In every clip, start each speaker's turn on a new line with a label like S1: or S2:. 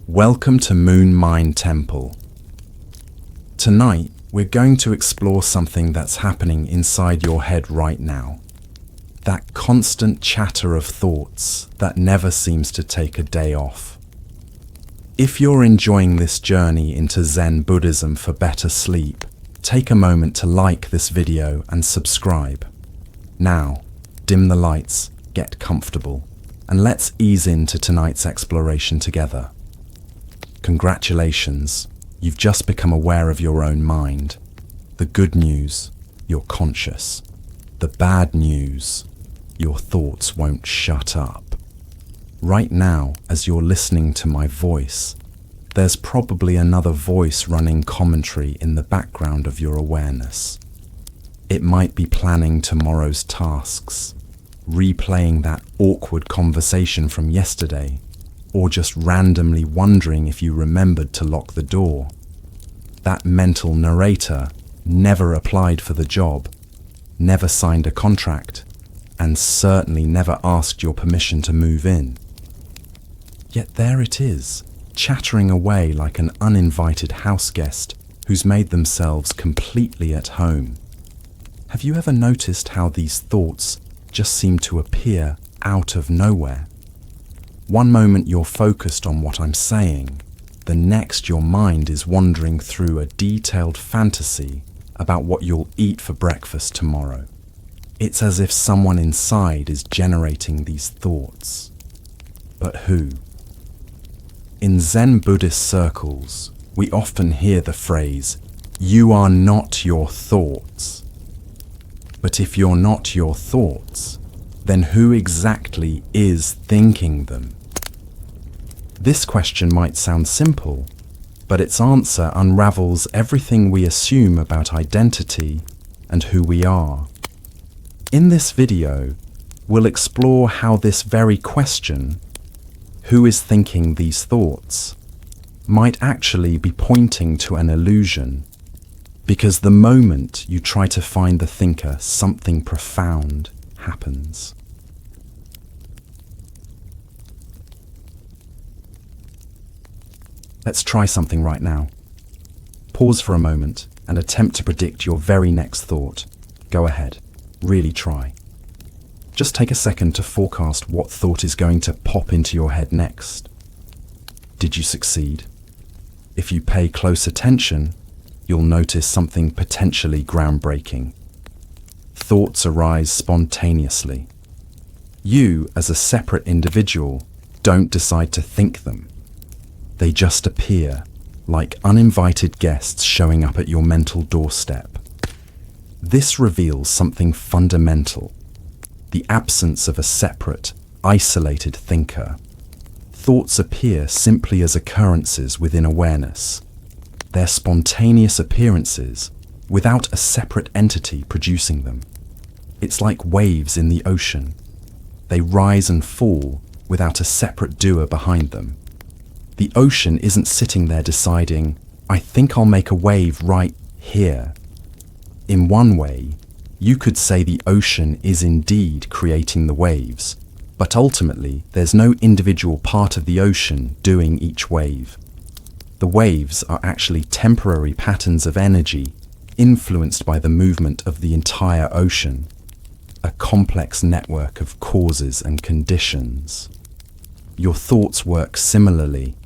S1: Welcome to Moon Mind Temple. Tonight, we're going to explore something that's happening inside your head right now. That constant chatter of thoughts that never seems to take a day off. If you're enjoying this journey into Zen Buddhism for better sleep, take a moment to like this video and subscribe. Now, dim the lights, get comfortable, and let's ease into tonight's exploration together. Congratulations, you've just become aware of your own mind. The good news, you're conscious. The bad news, your thoughts won't shut up. Right now, as you're listening to my voice, there's probably another voice running commentary in the background of your awareness. It might be planning tomorrow's tasks, replaying that awkward conversation from yesterday, or just randomly wondering if you remembered to lock the door. That mental narrator never applied for the job, never signed a contract, and certainly never asked your permission to move in. Yet there it is, chattering away like an uninvited house guest who's made themselves completely at home. Have you ever noticed how these thoughts just seem to appear out of nowhere? One moment you're focused on what I'm saying, the next your mind is wandering through a detailed fantasy about what you'll eat for breakfast tomorrow. It's as if someone inside is generating these thoughts. But who? In Zen Buddhist circles, we often hear the phrase, "You are not your thoughts." But if you're not your thoughts, then who exactly is thinking them? This question might sound simple, but its answer unravels everything we assume about identity and who we are. In this video, we'll explore how this very question, who is thinking these thoughts, might actually be pointing to an illusion, because the moment you try to find the thinker, something profound happens. Let's try something right now. Pause for a moment and attempt to predict your very next thought. Go ahead, really try. Just take a second to forecast what thought is going to pop into your head next. Did you succeed? If you pay close attention, you'll notice something potentially groundbreaking. Thoughts arise spontaneously. You, as a separate individual, don't decide to think them. They just appear, like uninvited guests showing up at your mental doorstep. This reveals something fundamental, the absence of a separate, isolated thinker. Thoughts appear simply as occurrences within awareness. They're spontaneous appearances without a separate entity producing them. It's like waves in the ocean. They rise and fall without a separate doer behind them. The ocean isn't sitting there deciding, I think I'll make a wave right here. In one way, you could say the ocean is indeed creating the waves, but ultimately there's no individual part of the ocean doing each wave. The waves are actually temporary patterns of energy influenced by the movement of the entire ocean, a complex network of causes and conditions. Your thoughts work similarly.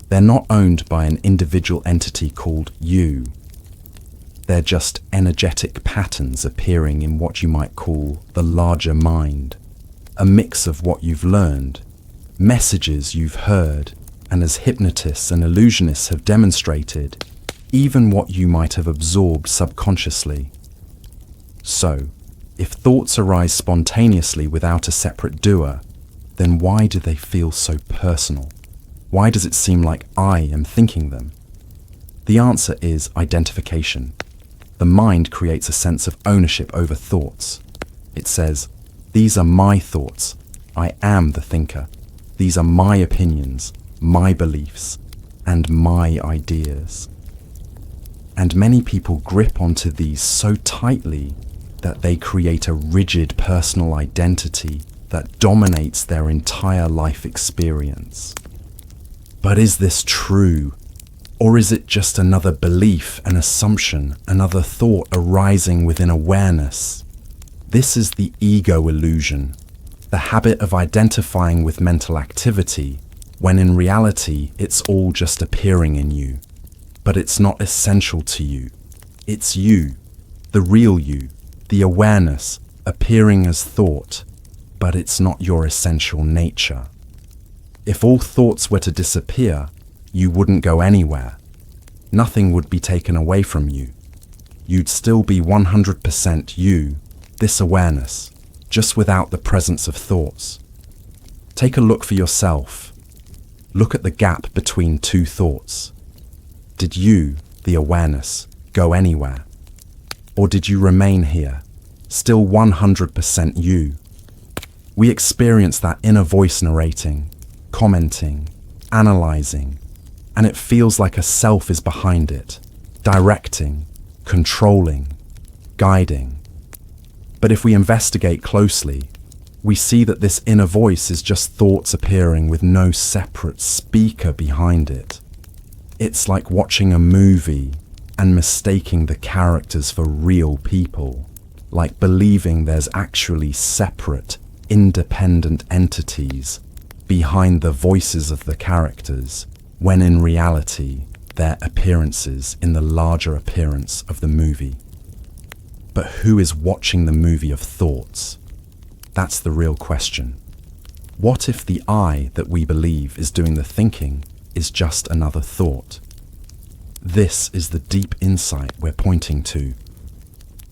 S1: They're not owned by an individual entity called you. They're just energetic patterns appearing in what you might call the larger mind, a mix of what you've learned, messages you've heard, and as hypnotists and illusionists have demonstrated, even what you might have absorbed subconsciously. So, if thoughts arise spontaneously without a separate doer, then why do they feel so personal? Why does it seem like I am thinking them? The answer is identification. The mind creates a sense of ownership over thoughts. It says, these are my thoughts. I am the thinker. These are my opinions, my beliefs, and my ideas. And many people grip onto these so tightly that they create a rigid personal identity that dominates their entire life experience. But is this true? Or is it just another belief, an assumption, another thought arising within awareness? This is the ego illusion, the habit of identifying with mental activity, when in reality it's all just appearing in you. But it's not essential to you. It's you, the real you, the awareness, appearing as thought, but it's not your essential nature. If all thoughts were to disappear, you wouldn't go anywhere. Nothing would be taken away from you. You'd still be 100% you, this awareness, just without the presence of thoughts. Take a look for yourself. Look at the gap between two thoughts. Did you, the awareness, go anywhere? Or did you remain here, still 100% you? We experience that inner voice narrating, commenting, analyzing, and it feels like a self is behind it, directing, controlling, guiding. But if we investigate closely, we see that this inner voice is just thoughts appearing with no separate speaker behind it. It's like watching a movie and mistaking the characters for real people, like believing there's actually separate, independent entities behind the voices of the characters, when in reality they're appearances in the larger appearance of the movie. But who is watching the movie of thoughts? That's the real question. What if the I that we believe is doing the thinking is just another thought? This is the deep insight we're pointing to.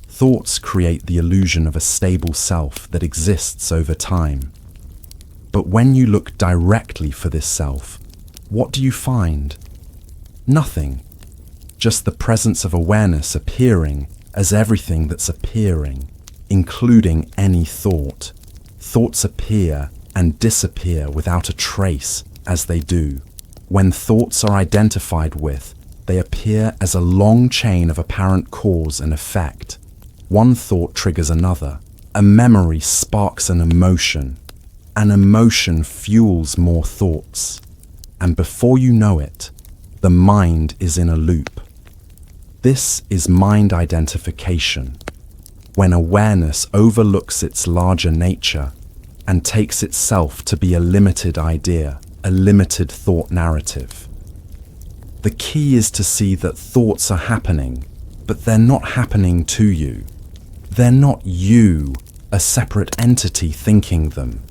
S1: Thoughts create the illusion of a stable self that exists over time. But when you look directly for this self, what do you find? Nothing. Just the presence of awareness appearing as everything that's appearing, including any thought. Thoughts appear and disappear without a trace, as they do. When thoughts are identified with, they appear as a long chain of apparent cause and effect. One thought triggers another. A memory sparks an emotion. An emotion fuels more thoughts. And before you know it, the mind is in a loop. This is mind identification, when awareness overlooks its larger nature and takes itself to be a limited idea, a limited thought narrative. The key is to see that thoughts are happening, but they're not happening to you. They're not you, a separate entity thinking them.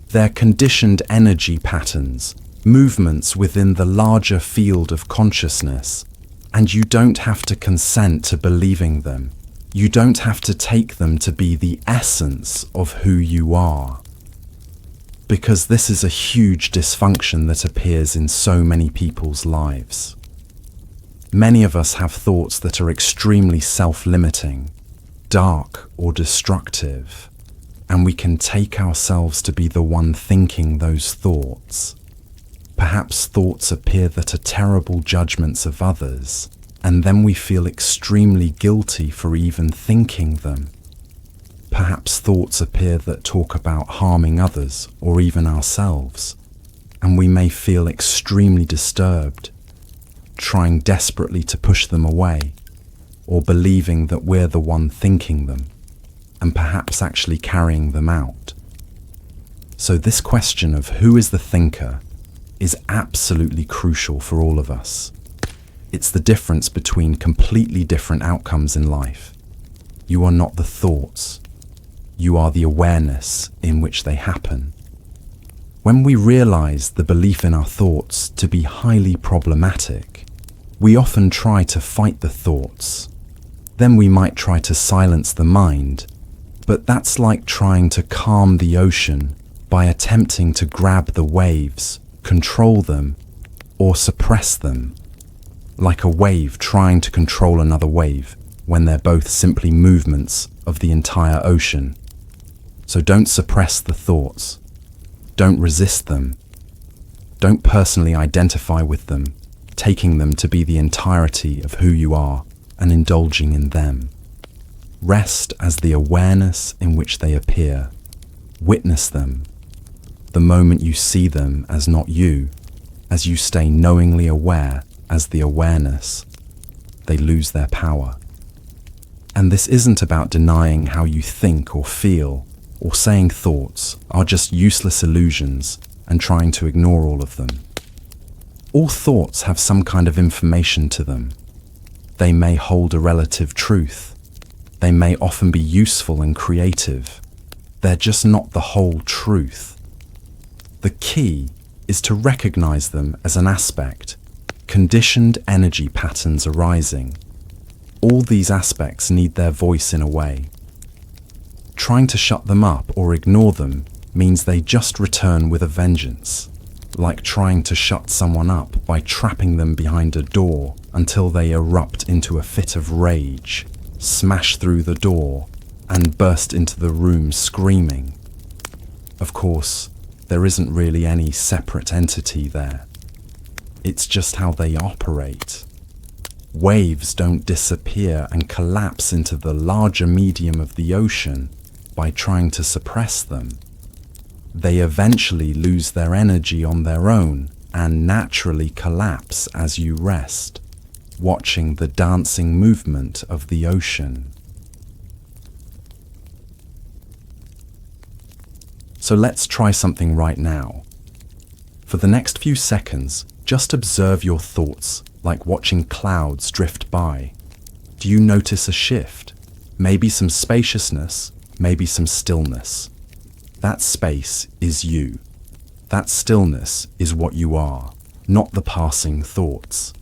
S1: They're conditioned energy patterns, movements within the larger field of consciousness, and you don't have to consent to believing them. You don't have to take them to be the essence of who you are. Because this is a huge dysfunction that appears in so many people's lives. Many of us have thoughts that are extremely self-limiting, dark or destructive, and we can take ourselves to be the one thinking those thoughts. Perhaps thoughts appear that are terrible judgments of others, and then we feel extremely guilty for even thinking them. Perhaps thoughts appear that talk about harming others or even ourselves, and we may feel extremely disturbed, trying desperately to push them away, or believing that we're the one thinking them, and perhaps actually carrying them out. So this question of who is the thinker is absolutely crucial for all of us. It's the difference between completely different outcomes in life. You are not the thoughts. You are the awareness in which they happen. When we realize the belief in our thoughts to be highly problematic, we often try to fight the thoughts. Then we might try to silence the mind, but that's like trying to calm the ocean by attempting to grab the waves, control them, or suppress them. Like a wave trying to control another wave when they're both simply movements of the entire ocean. So don't suppress the thoughts. Don't resist them. Don't personally identify with them, taking them to be the entirety of who you are and indulging in them. Rest as the awareness in which they appear. Witness them. The moment you see them as not you, as you stay knowingly aware as the awareness, they lose their power. And this isn't about denying how you think or feel, or saying thoughts are just useless illusions and trying to ignore all of them. All thoughts have some kind of information to them. They may hold a relative truth. They may often be useful and creative. They're just not the whole truth. The key is to recognize them as an aspect, conditioned energy patterns arising. All these aspects need their voice in a way. Trying to shut them up or ignore them means they just return with a vengeance, like trying to shut someone up by trapping them behind a door until they erupt into a fit of rage, smash through the door, and burst into the room screaming. Of course, there isn't really any separate entity there. It's just how they operate. Waves don't disappear and collapse into the larger medium of the ocean by trying to suppress them. They eventually lose their energy on their own and naturally collapse as you rest, watching the dancing movement of the ocean. So let's try something right now. For the next few seconds, just observe your thoughts like watching clouds drift by. Do you notice a shift? Maybe some spaciousness, maybe some stillness. That space is you. That stillness is what you are, not the passing thoughts.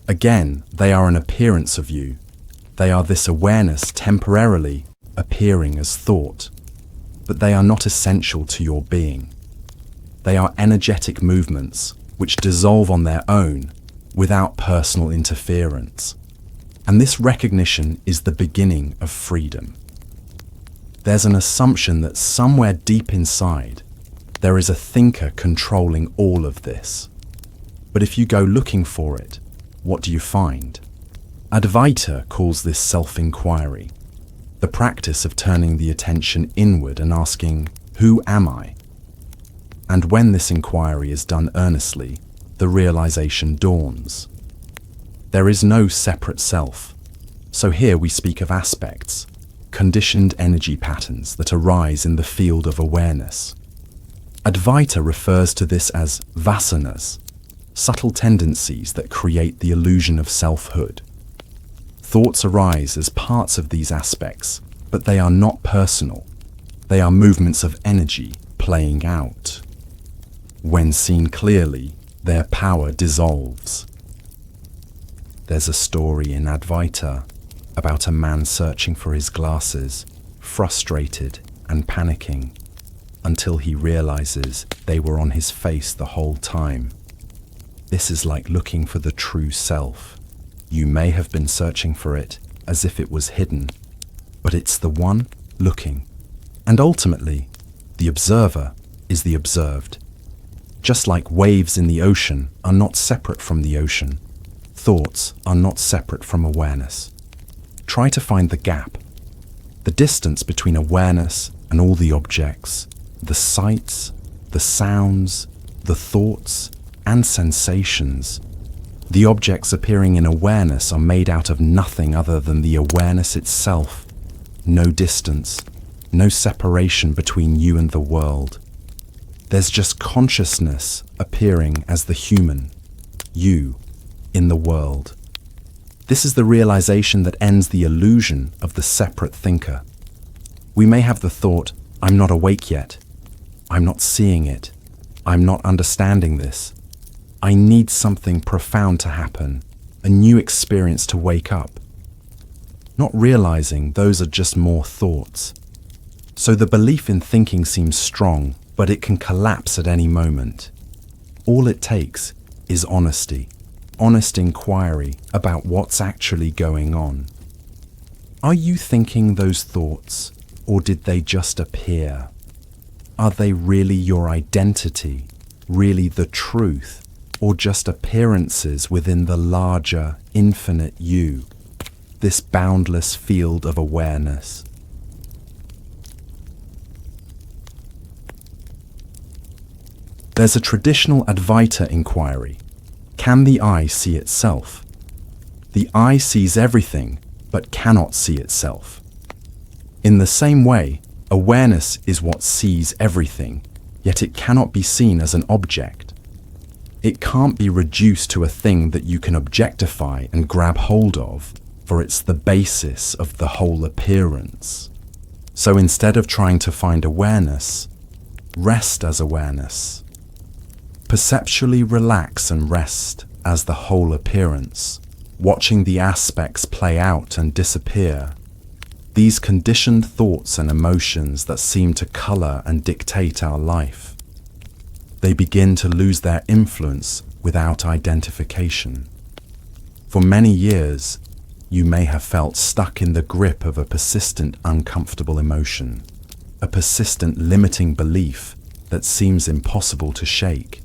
S1: Again, they are an appearance of you. They are this awareness temporarily appearing as thought, but they are not essential to your being. They are energetic movements which dissolve on their own without personal interference. And this recognition is the beginning of freedom. There's an assumption that somewhere deep inside, there is a thinker controlling all of this. But if you go looking for it, what do you find? Advaita calls this self-inquiry, the practice of turning the attention inward and asking, who am I? And when this inquiry is done earnestly, the realization dawns. There is no separate self. So here we speak of aspects, conditioned energy patterns that arise in the field of awareness. Advaita refers to this as vasanas, subtle tendencies that create the illusion of selfhood. Thoughts arise as parts of these aspects, but they are not personal. They are movements of energy playing out. When seen clearly, their power dissolves. There's a story in Advaita about a man searching for his glasses, frustrated and panicking, until he realizes they were on his face the whole time. This is like looking for the true self. You may have been searching for it as if it was hidden, but it's the one looking. And ultimately, the observer is the observed. Just like waves in the ocean are not separate from the ocean, thoughts are not separate from awareness. Try to find the gap, the distance between awareness and all the objects, the sights, the sounds, the thoughts, and sensations. The objects appearing in awareness are made out of nothing other than the awareness itself. No distance, no separation between you and the world. There's just consciousness appearing as the human, you, in the world. This is the realization that ends the illusion of the separate thinker. We may have the thought, I'm not awake yet. I'm not seeing it. I'm not understanding this. I need something profound to happen, a new experience to wake up. Not realizing those are just more thoughts. So the belief in thinking seems strong, but it can collapse at any moment. All it takes is honesty, honest inquiry about what's actually going on. Are you thinking those thoughts, or did they just appear? Are they really your identity, really the truth, or just appearances within the larger, infinite you, this boundless field of awareness? There's a traditional Advaita inquiry. Can the eye see itself? The eye sees everything, but cannot see itself. In the same way, awareness is what sees everything, yet it cannot be seen as an object. It can't be reduced to a thing that you can objectify and grab hold of, for it's the basis of the whole appearance. So instead of trying to find awareness, rest as awareness. Perceptually relax and rest as the whole appearance, watching the aspects play out and disappear. These conditioned thoughts and emotions that seem to color and dictate our life. They begin to lose their influence without identification. For many years, you may have felt stuck in the grip of a persistent uncomfortable emotion, a persistent limiting belief that seems impossible to shake.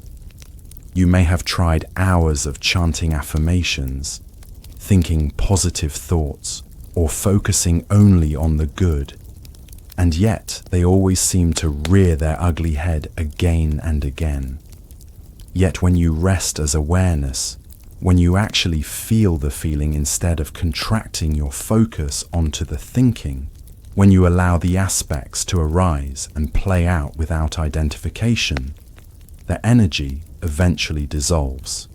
S1: You may have tried hours of chanting affirmations, thinking positive thoughts, or focusing only on the good, and yet they always seem to rear their ugly head again and again. Yet when you rest as awareness, when you actually feel the feeling instead of contracting your focus onto the thinking, when you allow the aspects to arise and play out without identification, the energy eventually dissolves.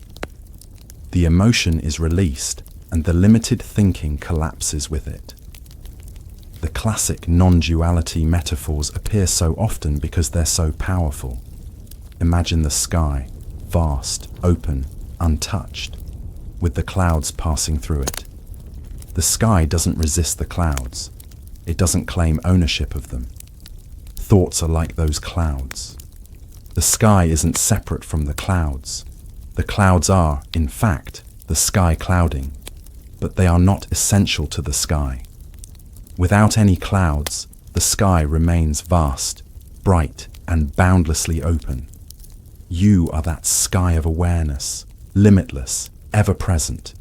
S1: The emotion is released and the limited thinking collapses with it. The classic non-duality metaphors appear so often because they're so powerful. Imagine the sky, vast, open, untouched, with the clouds passing through it. The sky doesn't resist the clouds. It doesn't claim ownership of them. Thoughts are like those clouds. The sky isn't separate from the clouds. The clouds are, in fact, the sky clouding, but they are not essential to the sky. Without any clouds, the sky remains vast, bright, and boundlessly open. You are that sky of awareness, limitless, ever-present,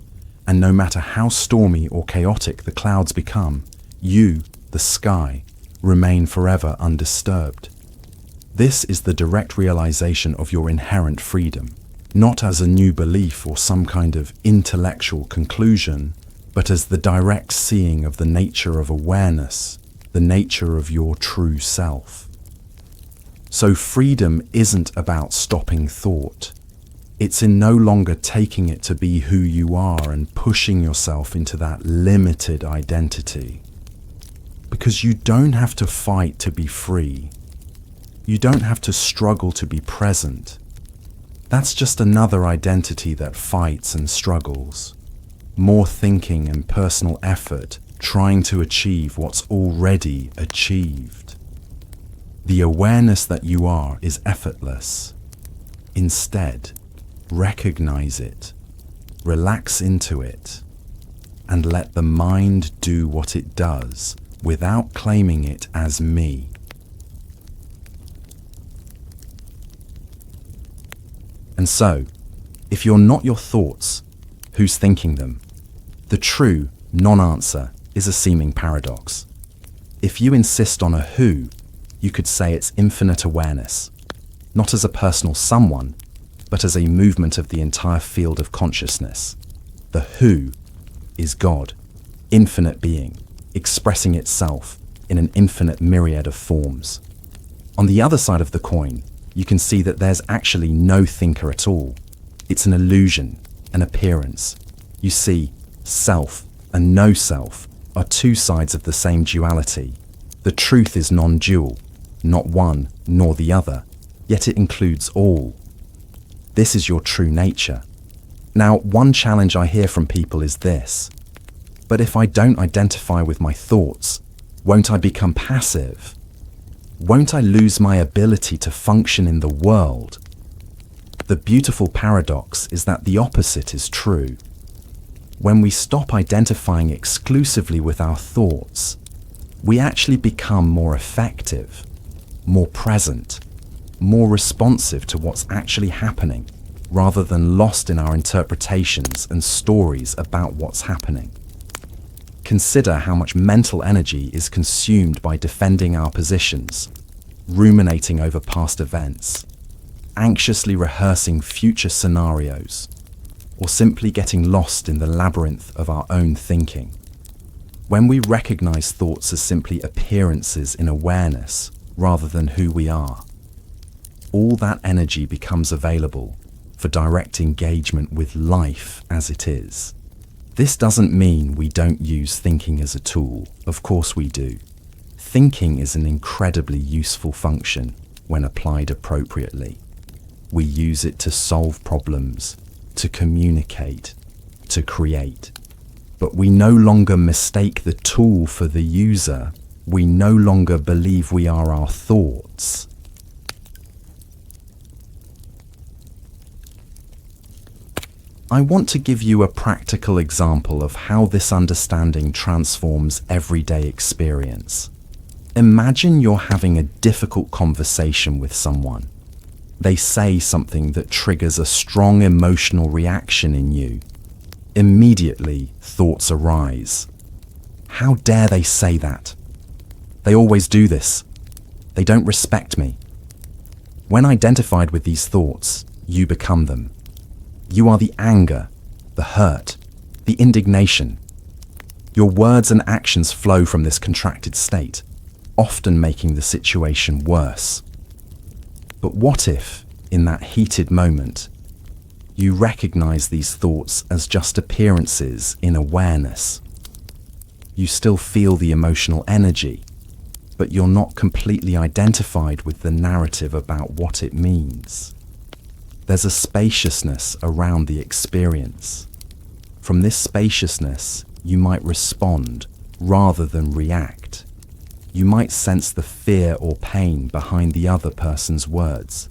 S1: and no matter how stormy or chaotic the clouds become, you, the sky, remain forever undisturbed. This is the direct realization of your inherent freedom, not as a new belief or some kind of intellectual conclusion, but as the direct seeing of the nature of awareness, the nature of your true self. So freedom isn't about stopping thought. It's in no longer taking it to be who you are and pushing yourself into that limited identity. Because you don't have to fight to be free. You don't have to struggle to be present. That's just another identity that fights and struggles. More thinking and personal effort trying to achieve what's already achieved. The awareness that you are is effortless. Instead, recognize it, relax into it, and let the mind do what it does without claiming it as me. And so, if you're not your thoughts, who's thinking them? The true non-answer is a seeming paradox. If you insist on a who, you could say it's infinite awareness, not as a personal someone, but as a movement of the entire field of consciousness. The who is God, infinite being, expressing itself in an infinite myriad of forms. On the other side of the coin, you can see that there's actually no thinker at all. It's an illusion, an appearance. You see, self and no self are two sides of the same duality. The truth is non-dual, not one nor the other, yet it includes all. This is your true nature. Now, one challenge I hear from people is this: but if I don't identify with my thoughts, won't I become passive? Won't I lose my ability to function in the world? The beautiful paradox is that the opposite is true. When we stop identifying exclusively with our thoughts, we actually become more effective, more present, more responsive to what's actually happening, rather than lost in our interpretations and stories about what's happening. Consider how much mental energy is consumed by defending our positions, ruminating over past events, anxiously rehearsing future scenarios, or simply getting lost in the labyrinth of our own thinking. When we recognize thoughts as simply appearances in awareness rather than who we are, all that energy becomes available for direct engagement with life as it is. This doesn't mean we don't use thinking as a tool. Of course we do. Thinking is an incredibly useful function when applied appropriately. We use it to solve problems, to communicate, to create. But we no longer mistake the tool for the user. We no longer believe we are our thoughts. I want to give you a practical example of how this understanding transforms everyday experience. Imagine you're having a difficult conversation with someone. They say something that triggers a strong emotional reaction in you. Immediately, thoughts arise. How dare they say that? They always do this. They don't respect me. When identified with these thoughts, you become them. You are the anger, the hurt, the indignation. Your words and actions flow from this contracted state, often making the situation worse. But what if, in that heated moment, you recognize these thoughts as just appearances in awareness? You still feel the emotional energy, but you're not completely identified with the narrative about what it means. There's a spaciousness around the experience. From this spaciousness, you might respond rather than react. You might sense the fear or pain behind the other person's words.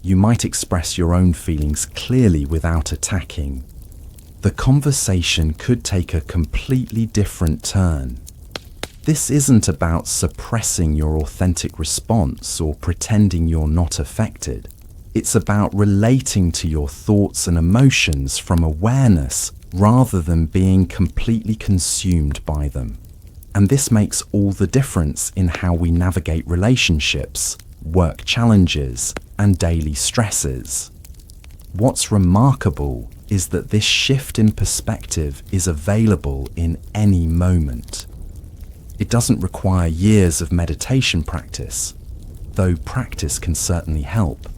S1: You might express your own feelings clearly without attacking. The conversation could take a completely different turn. This isn't about suppressing your authentic response or pretending you're not affected. It's about relating to your thoughts and emotions from awareness rather than being completely consumed by them. And this makes all the difference in how we navigate relationships, work challenges, and daily stresses. What's remarkable is that this shift in perspective is available in any moment. It doesn't require years of meditation practice, though practice can certainly help.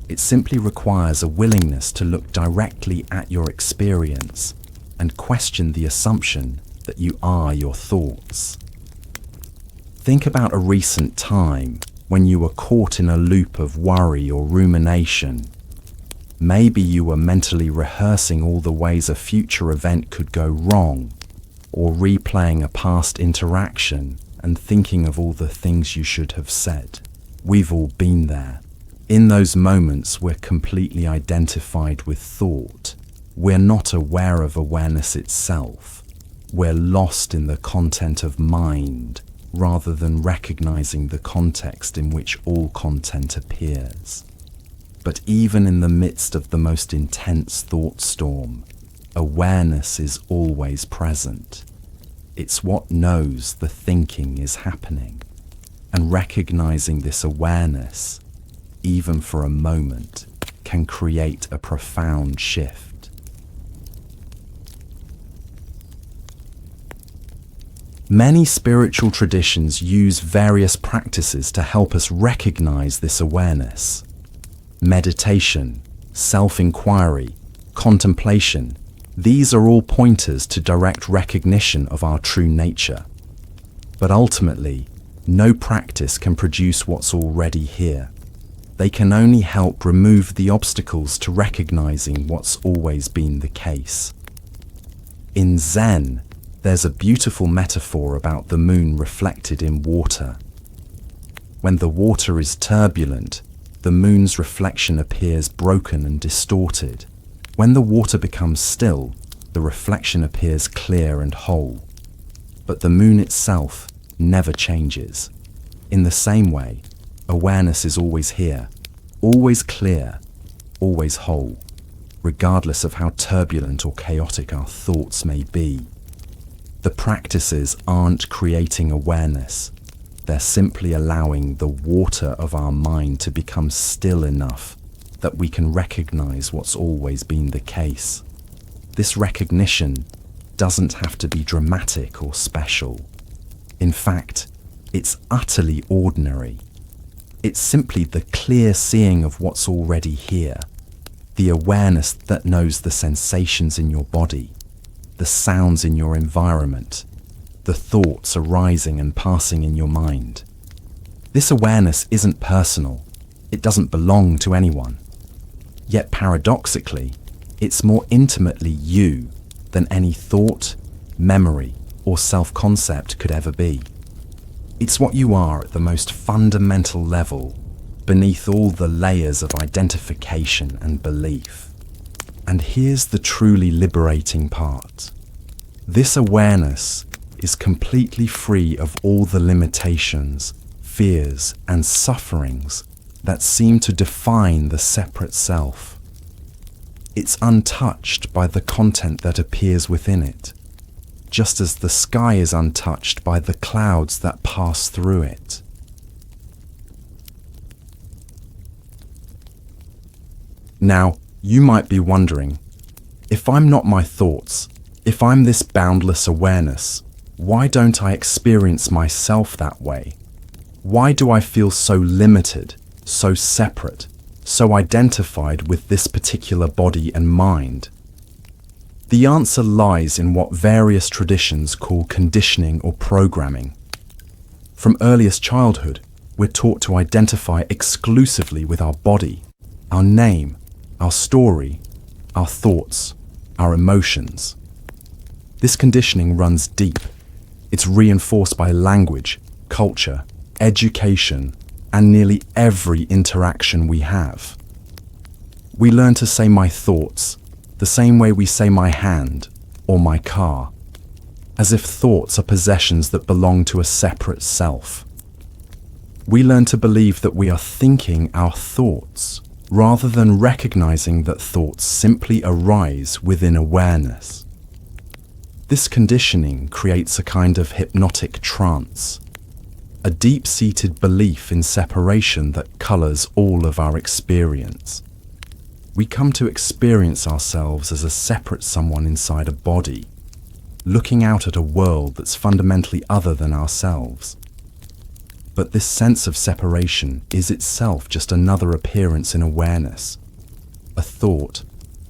S1: It simply requires a willingness to look directly at your experience and question the assumption that you are your thoughts. Think about a recent time when you were caught in a loop of worry or rumination. Maybe you were mentally rehearsing all the ways a future event could go wrong, or replaying a past interaction and thinking of all the things you should have said. We've all been there. In those moments, we're completely identified with thought. We're not aware of awareness itself. We're lost in the content of mind, rather than recognizing the context in which all content appears. But even in the midst of the most intense thought storm, awareness is always present. It's what knows the thinking is happening. And recognizing this awareness, even for a moment, can create a profound shift. Many spiritual traditions use various practices to help us recognize this awareness. Meditation, self-inquiry, contemplation, these are all pointers to direct recognition of our true nature. But ultimately, no practice can produce what's already here. They can only help remove the obstacles to recognizing what's always been the case. In Zen, there's a beautiful metaphor about the moon reflected in water. When the water is turbulent, the moon's reflection appears broken and distorted. When the water becomes still, the reflection appears clear and whole. But the moon itself never changes. In the same way, awareness is always here, always clear, always whole, regardless of how turbulent or chaotic our thoughts may be. The practices aren't creating awareness, They're simply allowing the water of our mind to become still enough that we can recognize what's always been the case. This recognition doesn't have to be dramatic or special. In fact, it's utterly ordinary. It's simply the clear seeing of what's already here, the awareness that knows the sensations in your body, the sounds in your environment, the thoughts arising and passing in your mind. This awareness isn't personal. It doesn't belong to anyone. Yet paradoxically, it's more intimately you than any thought, memory, or self-concept could ever be. It's what you are at the most fundamental level, beneath all the layers of identification and belief. And here's the truly liberating part. This awareness is completely free of all the limitations, fears, and sufferings that seem to define the separate self. It's untouched by the content that appears within it, just as the sky is untouched by the clouds that pass through it. Now, you might be wondering, if I'm not my thoughts, if I'm this boundless awareness, why don't I experience myself that way? Why do I feel so limited, so separate, so identified with this particular body and mind? The answer lies in what various traditions call conditioning or programming. From earliest childhood, we're taught to identify exclusively with our body, our name, our story, our thoughts, our emotions. This conditioning runs deep. It's reinforced by language, culture, education, and nearly every interaction we have. We learn to say my thoughts the same way we say my hand or my car, as if thoughts are possessions that belong to a separate self. We learn to believe that we are thinking our thoughts, rather than recognizing that thoughts simply arise within awareness. This conditioning creates a kind of hypnotic trance, a deep-seated belief in separation that colors all of our experience. We come to experience ourselves as a separate someone inside a body, looking out at a world that's fundamentally other than ourselves. But this sense of separation is itself just another appearance in awareness, a thought,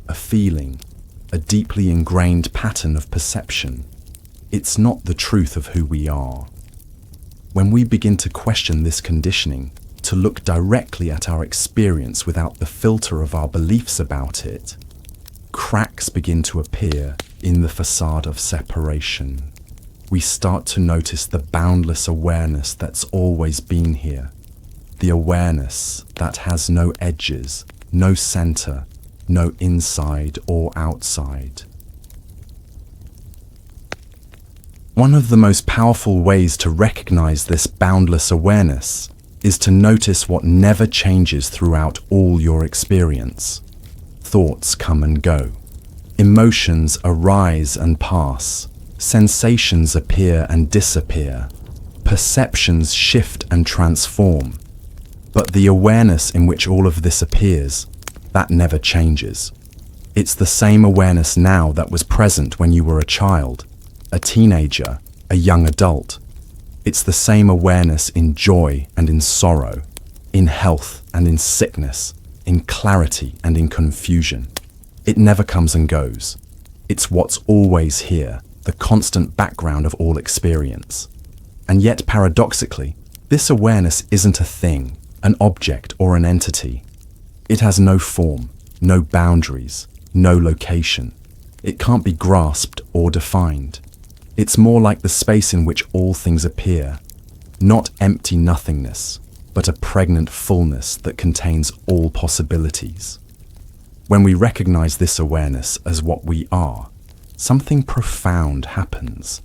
S1: a feeling, a deeply ingrained pattern of perception. It's not the truth of who we are. When we begin to question this conditioning, to look directly at our experience without the filter of our beliefs about it, cracks begin to appear in the facade of separation. We start to notice the boundless awareness that's always been here, the awareness that has no edges, no center, no inside or outside. One of the most powerful ways to recognize this boundless awareness is to notice what never changes throughout all your experience. Thoughts come and go. Emotions arise and pass. Sensations appear and disappear. Perceptions shift and transform. But the awareness in which all of this appears, that never changes. It's the same awareness now that was present when you were a child, a teenager, a young adult. It's the same awareness in joy and in sorrow, in health and in sickness, in clarity and in confusion. It never comes and goes. It's what's always here, the constant background of all experience. And yet, paradoxically, this awareness isn't a thing, an object or an entity. It has no form, no boundaries, no location. It can't be grasped or defined. It's more like the space in which all things appear, not empty nothingness, but a pregnant fullness that contains all possibilities. When we recognize this awareness as what we are, something profound happens.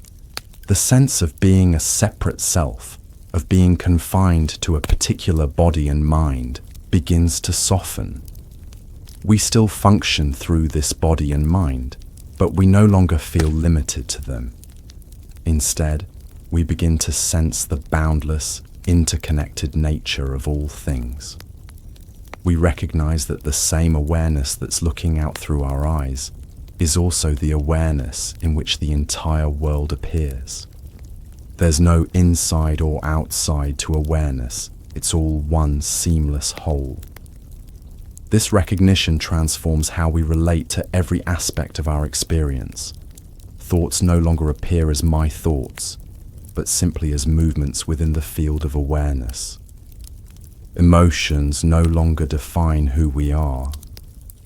S1: The sense of being a separate self, of being confined to a particular body and mind, begins to soften. We still function through this body and mind, but we no longer feel limited to them. Instead, we feel we begin to sense the boundless, interconnected nature of all things. We recognize that the same awareness that's looking out through our eyes is also the awareness in which the entire world appears. There's no inside or outside to awareness, it's all one seamless whole. This recognition transforms how we relate to every aspect of our experience. Thoughts no longer appear as my thoughts, but simply as movements within the field of awareness. Emotions no longer define who we are,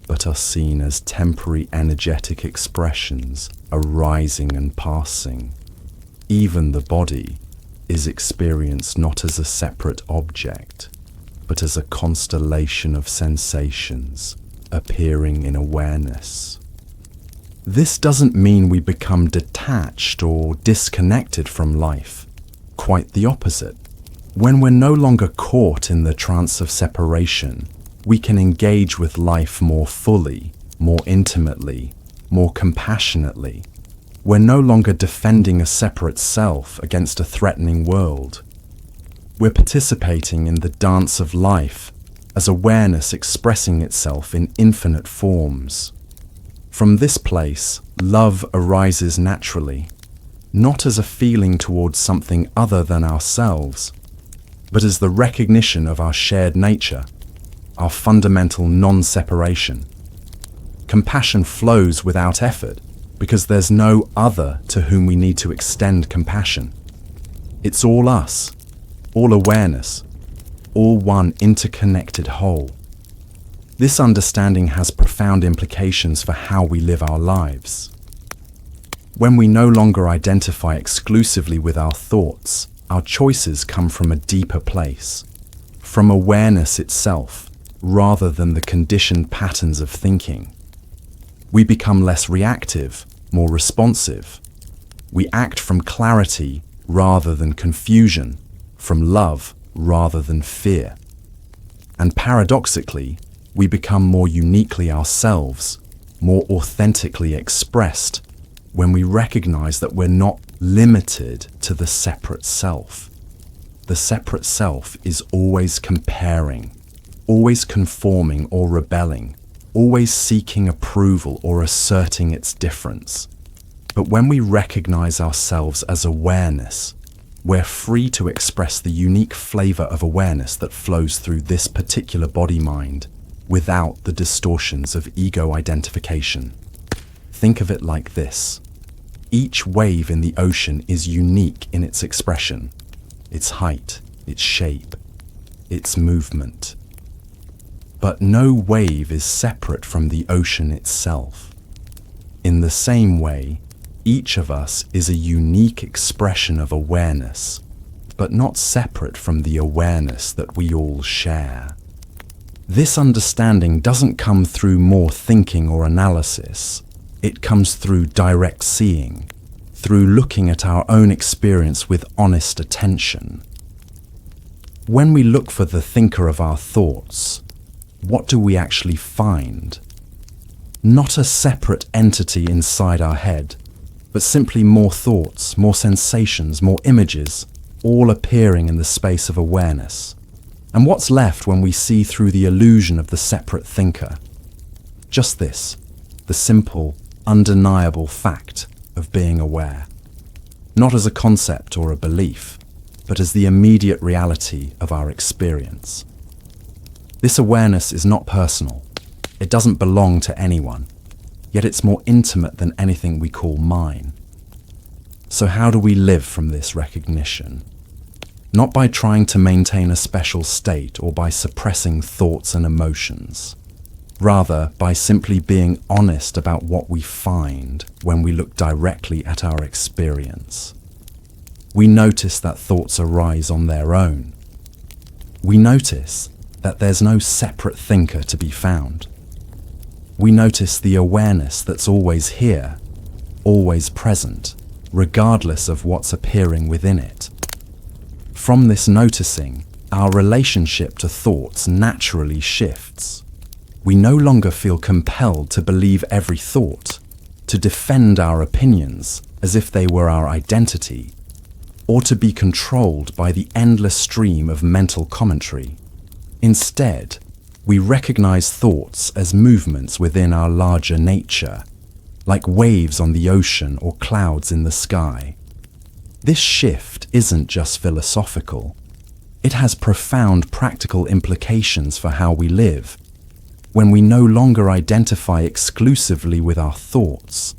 S1: but are seen as temporary energetic expressions arising and passing. Even the body is experienced not as a separate object, but as a constellation of sensations appearing in awareness. This doesn't mean we become detached or disconnected from life. Quite the opposite. When we're no longer caught in the trance of separation, we can engage with life more fully, more intimately, more compassionately. We're no longer defending a separate self against a threatening world. We're participating in the dance of life as awareness expressing itself in infinite forms. From this place, love arises naturally, not as a feeling towards something other than ourselves, but as the recognition of our shared nature, our fundamental non-separation. Compassion flows without effort because there's no other to whom we need to extend compassion. It's all us, all awareness, all one interconnected whole. This understanding has profound implications for how we live our lives. When we no longer identify exclusively with our thoughts, our choices come from a deeper place, from awareness itself, rather than the conditioned patterns of thinking. We become less reactive, more responsive. We act from clarity rather than confusion, from love rather than fear. And paradoxically, we become more uniquely ourselves, more authentically expressed, when we recognize that we're not limited to the separate self. The separate self is always comparing, always conforming or rebelling, always seeking approval or asserting its difference. But when we recognize ourselves as awareness, we're free to express the unique flavor of awareness that flows through this particular body-mind without the distortions of ego identification. Think of it like this. Each wave in the ocean is unique in its expression, its height, its shape, its movement. But no wave is separate from the ocean itself. In the same way, each of us is a unique expression of awareness, but not separate from the awareness that we all share. This understanding doesn't come through more thinking or analysis. It comes through direct seeing, through looking at our own experience with honest attention. When we look for the thinker of our thoughts, what do we actually find? Not a separate entity inside our head, but simply more thoughts, more sensations, more images, all appearing in the space of awareness. And what's left when we see through the illusion of the separate thinker? Just this, the simple, undeniable fact of being aware. Not as a concept or a belief, but as the immediate reality of our experience. This awareness is not personal. It doesn't belong to anyone, yet it's more intimate than anything we call mine. So how do we live from this recognition? Not by trying to maintain a special state or by suppressing thoughts and emotions. Rather, by simply being honest about what we find when we look directly at our experience. We notice that thoughts arise on their own. We notice that there's no separate thinker to be found. We notice the awareness that's always here, always present, regardless of what's appearing within it. From this noticing, our relationship to thoughts naturally shifts. We no longer feel compelled to believe every thought, to defend our opinions as if they were our identity. or to be controlled by the endless stream of mental commentary. Instead, we recognize thoughts as movements within our larger nature, like waves on the ocean or clouds in the sky. This shift isn't just philosophical. It has profound practical implications for how we live. When we no longer identify exclusively with our thoughts,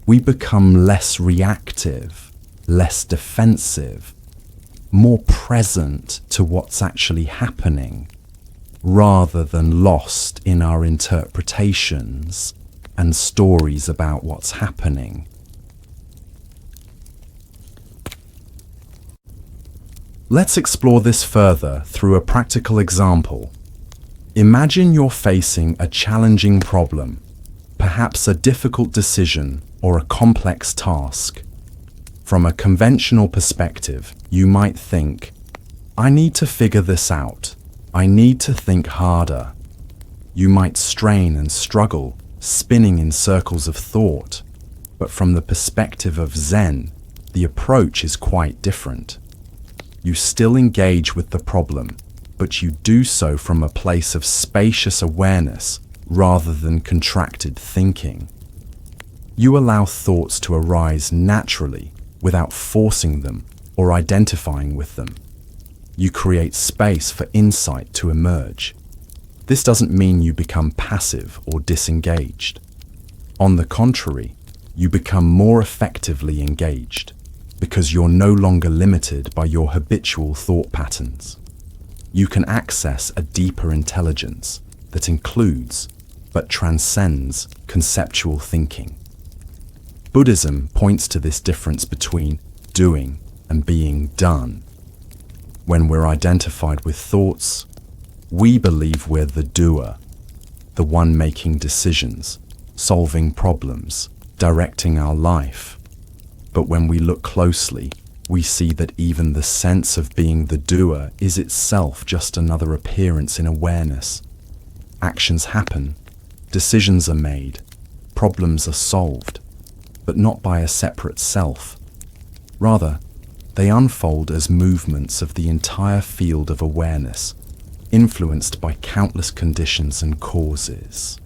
S1: we become less reactive, less defensive, more present to what's actually happening, rather than lost in our interpretations and stories about what's happening. Let's explore this further through a practical example. Imagine you're facing a challenging problem, perhaps a difficult decision or a complex task. From a conventional perspective, you might think, I need to figure this out. I need to think harder. You might strain and struggle, spinning in circles of thought. But from the perspective of Zen, the approach is quite different. You still engage with the problem, but you do so from a place of spacious awareness rather than contracted thinking. You allow thoughts to arise naturally without forcing them or identifying with them. You create space for insight to emerge. This doesn't mean you become passive or disengaged. On the contrary, you become more effectively engaged because you're no longer limited by your habitual thought patterns. You can access a deeper intelligence that includes but transcends conceptual thinking. Buddhism points to this difference between doing and being done. When we're identified with thoughts, we believe we're the doer, the one making decisions, solving problems, directing our life. But when we look closely, we see that even the sense of being the doer is itself just another appearance in awareness. Actions happen, decisions are made, problems are solved, but not by a separate self. Rather, they unfold as movements of the entire field of awareness, influenced by countless conditions and causes.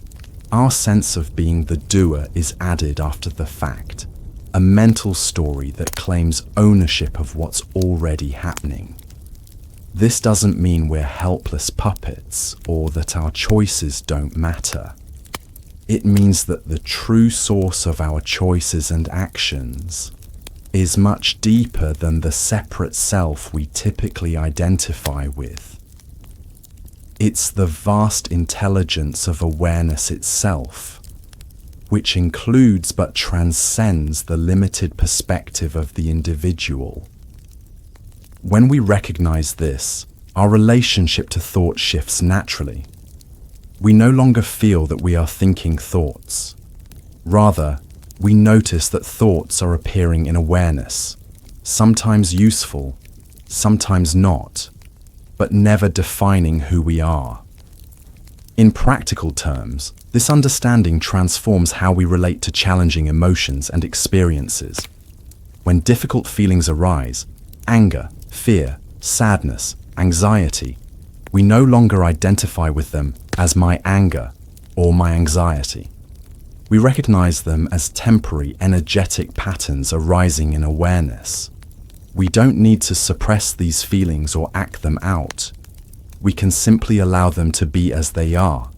S1: Our sense of being the doer is added after the fact, a mental story that claims ownership of what's already happening. This doesn't mean we're helpless puppets or that our choices don't matter. It means that the true source of our choices and actions is much deeper than the separate self we typically identify with. It's the vast intelligence of awareness itself, which includes but transcends the limited perspective of the individual. When we recognize this, our relationship to thought shifts naturally. We no longer feel that we are thinking thoughts. Rather, we notice that thoughts are appearing in awareness, sometimes useful, sometimes not, but never defining who we are. In practical terms, this understanding transforms how we relate to challenging emotions and experiences. When difficult feelings arise, anger, fear, sadness, anxiety, we no longer identify with them as my anger or my anxiety. We recognize them as temporary energetic patterns arising in awareness. We don't need to suppress these feelings or act them out. We can simply allow them to be as they are,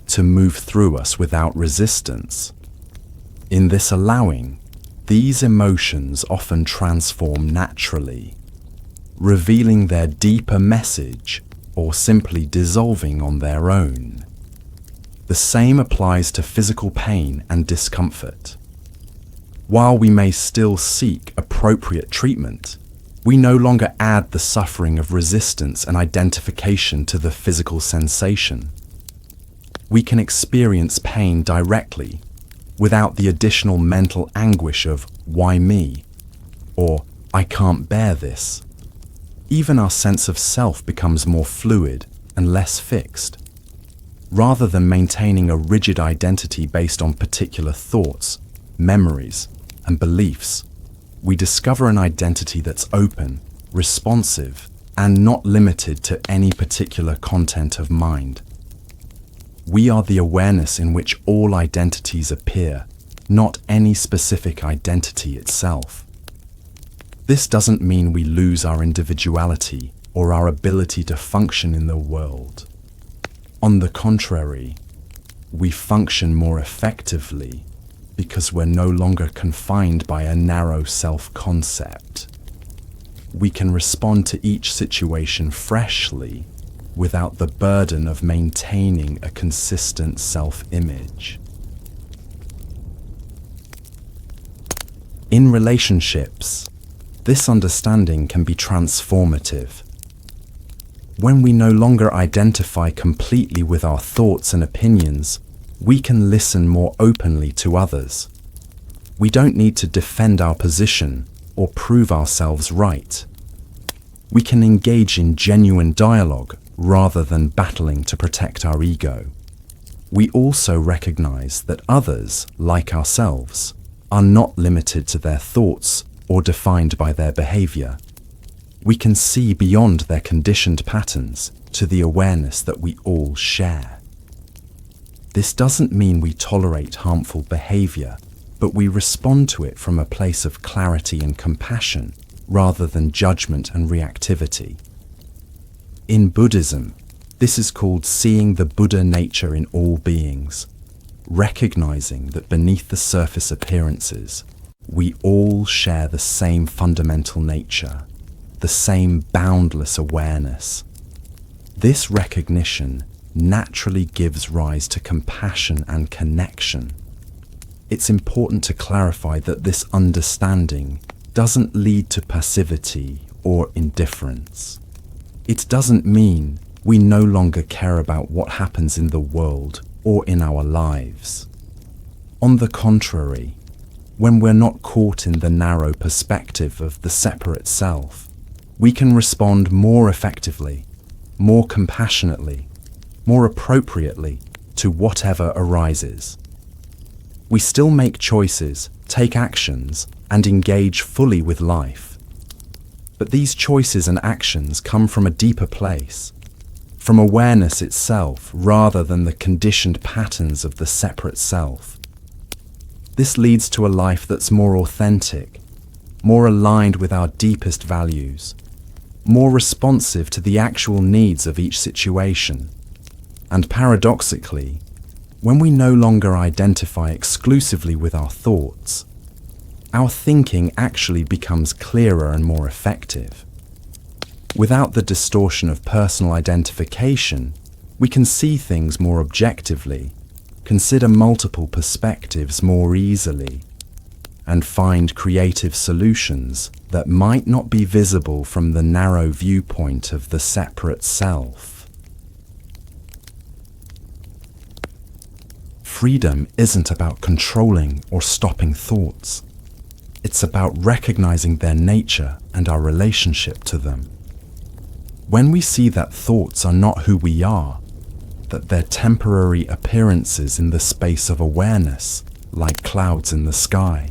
S1: to move through us without resistance. In this allowing, these emotions often transform naturally, revealing their deeper message or simply dissolving on their own. The same applies to physical pain and discomfort. While we may still seek appropriate treatment, we no longer add the suffering of resistance and identification to the physical sensation. We can experience pain directly, without the additional mental anguish of "why me?" or "I can't bear this." Even our sense of self becomes more fluid and less fixed. Rather than maintaining a rigid identity based on particular thoughts, memories, and beliefs, we discover an identity that's open, responsive, and not limited to any particular content of mind. We are the awareness in which all identities appear, not any specific identity itself. This doesn't mean we lose our individuality or our ability to function in the world. On the contrary, we function more effectively because we're no longer confined by a narrow self-concept. We can respond to each situation freshly without the burden of maintaining a consistent self-image. In relationships, this understanding can be transformative. When we no longer identify completely with our thoughts and opinions, we can listen more openly to others. We don't need to defend our position or prove ourselves right. We can engage in genuine dialogue rather than battling to protect our ego. We also recognize that others, like ourselves, are not limited to their thoughts or defined by their behavior. We can see beyond their conditioned patterns to the awareness that we all share. This doesn't mean we tolerate harmful behavior, but we respond to it from a place of clarity and compassion rather than judgment and reactivity. In Buddhism, this is called seeing the Buddha nature in all beings, recognizing that beneath the surface appearances, we all share the same fundamental nature, the same boundless awareness. This recognition naturally gives rise to compassion and connection. It's important to clarify that this understanding doesn't lead to passivity or indifference. It doesn't mean we no longer care about what happens in the world or in our lives. On the contrary, when we're not caught in the narrow perspective of the separate self, we can respond more effectively, more compassionately, more appropriately to whatever arises. We still make choices, take actions, and engage fully with life. But these choices and actions come from a deeper place, from awareness itself rather than the conditioned patterns of the separate self. This leads to a life that's more authentic, more aligned with our deepest values, more responsive to the actual needs of each situation. And paradoxically, when we no longer identify exclusively with our thoughts, our thinking actually becomes clearer and more effective. Without the distortion of personal identification, we can see things more objectively, consider multiple perspectives more easily, and find creative solutions that might not be visible from the narrow viewpoint of the separate self. Freedom isn't about controlling or stopping thoughts. It's about recognizing their nature and our relationship to them. When we see that thoughts are not who we are, that they're temporary appearances in the space of awareness, like clouds in the sky,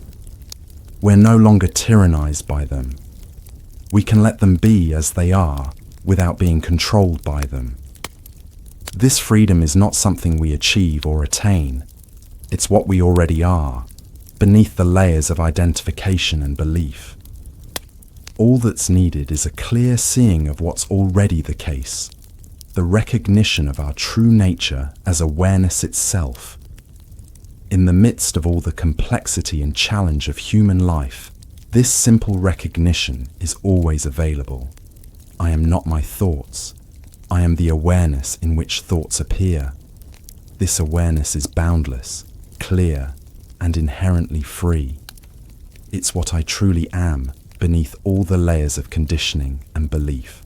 S1: we're no longer tyrannized by them. We can let them be as they are without being controlled by them. This freedom is not something we achieve or attain. It's what we already are, beneath the layers of identification and belief. All that's needed is a clear seeing of what's already the case, the recognition of our true nature as awareness itself. In the midst of all the complexity and challenge of human life, this simple recognition is always available. I am not my thoughts. I am the awareness in which thoughts appear. This awareness is boundless, clear, and inherently free. It's what I truly am beneath all the layers of conditioning and belief.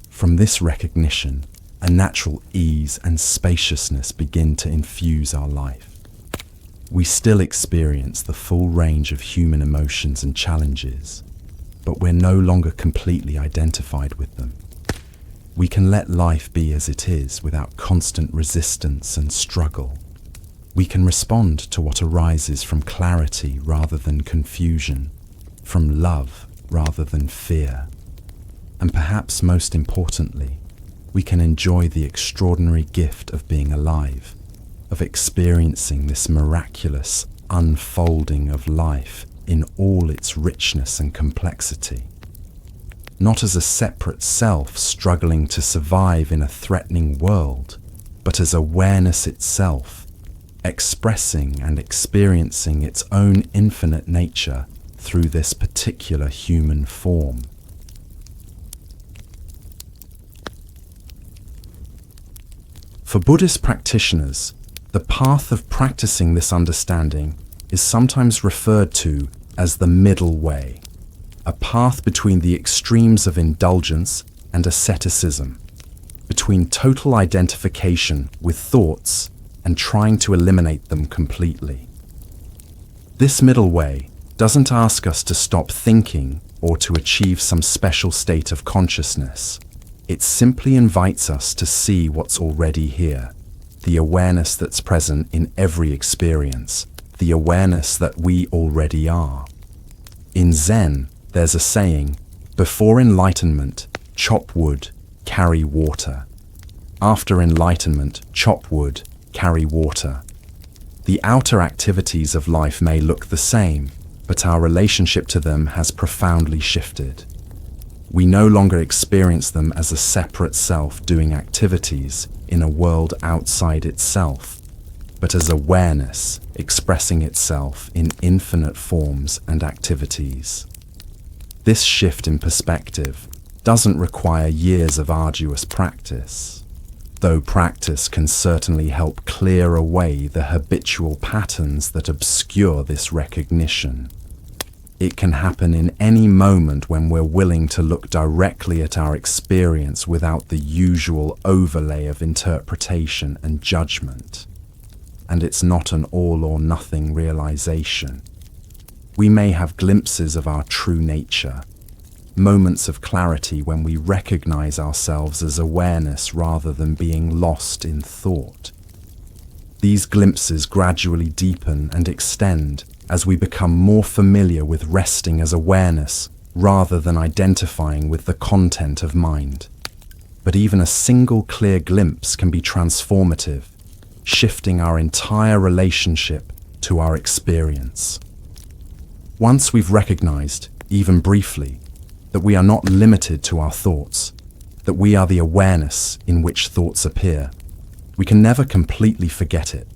S1: From this recognition, a natural ease and spaciousness begin to infuse our life. We still experience the full range of human emotions and challenges, but we're no longer completely identified with them. We can let life be as it is without constant resistance and struggle. We can respond to what arises from clarity rather than confusion, from love rather than fear. And perhaps most importantly, we can enjoy the extraordinary gift of being alive, of experiencing this miraculous unfolding of life in all its richness and complexity. Not as a separate self struggling to survive in a threatening world, but as awareness itself, expressing and experiencing its own infinite nature through this particular human form. For Buddhist practitioners, the path of practicing this understanding is sometimes referred to as the middle way, a path between the extremes of indulgence and asceticism, between total identification with thoughts and trying to eliminate them completely. This middle way doesn't ask us to stop thinking or to achieve some special state of consciousness. It simply invites us to see what's already here, the awareness that's present in every experience, the awareness that we already are. In Zen, there's a saying, before enlightenment, chop wood, carry water. After enlightenment, chop wood, carry water. The outer activities of life may look the same, but our relationship to them has profoundly shifted. We no longer experience them as a separate self doing activities in a world outside itself, but as awareness expressing itself in infinite forms and activities. This shift in perspective doesn't require years of arduous practice, though practice can certainly help clear away the habitual patterns that obscure this recognition. It can happen in any moment when we're willing to look directly at our experience without the usual overlay of interpretation and judgment. And it's not an all-or-nothing realization. We may have glimpses of our true nature, moments of clarity when we recognize ourselves as awareness rather than being lost in thought. These glimpses gradually deepen and extend as we become more familiar with resting as awareness rather than identifying with the content of mind. But even a single clear glimpse can be transformative, shifting our entire relationship to our experience. Once we've recognized, even briefly, that we are not limited to our thoughts, that we are the awareness in which thoughts appear, we can never completely forget it.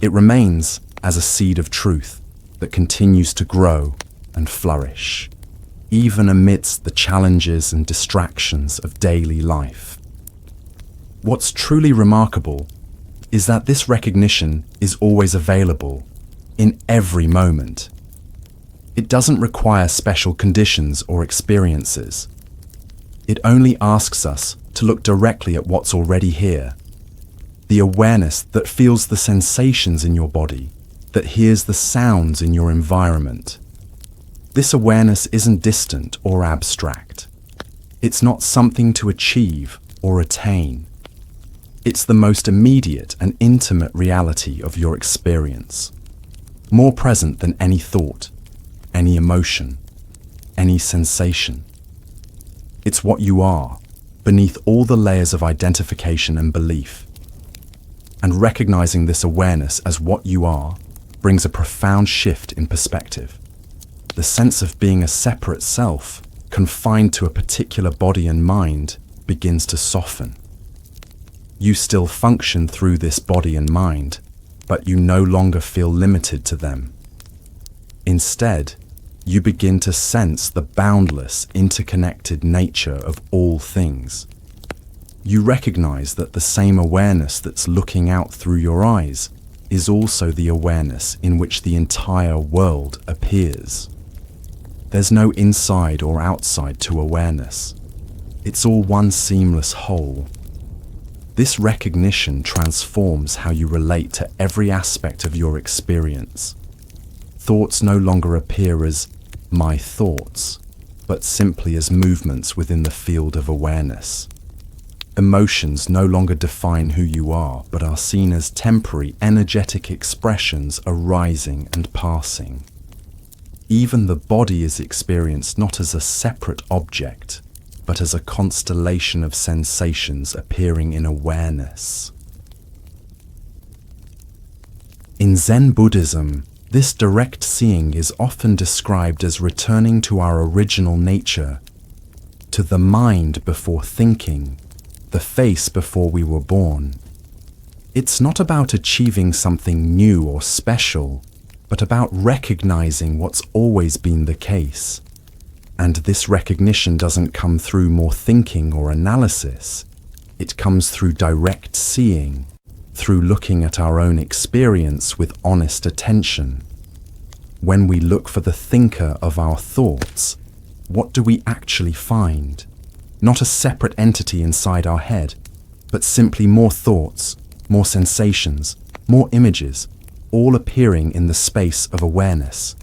S1: It remains as a seed of truth that continues to grow and flourish, even amidst the challenges and distractions of daily life. What's truly remarkable is that this recognition is always available, in every moment. It doesn't require special conditions or experiences. It only asks us to look directly at what's already here, the awareness that feels the sensations in your body, that hears the sounds in your environment. This awareness isn't distant or abstract. It's not something to achieve or attain. It's the most immediate and intimate reality of your experience, more present than any thought, any emotion, any sensation. It's what you are, beneath all the layers of identification and belief. And recognizing this awareness as what you are brings a profound shift in perspective. The sense of being a separate self, confined to a particular body and mind, begins to soften. You still function through this body and mind, but you no longer feel limited to them. Instead, you begin to sense the boundless, interconnected nature of all things. You recognize that the same awareness that's looking out through your eyes is also the awareness in which the entire world appears. There's no inside or outside to awareness. It's all one seamless whole. This recognition transforms how you relate to every aspect of your experience. Thoughts no longer appear as my thoughts, but simply as movements within the field of awareness. Emotions no longer define who you are, but are seen as temporary, energetic expressions arising and passing. Even the body is experienced not as a separate object, but as a constellation of sensations appearing in awareness. In Zen Buddhism, this direct seeing is often described as returning to our original nature, to the mind before thinking, the face before we were born. It's not about achieving something new or special, but about recognizing what's always been the case. And this recognition doesn't come through more thinking or analysis. It comes through direct seeing, through looking at our own experience with honest attention. When we look for the thinker of our thoughts, what do we actually find? Not a separate entity inside our head, but simply more thoughts, more sensations, more images, all appearing in the space of awareness.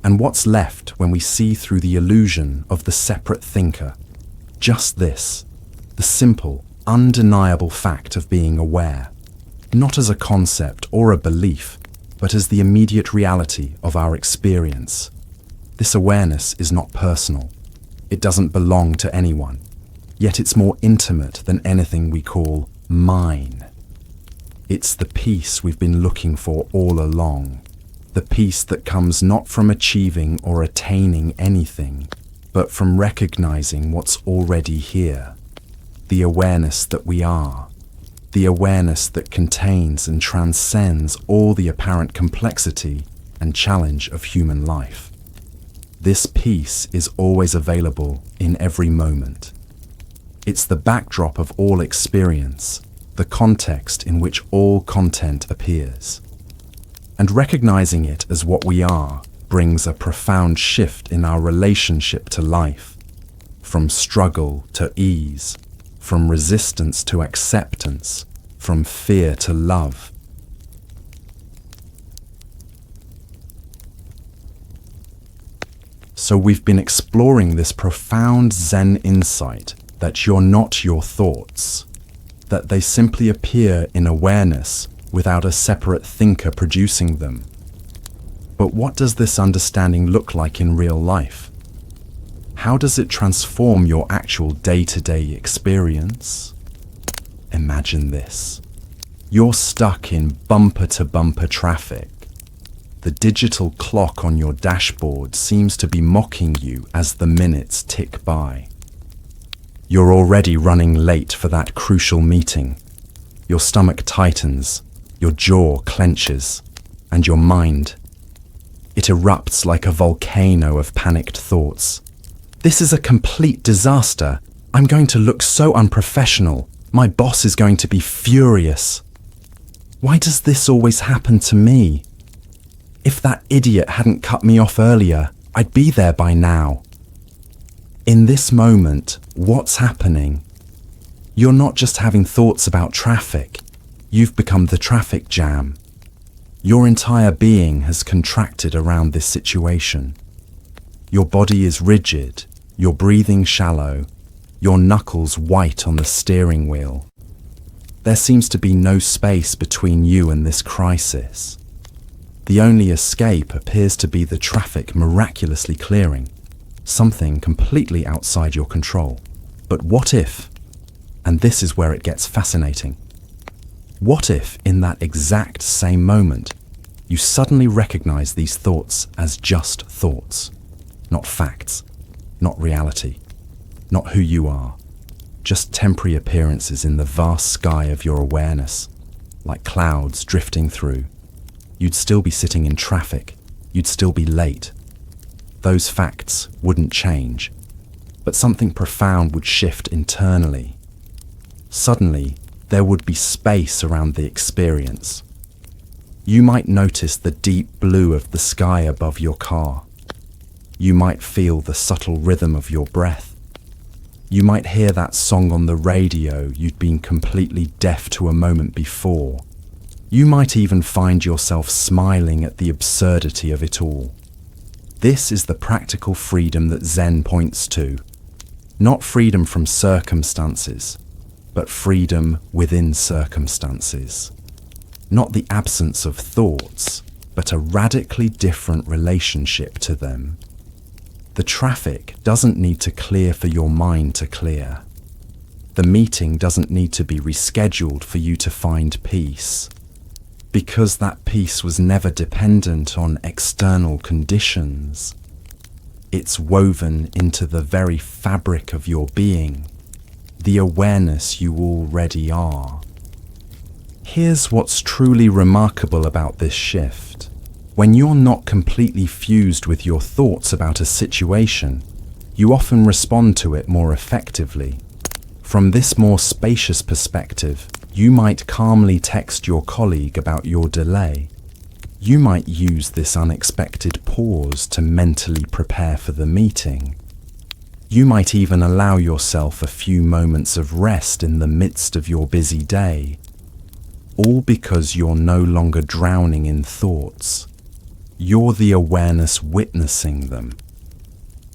S1: And what's left when we see through the illusion of the separate thinker? Just this, the simple, undeniable fact of being aware, not as a concept or a belief, but as the immediate reality of our experience. This awareness is not personal. It doesn't belong to anyone, yet it's more intimate than anything we call mine. It's the peace we've been looking for all along, the peace that comes not from achieving or attaining anything, but from recognizing what's already here, the awareness that we are, the awareness that contains and transcends all the apparent complexity and challenge of human life. This peace is always available in every moment. It's the backdrop of all experience, the context in which all content appears. And recognizing it as what we are brings a profound shift in our relationship to life, from struggle to ease, from resistance to acceptance, from fear to love. So we've been exploring this profound Zen insight that you're not your thoughts, that they simply appear in awareness without a separate thinker producing them. But what does this understanding look like in real life? How does it transform your actual day-to-day experience? Imagine this. You're stuck in bumper-to-bumper traffic. The digital clock on your dashboard seems to be mocking you as the minutes tick by. You're already running late for that crucial meeting. Your stomach tightens, your jaw clenches, and your mind, it erupts like a volcano of panicked thoughts. This is a complete disaster. I'm going to look so unprofessional. My boss is going to be furious. Why does this always happen to me? If that idiot hadn't cut me off earlier, I'd be there by now. In this moment, what's happening? You're not just having thoughts about traffic. You've become the traffic jam. Your entire being has contracted around this situation. Your body is rigid, your breathing shallow, your knuckles white on the steering wheel. There seems to be no space between you and this crisis. The only escape appears to be the traffic miraculously clearing, something completely outside your control. But what if, and this is where it gets fascinating, what if in that exact same moment you suddenly recognize these thoughts as just thoughts, not facts, not reality, not who you are, just temporary appearances in the vast sky of your awareness, like clouds drifting through. You'd still be sitting in traffic, you'd still be late. Those facts wouldn't change, but something profound would shift internally. Suddenly, there would be space around the experience. You might notice the deep blue of the sky above your car. You might feel the subtle rhythm of your breath. You might hear that song on the radio you'd been completely deaf to a moment before. You might even find yourself smiling at the absurdity of it all. This is the practical freedom that Zen points to. Not freedom from circumstances, but freedom within circumstances. Not the absence of thoughts, but a radically different relationship to them. The traffic doesn't need to clear for your mind to clear. The meeting doesn't need to be rescheduled for you to find peace, because that peace was never dependent on external conditions. It's woven into the very fabric of your being, the awareness you already are. Here's what's truly remarkable about this shift. When you're not completely fused with your thoughts about a situation, you often respond to it more effectively. From this more spacious perspective, you might calmly text your colleague about your delay. You might use this unexpected pause to mentally prepare for the meeting. You might even allow yourself a few moments of rest in the midst of your busy day, all because you're no longer drowning in thoughts. You're the awareness witnessing them.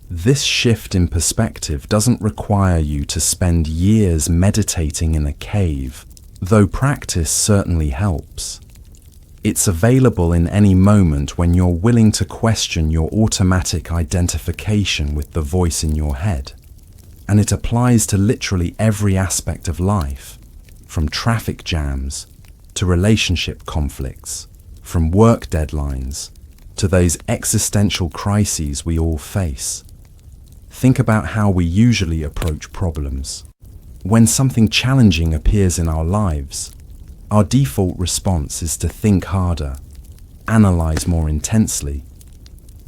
S1: This shift in perspective doesn't require you to spend years meditating in a cave, though practice certainly helps. It's available in any moment when you're willing to question your automatic identification with the voice in your head. And it applies to literally every aspect of life, from traffic jams to relationship conflicts, from work deadlines to those existential crises we all face. Think about how we usually approach problems. When something challenging appears in our lives, our default response is to think harder, analyze more intensely,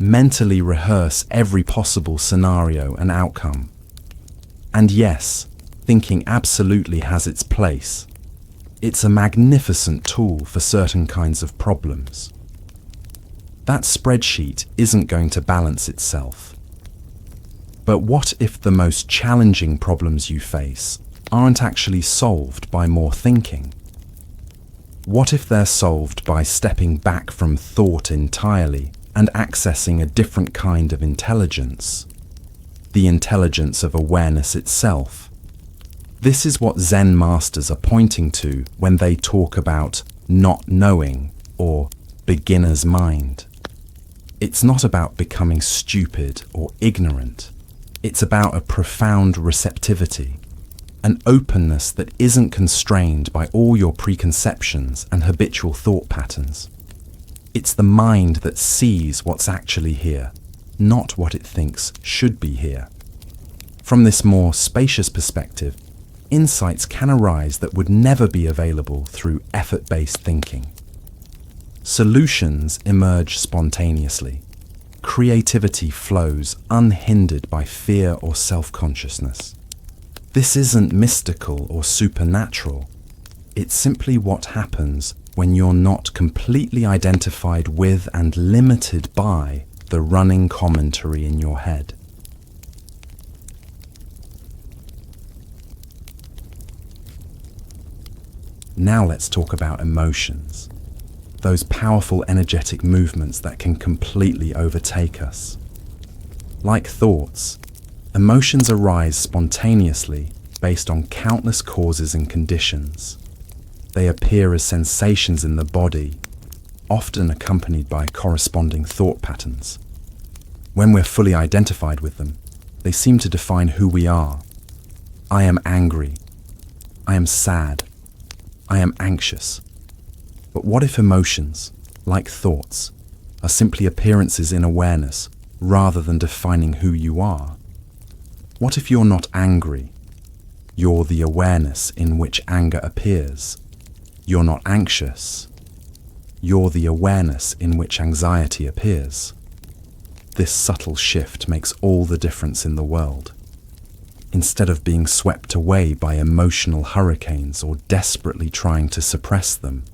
S1: mentally rehearse every possible scenario and outcome. And yes, thinking absolutely has its place. It's a magnificent tool for certain kinds of problems. That spreadsheet isn't going to balance itself. But what if the most challenging problems you face aren't actually solved by more thinking? What if they're solved by stepping back from thought entirely and accessing a different kind of intelligence? The intelligence of awareness itself. This is what Zen masters are pointing to when they talk about not knowing or beginner's mind. It's not about becoming stupid or ignorant. It's about a profound receptivity, an openness that isn't constrained by all your preconceptions and habitual thought patterns. It's the mind that sees what's actually here, not what it thinks should be here. From this more spacious perspective, insights can arise that would never be available through effort-based thinking. Solutions emerge spontaneously. Creativity flows unhindered by fear or self-consciousness. This isn't mystical or supernatural. It's simply what happens when you're not completely identified with and limited by the running commentary in your head. Now let's talk about emotions. Those powerful energetic movements that can completely overtake us. Like thoughts, emotions arise spontaneously based on countless causes and conditions. They appear as sensations in the body, often accompanied by corresponding thought patterns. When we're fully identified with them, they seem to define who we are. I am angry. I am sad. I am anxious. But what if emotions, like thoughts, are simply appearances in awareness rather than defining who you are? What if you're not angry? You're the awareness in which anger appears. You're not anxious. You're the awareness in which anxiety appears. This subtle shift makes all the difference in the world. Instead of being swept away by emotional hurricanes or desperately trying to suppress them,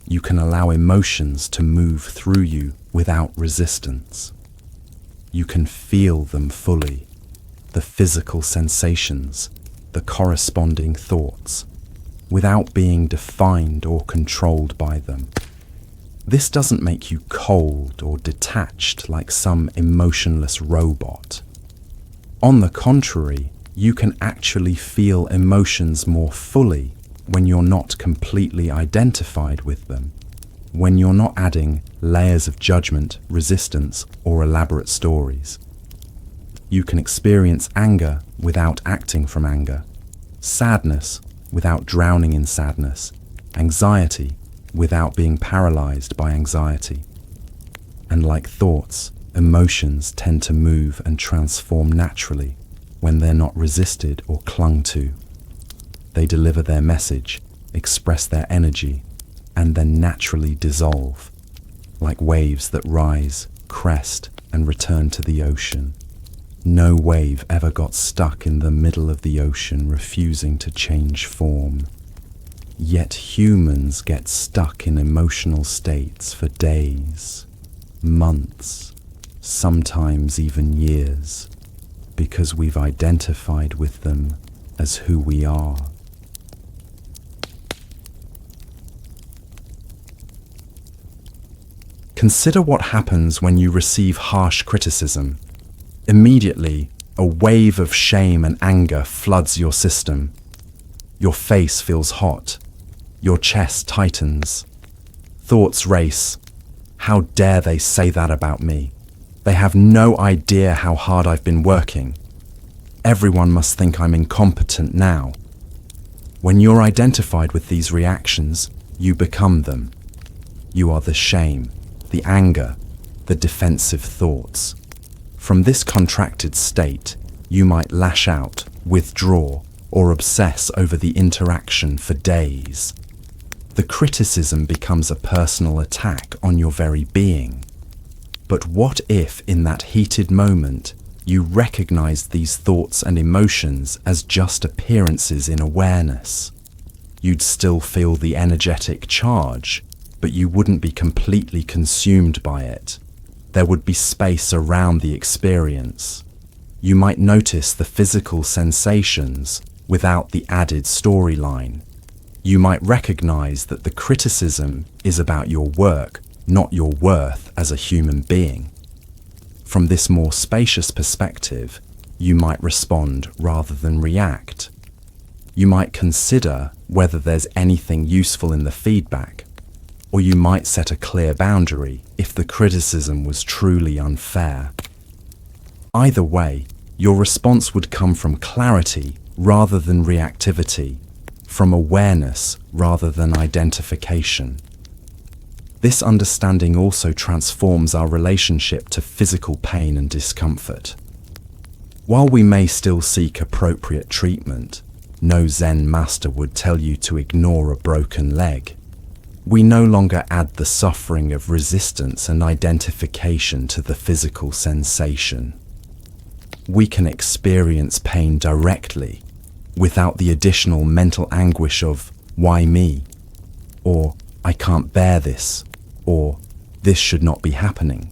S1: you can allow emotions to move through you without resistance. You can feel them fully, the physical sensations, the corresponding thoughts, without being defined or controlled by them. This doesn't make you cold or detached like some emotionless robot. On the contrary, you can actually feel emotions more fully when you're not completely identified with them, when you're not adding layers of judgment, resistance, or elaborate stories. You can experience anger without acting from anger, sadness without drowning in sadness, anxiety without being paralyzed by anxiety. And like thoughts, emotions tend to move and transform naturally when they're not resisted or clung to. They deliver their message, express their energy, and then naturally dissolve, like waves that rise, crest, and return to the ocean. No wave ever got stuck in the middle of the ocean, refusing to change form. Yet humans get stuck in emotional states for days, months, sometimes even years, because we've identified with them as who we are. Consider what happens when you receive harsh criticism. Immediately, a wave of shame and anger floods your system. Your face feels hot. Your chest tightens. Thoughts race. How dare they say that about me? They have no idea how hard I've been working. Everyone must think I'm incompetent now. When you're identified with these reactions, you become them. You are the shame, the anger, the defensive thoughts. From this contracted state, you might lash out, withdraw, or obsess over the interaction for days. The criticism becomes a personal attack on your very being. But what if, in that heated moment, you recognized these thoughts and emotions as just appearances in awareness? You'd still feel the energetic charge, but you wouldn't be completely consumed by it. There would be space around the experience. You might notice the physical sensations without the added storyline. You might recognize that the criticism is about your work, not your worth as a human being. From this more spacious perspective, you might respond rather than react. You might consider whether there's anything useful in the feedback, or you might set a clear boundary if the criticism was truly unfair. Either way, your response would come from clarity rather than reactivity, from awareness rather than identification. This understanding also transforms our relationship to physical pain and discomfort. While we may still seek appropriate treatment, no Zen master would tell you to ignore a broken leg. We no longer add the suffering of resistance and identification to the physical sensation. We can experience pain directly, without the additional mental anguish of, "Why me?" or "I can't bear this," or "This should not be happening."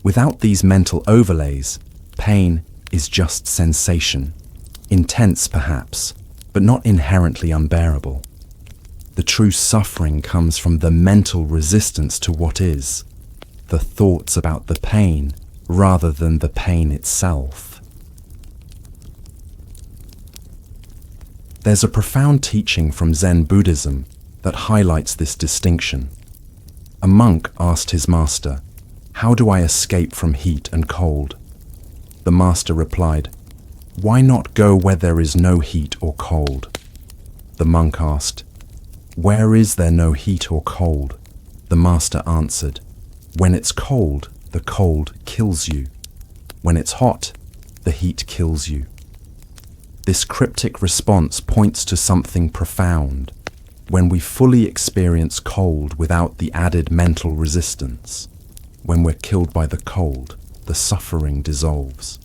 S1: Without these mental overlays, pain is just sensation, intense perhaps, but not inherently unbearable. The true suffering comes from the mental resistance to what is, the thoughts about the pain rather than the pain itself. There's a profound teaching from Zen Buddhism that highlights this distinction. A monk asked his master, "How do I escape from heat and cold?" The master replied, "Why not go where there is no heat or cold?" The monk asked, "Where is there no heat or cold?" The master answered, "When it's cold, the cold kills you. When it's hot, the heat kills you." This cryptic response points to something profound. When we fully experience cold without the added mental resistance, when we're killed by the cold, the suffering dissolves.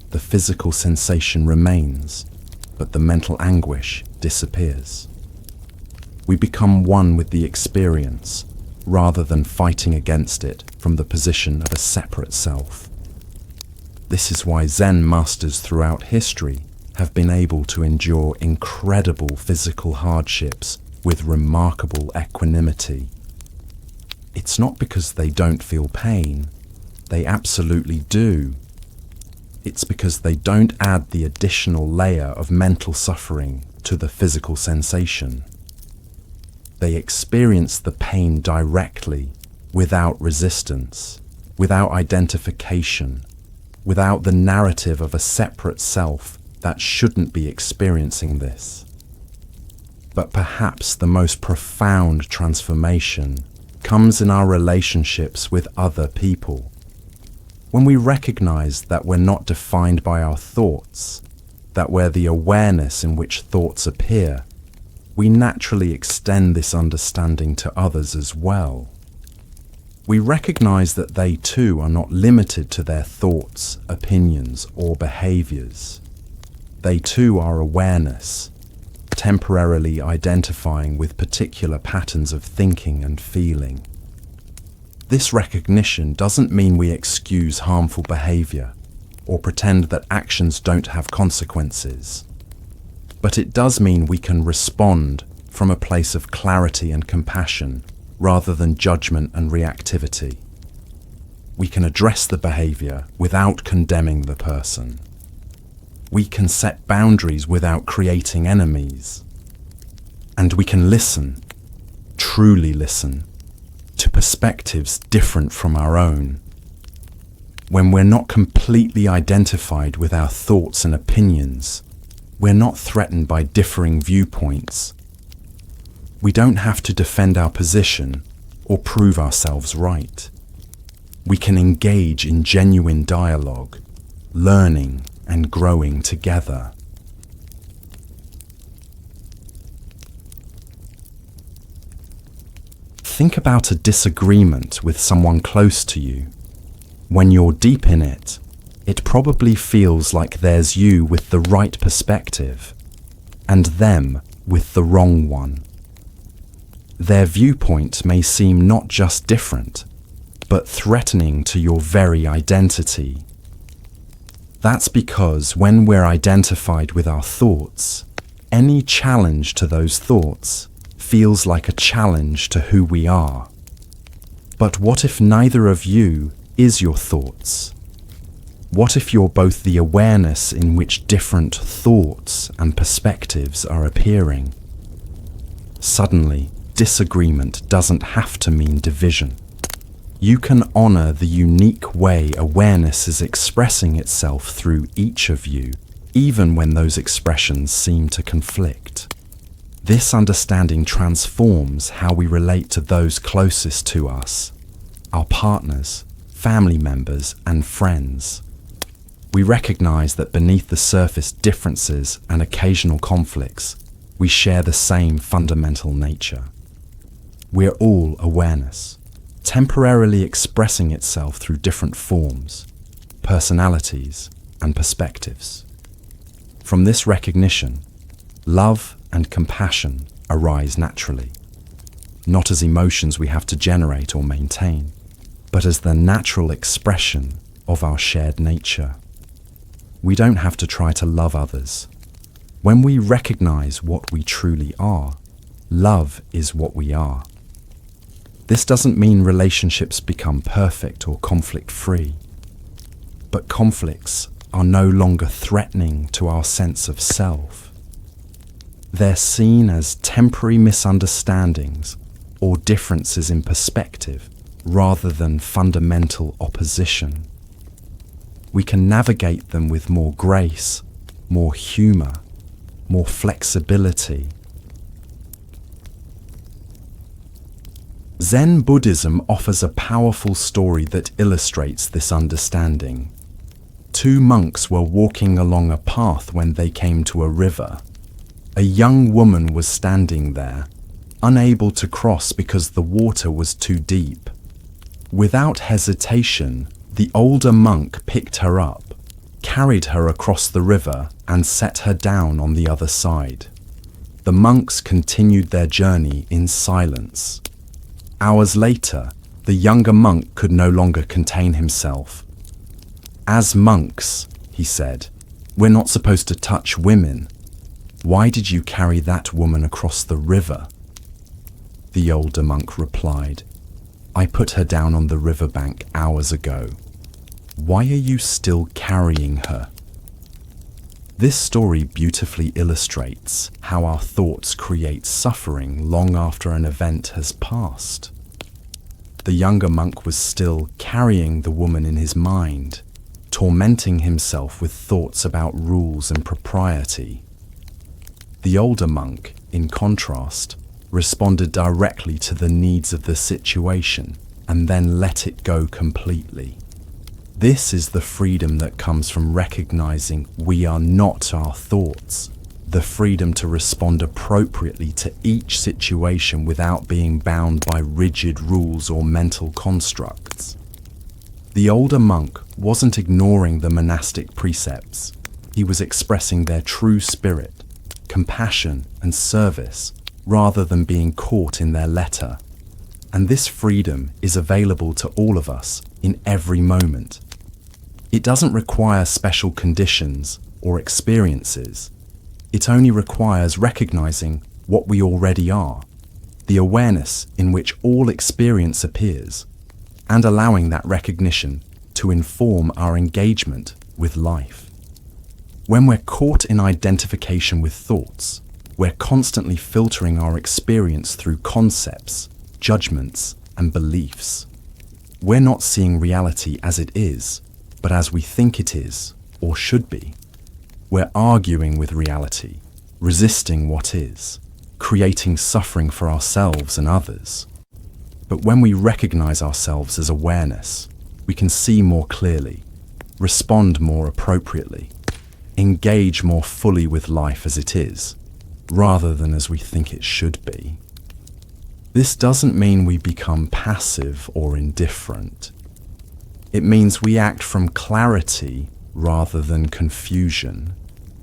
S1: The physical sensation remains, but the mental anguish disappears. We become one with the experience, rather than fighting against it from the position of a separate self. This is why Zen masters throughout history have been able to endure incredible physical hardships with remarkable equanimity. It's not because they don't feel pain. They absolutely do. It's because they don't add the additional layer of mental suffering to the physical sensation. They experience the pain directly, without resistance, without identification, without the narrative of a separate self that shouldn't be experiencing this. But perhaps the most profound transformation comes in our relationships with other people. When we recognize that we're not defined by our thoughts, that we're the awareness in which thoughts appear, we naturally extend this understanding to others as well. We recognize that they too are not limited to their thoughts, opinions, or behaviors. They too are awareness, temporarily identifying with particular patterns of thinking and feeling. This recognition doesn't mean we excuse harmful behavior or pretend that actions don't have consequences. But it does mean we can respond from a place of clarity and compassion rather than judgment and reactivity. We can address the behavior without condemning the person. We can set boundaries without creating enemies. And we can listen, truly listen, to perspectives different from our own. When we're not completely identified with our thoughts and opinions, we're not threatened by differing viewpoints. We don't have to defend our position or prove ourselves right. We can engage in genuine dialogue, learning and growing together. Think about a disagreement with someone close to you. When you're deep in it, it probably feels like there's you with the right perspective and them with the wrong one. Their viewpoint may seem not just different, but threatening to your very identity. That's because when we're identified with our thoughts, any challenge to those thoughts feels like a challenge to who we are. But what if neither of you is your thoughts? What if you're both the awareness in which different thoughts and perspectives are appearing? Suddenly, disagreement doesn't have to mean division. You can honor the unique way awareness is expressing itself through each of you, even when those expressions seem to conflict. This understanding transforms how we relate to those closest to us, our partners, family members, and friends. We recognize that beneath the surface differences and occasional conflicts, we share the same fundamental nature. We're all awareness, temporarily expressing itself through different forms, personalities, and perspectives. From this recognition, love and compassion arise naturally, not as emotions we have to generate or maintain, but as the natural expression of our shared nature. We don't have to try to love others. When we recognize what we truly are, love is what we are. This doesn't mean relationships become perfect or conflict-free, but conflicts are no longer threatening to our sense of self. They're seen as temporary misunderstandings or differences in perspective rather than fundamental opposition. We can navigate them with more grace, more humor, more flexibility. Zen Buddhism offers a powerful story that illustrates this understanding. Two monks were walking along a path when they came to a river. A young woman was standing there, unable to cross because the water was too deep. Without hesitation, the older monk picked her up, carried her across the river, and set her down on the other side. The monks continued their journey in silence. Hours later, the younger monk could no longer contain himself. "As monks," he said, "we're not supposed to touch women. Why did you carry that woman across the river?" The older monk replied, "I put her down on the riverbank hours ago. Why are you still carrying her?" This story beautifully illustrates how our thoughts create suffering long after an event has passed. The younger monk was still carrying the woman in his mind, tormenting himself with thoughts about rules and propriety. The older monk, in contrast, responded directly to the needs of the situation and then let it go completely. This is the freedom that comes from recognizing we are not our thoughts, the freedom to respond appropriately to each situation without being bound by rigid rules or mental constructs. The older monk wasn't ignoring the monastic precepts. He was expressing their true spirit, compassion and service, rather than being caught in their letter. And this freedom is available to all of us in every moment. It doesn't require special conditions or experiences. It only requires recognizing what we already are, the awareness in which all experience appears, and allowing that recognition to inform our engagement with life. When we're caught in identification with thoughts, we're constantly filtering our experience through concepts, judgments, and beliefs. We're not seeing reality as it is, but as we think it is, or should be. We're arguing with reality, resisting what is, creating suffering for ourselves and others. But when we recognize ourselves as awareness, we can see more clearly, respond more appropriately, engage more fully with life as it is, rather than as we think it should be. This doesn't mean we become passive or indifferent. It means we act from clarity rather than confusion,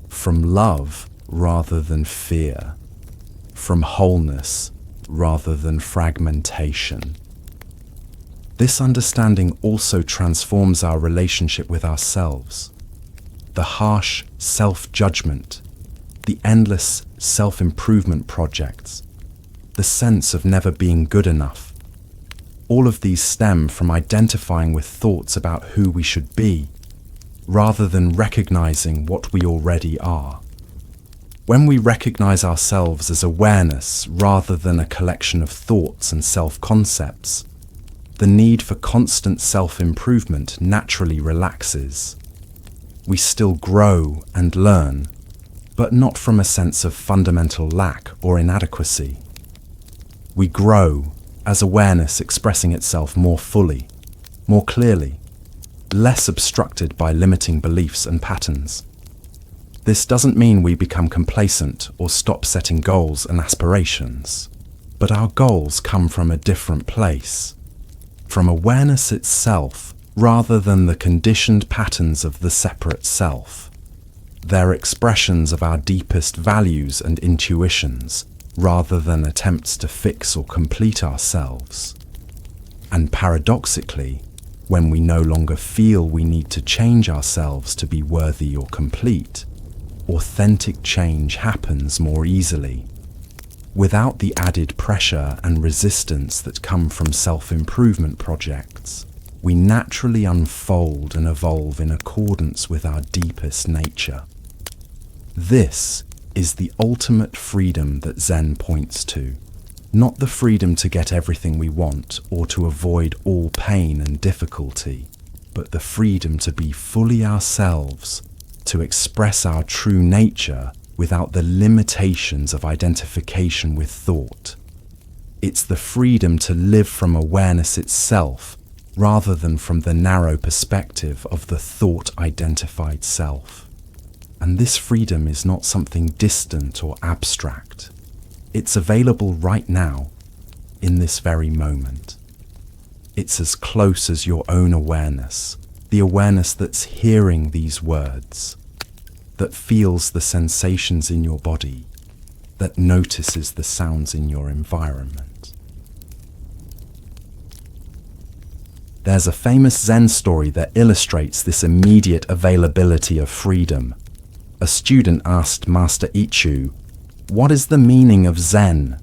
S1: from love rather than fear, from wholeness rather than fragmentation. This understanding also transforms our relationship with ourselves. The harsh self-judgment, the endless self-improvement projects, the sense of never being good enough. All of these stem from identifying with thoughts about who we should be, rather than recognizing what we already are. When we recognize ourselves as awareness rather than a collection of thoughts and self-concepts, the need for constant self-improvement naturally relaxes. We still grow and learn, but not from a sense of fundamental lack or inadequacy. We grow as awareness expressing itself more fully, more clearly, less obstructed by limiting beliefs and patterns. This doesn't mean we become complacent or stop setting goals and aspirations, but our goals come from a different place, from awareness itself rather than the conditioned patterns of the separate self. They're expressions of our deepest values and intuitions, rather than attempts to fix or complete ourselves. And paradoxically, when we no longer feel we need to change ourselves to be worthy or complete, authentic change happens more easily, without the added pressure and resistance that come from self-improvement projects. We naturally unfold and evolve in accordance with our deepest nature. This is the ultimate freedom that Zen points to, not the freedom to get everything we want or to avoid all pain and difficulty, but the freedom to be fully ourselves, to express our true nature without the limitations of identification with thought. It's the freedom to live from awareness itself, rather than from the narrow perspective of the thought-identified self. And this freedom is not something distant or abstract. It's available right now, in this very moment. It's as close as your own awareness, the awareness that's hearing these words, that feels the sensations in your body, that notices the sounds in your environment. There's a famous Zen story that illustrates this immediate availability of freedom. A student asked Master Ichu, "What is the meaning of Zen?"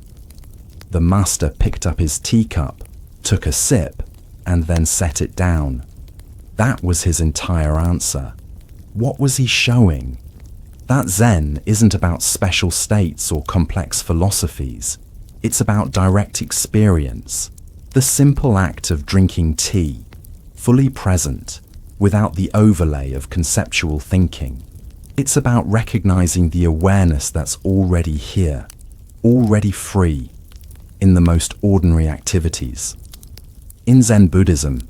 S1: The master picked up his teacup, took a sip, and then set it down. That was his entire answer. What was he showing? That Zen isn't about special states or complex philosophies. It's about direct experience, the The simple act of drinking tea, fully present, without the overlay of conceptual thinking. It's about recognizing the awareness that's already here, already free, in the most ordinary activities. In Zen Buddhism,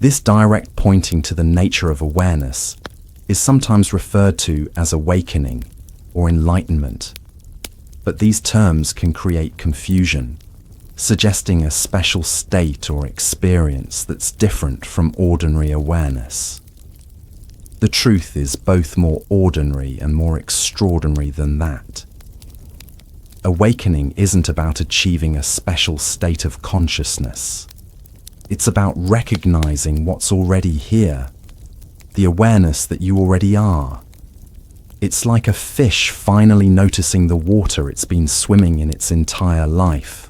S1: this direct pointing to the nature of awareness is sometimes referred to as awakening or enlightenment. But these terms can create confusion, suggesting a special state or experience that's different from ordinary awareness. The truth is both more ordinary and more extraordinary than that. Awakening isn't about achieving a special state of consciousness. It's about recognizing what's already here, the awareness that you already are. It's like a fish finally noticing the water it's been swimming in its entire life.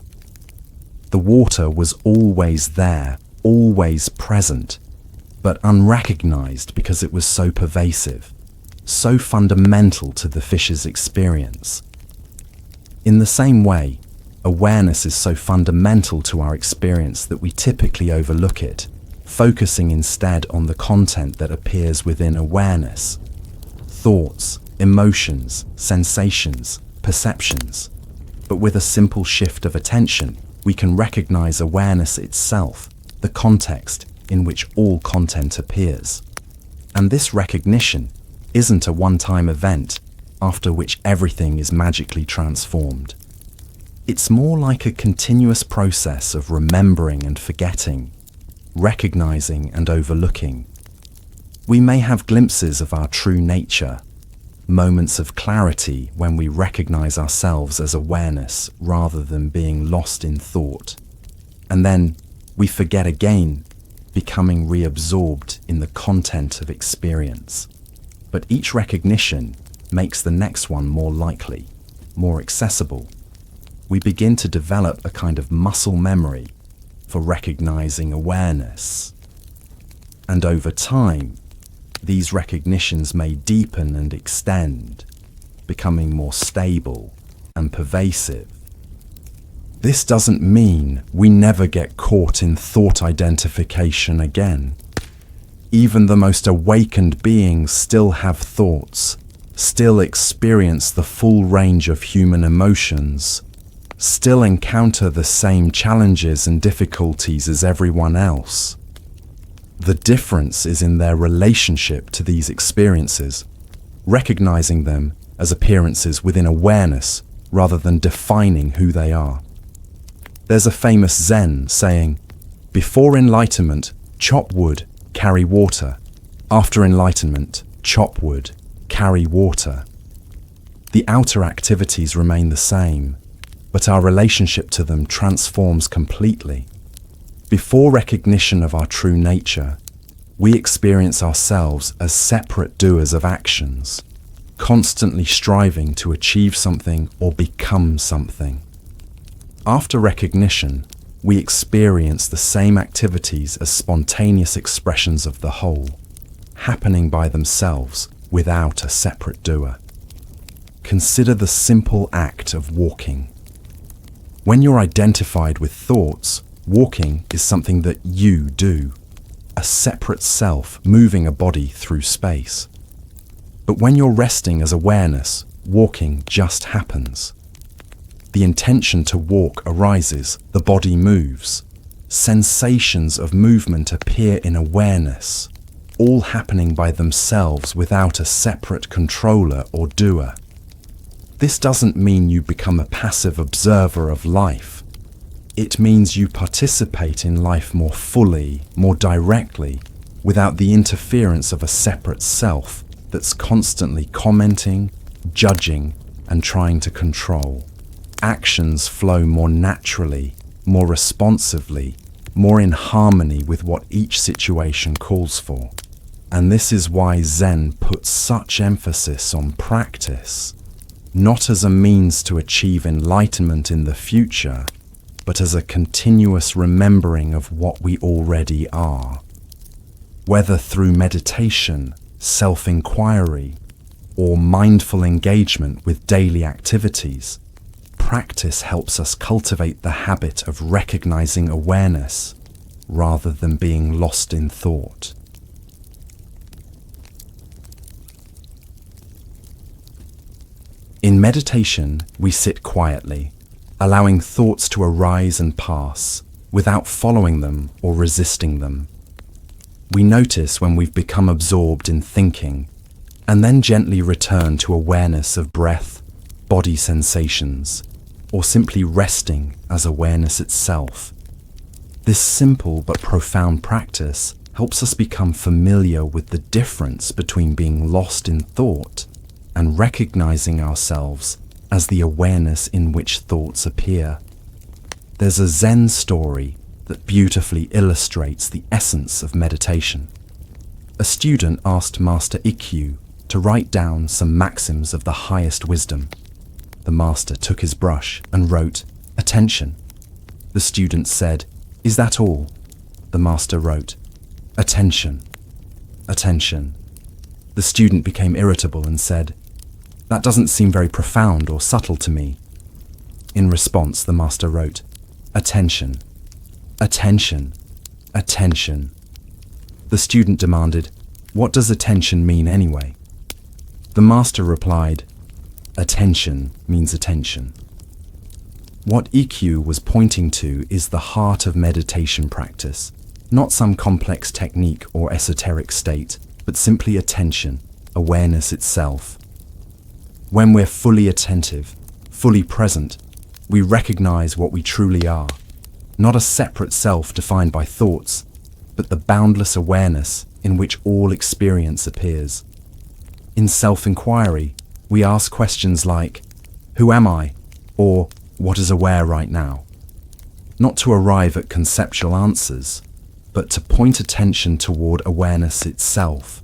S1: The water was always there, always present, but unrecognized because it was so pervasive, so fundamental to the fish's experience. In the same way, awareness is so fundamental to our experience that we typically overlook it, focusing instead on the content that appears within awareness: thoughts, emotions, sensations, perceptions. But with a simple shift of attention, we can recognize awareness itself, the context in which all content appears. And this recognition isn't a one-time event after which everything is magically transformed. It's more like a continuous process of remembering and forgetting, recognizing and overlooking. We may have glimpses of our true nature, moments of clarity when we recognize ourselves as awareness rather than being lost in thought. And then we forget again, becoming reabsorbed in the content of experience. But each recognition makes the next one more likely, more accessible. We begin to develop a kind of muscle memory for recognizing awareness. And over time, these recognitions may deepen and extend, becoming more stable and pervasive. This doesn't mean we never get caught in thought identification again. Even the most awakened beings still have thoughts, still experience the full range of human emotions, still encounter the same challenges and difficulties as everyone else. The difference is in their relationship to these experiences, recognizing them as appearances within awareness rather than defining who they are. There's a famous Zen saying, "Before enlightenment, chop wood, carry water. After enlightenment, chop wood, carry water." The outer activities remain the same, but our relationship to them transforms completely. Before recognition of our true nature, we experience ourselves as separate doers of actions, constantly striving to achieve something or become something. After recognition, we experience the same activities as spontaneous expressions of the whole, happening by themselves without a separate doer. Consider the simple act of walking. When you're identified with thoughts, walking is something that you do, a separate self moving a body through space. But when you're resting as awareness, walking just happens. The intention to walk arises, the body moves. Sensations of movement appear in awareness, all happening by themselves without a separate controller or doer. This doesn't mean you become a passive observer of life. It means you participate in life more fully, more directly, without the interference of a separate self that's constantly commenting, judging, and trying to control. Actions flow more naturally, more responsively, more in harmony with what each situation calls for. And this is why Zen puts such emphasis on practice, not as a means to achieve enlightenment in the future, but as a continuous remembering of what we already are. Whether through meditation, self-inquiry, or mindful engagement with daily activities, practice helps us cultivate the habit of recognizing awareness rather than being lost in thought. In meditation, we sit quietly, allowing thoughts to arise and pass without following them or resisting them. We notice when we've become absorbed in thinking, and then gently return to awareness of breath, body sensations, or simply resting as awareness itself. This simple but profound practice helps us become familiar with the difference between being lost in thought and recognizing ourselves as the awareness in which thoughts appear. There's a Zen story that beautifully illustrates the essence of meditation. A student asked Master Ikkyu to write down some maxims of the highest wisdom. The master took his brush and wrote, "Attention." The student said, "Is that all?" The master wrote, "Attention, attention." The student became irritable and said, "That doesn't seem very profound or subtle to me." In response, the master wrote, "Attention, attention, attention." The student demanded, "What does attention mean anyway?" The master replied, "Attention means attention." What Ikkyu was pointing to is the heart of meditation practice, not some complex technique or esoteric state, but simply attention, awareness itself. When we're fully attentive, fully present, we recognize what we truly are, not a separate self defined by thoughts, but the boundless awareness in which all experience appears. In self-inquiry, we ask questions like, "Who am I?" or "What is aware right now?" Not to arrive at conceptual answers, but to point attention toward awareness itself,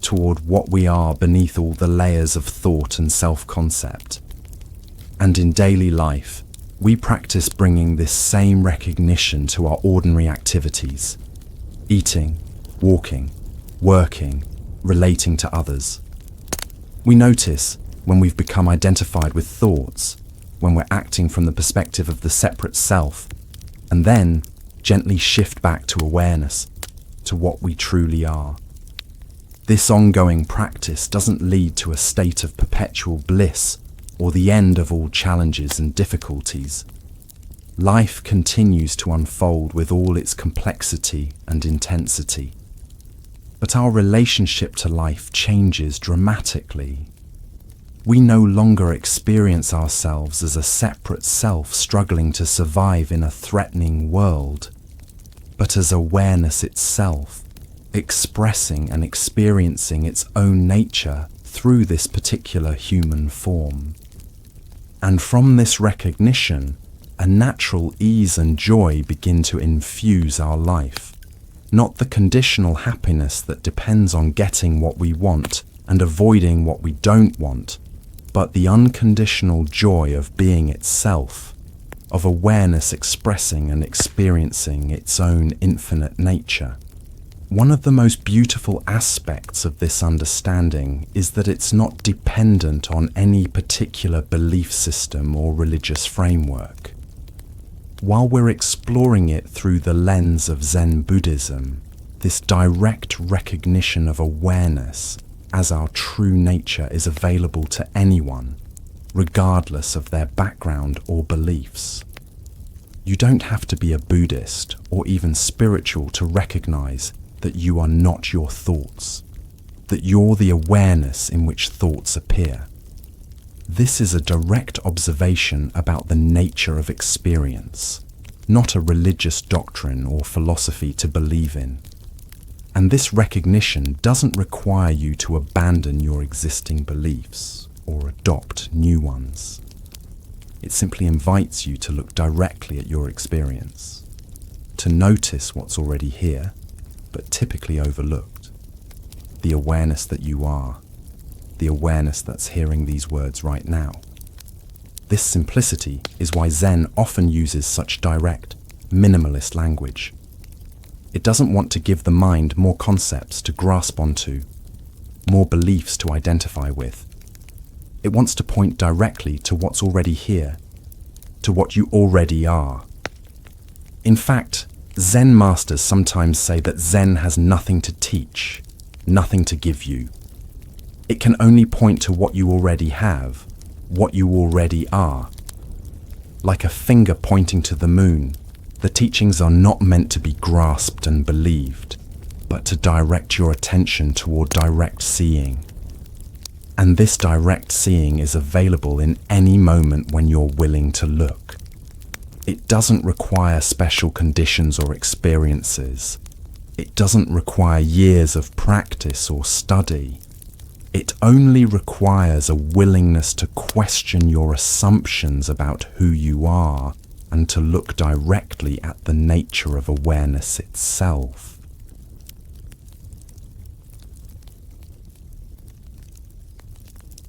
S1: toward what we are beneath all the layers of thought and self-concept. And in daily life, we practice bringing this same recognition to our ordinary activities: eating, walking, working, relating to others. We notice when we've become identified with thoughts, when we're acting from the perspective of the separate self, and then gently shift back to awareness, to what we truly are. This ongoing practice doesn't lead to a state of perpetual bliss or the end of all challenges and difficulties. Life continues to unfold with all its complexity and intensity. But our relationship to life changes dramatically. We no longer experience ourselves as a separate self struggling to survive in a threatening world, but as awareness itself, expressing and experiencing its own nature through this particular human form. And from this recognition, a natural ease and joy begin to infuse our life. Not the conditional happiness that depends on getting what we want and avoiding what we don't want, but the unconditional joy of being itself, of awareness expressing and experiencing its own infinite nature. One of the most beautiful aspects of this understanding is that it's not dependent on any particular belief system or religious framework. While we're exploring it through the lens of Zen Buddhism, this direct recognition of awareness as our true nature is available to anyone, regardless of their background or beliefs. You don't have to be a Buddhist or even spiritual to recognize that you are not your thoughts, that you're the awareness in which thoughts appear. This is a direct observation about the nature of experience, not a religious doctrine or philosophy to believe in. And this recognition doesn't require you to abandon your existing beliefs or adopt new ones. It simply invites you to look directly at your experience, to notice what's already here, but typically overlooked. The awareness that you are, the awareness that's hearing these words right now. This simplicity is why Zen often uses such direct, minimalist language. It doesn't want to give the mind more concepts to grasp onto, more beliefs to identify with. It wants to point directly to what's already here, to what you already are. In fact, Zen masters sometimes say that Zen has nothing to teach, nothing to give you. It can only point to what you already have, what you already are. Like a finger pointing to the moon, the teachings are not meant to be grasped and believed, but to direct your attention toward direct seeing. And this direct seeing is available in any moment when you're willing to look. It doesn't require special conditions or experiences. It doesn't require years of practice or study. It only requires a willingness to question your assumptions about who you are and to look directly at the nature of awareness itself.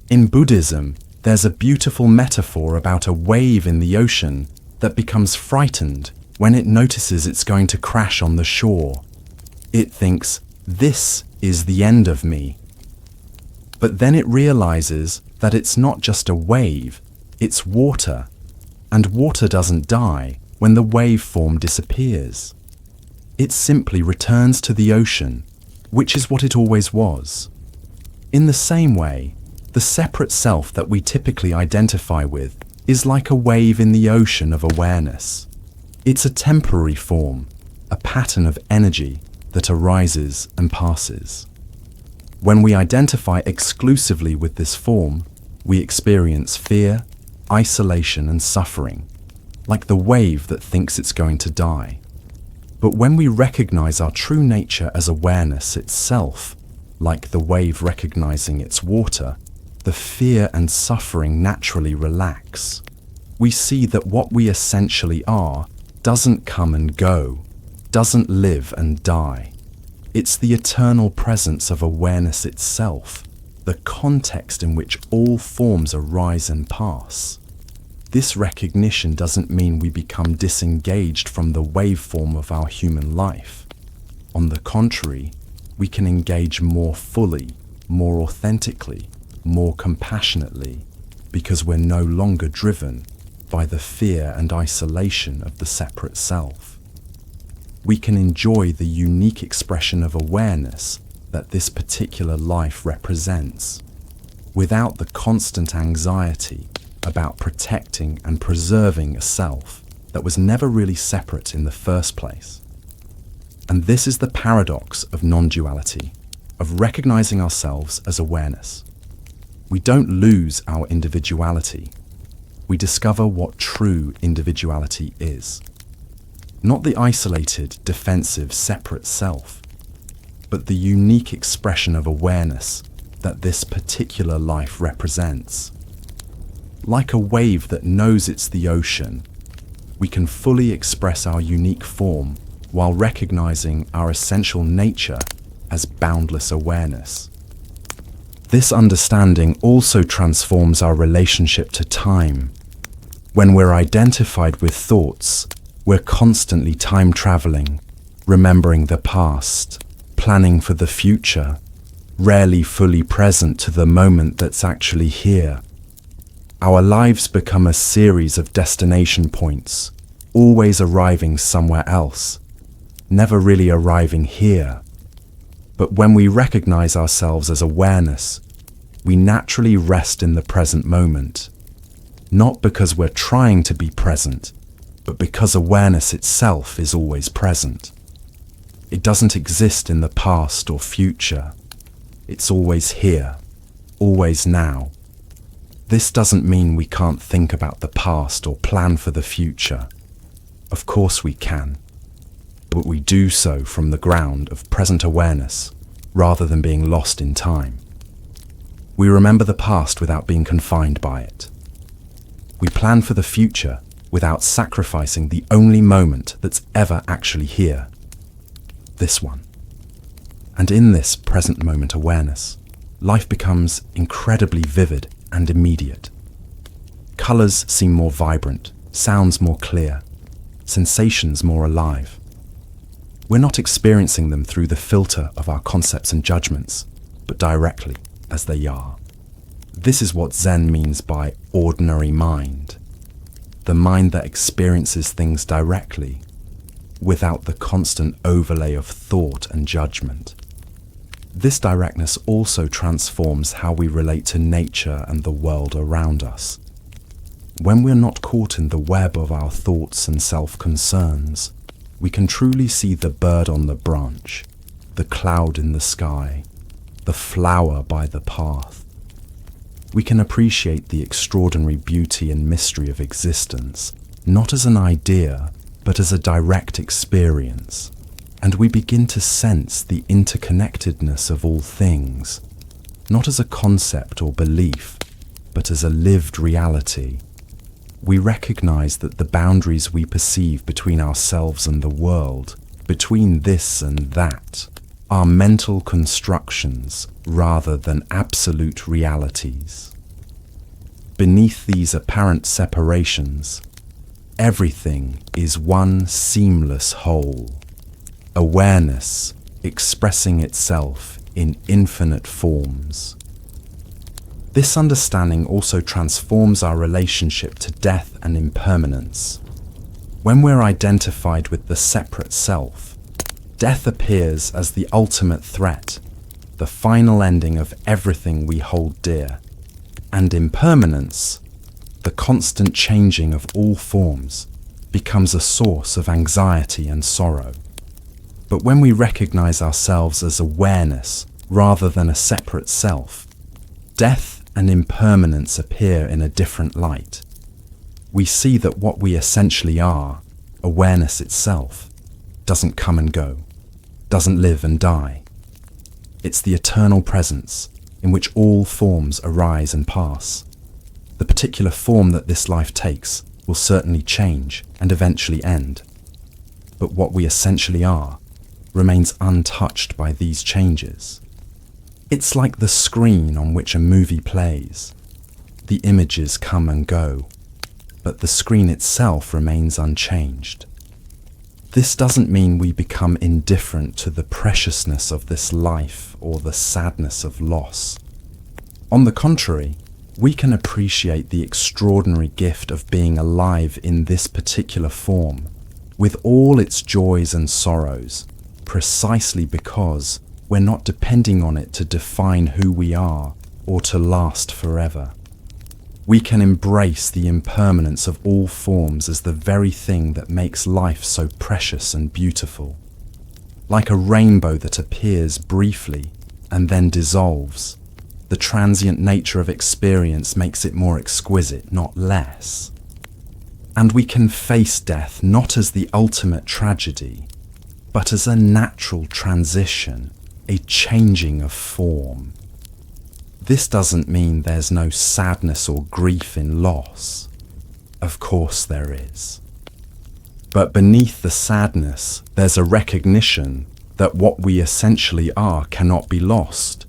S1: In Buddhism, there's a beautiful metaphor about a wave in the ocean that becomes frightened when it notices it's going to crash on the shore. It thinks, "This is the end of me." But then it realizes that it's not just a wave, it's water, and water doesn't die when the waveform disappears. It simply returns to the ocean, which is what it always was. In the same way, the separate self that we typically identify with is like a wave in the ocean of awareness. It's a temporary form, a pattern of energy that arises and passes. When we identify exclusively with this form, we experience fear, isolation, and suffering, like the wave that thinks it's going to die. But when we recognize our true nature as awareness itself, like the wave recognizing its water, the fear and suffering naturally relax. We see that what we essentially are doesn't come and go, doesn't live and die. It's the eternal presence of awareness itself, the context in which all forms arise and pass. This recognition doesn't mean we become disengaged from the waveform of our human life. On the contrary, we can engage more fully, more authentically, more compassionately, because we're no longer driven by the fear and isolation of the separate self. We can enjoy the unique expression of awareness that this particular life represents, without the constant anxiety about protecting and preserving a self that was never really separate in the first place. And this is the paradox of non-duality, of recognizing ourselves as awareness. We don't lose our individuality. We discover what true individuality is. Not the isolated, defensive, separate self, but the unique expression of awareness that this particular life represents. Like a wave that knows it's the ocean, we can fully express our unique form while recognizing our essential nature as boundless awareness. This understanding also transforms our relationship to time. When we're identified with thoughts, we're constantly time traveling, remembering the past, planning for the future, rarely fully present to the moment that's actually here. Our lives become a series of destination points, always arriving somewhere else, never really arriving here. But when we recognize ourselves as awareness, we naturally rest in the present moment, not because we're trying to be present, but because awareness itself is always present. It doesn't exist in the past or future. It's always here, always now. This doesn't mean we can't think about the past or plan for the future. Of course we can, but we do so from the ground of present awareness rather than being lost in time. We remember the past without being confined by it. We plan for the future without sacrificing the only moment that's ever actually here, this one. And in this present moment awareness, life becomes incredibly vivid and immediate. Colors seem more vibrant, sounds more clear, sensations more alive. We're not experiencing them through the filter of our concepts and judgments, but directly as they are. This is what Zen means by ordinary mind. the mind that experiences things directly, without the constant overlay of thought and judgment. This directness also transforms how we relate to nature and the world around us. When we're not caught in the web of our thoughts and self-concerns, we can truly see the bird on the branch, the cloud in the sky, the flower by the path. We can appreciate the extraordinary beauty and mystery of existence, not as an idea, but as a direct experience. And we begin to sense the interconnectedness of all things, not as a concept or belief, but as a lived reality. We recognize that the boundaries we perceive between ourselves and the world, between this and that, are mental constructions rather than absolute realities. Beneath these apparent separations, everything is one seamless whole. Awareness expressing itself in infinite forms. This understanding also transforms our relationship to death and impermanence. When we're identified with the separate self, death appears as the ultimate threat, the final ending of everything we hold dear, and impermanence, the constant changing of all forms, becomes a source of anxiety and sorrow. But when we recognize ourselves as awareness rather than a separate self, death and impermanence appear in a different light. We see that what we essentially are, awareness itself, doesn't come and go, doesn't live and die. It's the eternal presence in which all forms arise and pass. The particular form that this life takes will certainly change and eventually end. But what we essentially are remains untouched by these changes. It's like the screen on which a movie plays. The images come and go, but the screen itself remains unchanged. This doesn't mean we become indifferent to the preciousness of this life or the sadness of loss. On the contrary, we can appreciate the extraordinary gift of being alive in this particular form, with all its joys and sorrows, precisely because we're not depending on it to define who we are or to last forever. We can embrace the impermanence of all forms as the very thing that makes life so precious and beautiful. Like a rainbow that appears briefly and then dissolves, the transient nature of experience makes it more exquisite, not less. And we can face death not as the ultimate tragedy, but as a natural transition, a changing of form. This doesn't mean there's no sadness or grief in loss. Of course there is. But beneath the sadness, there's a recognition that what we essentially are cannot be lost,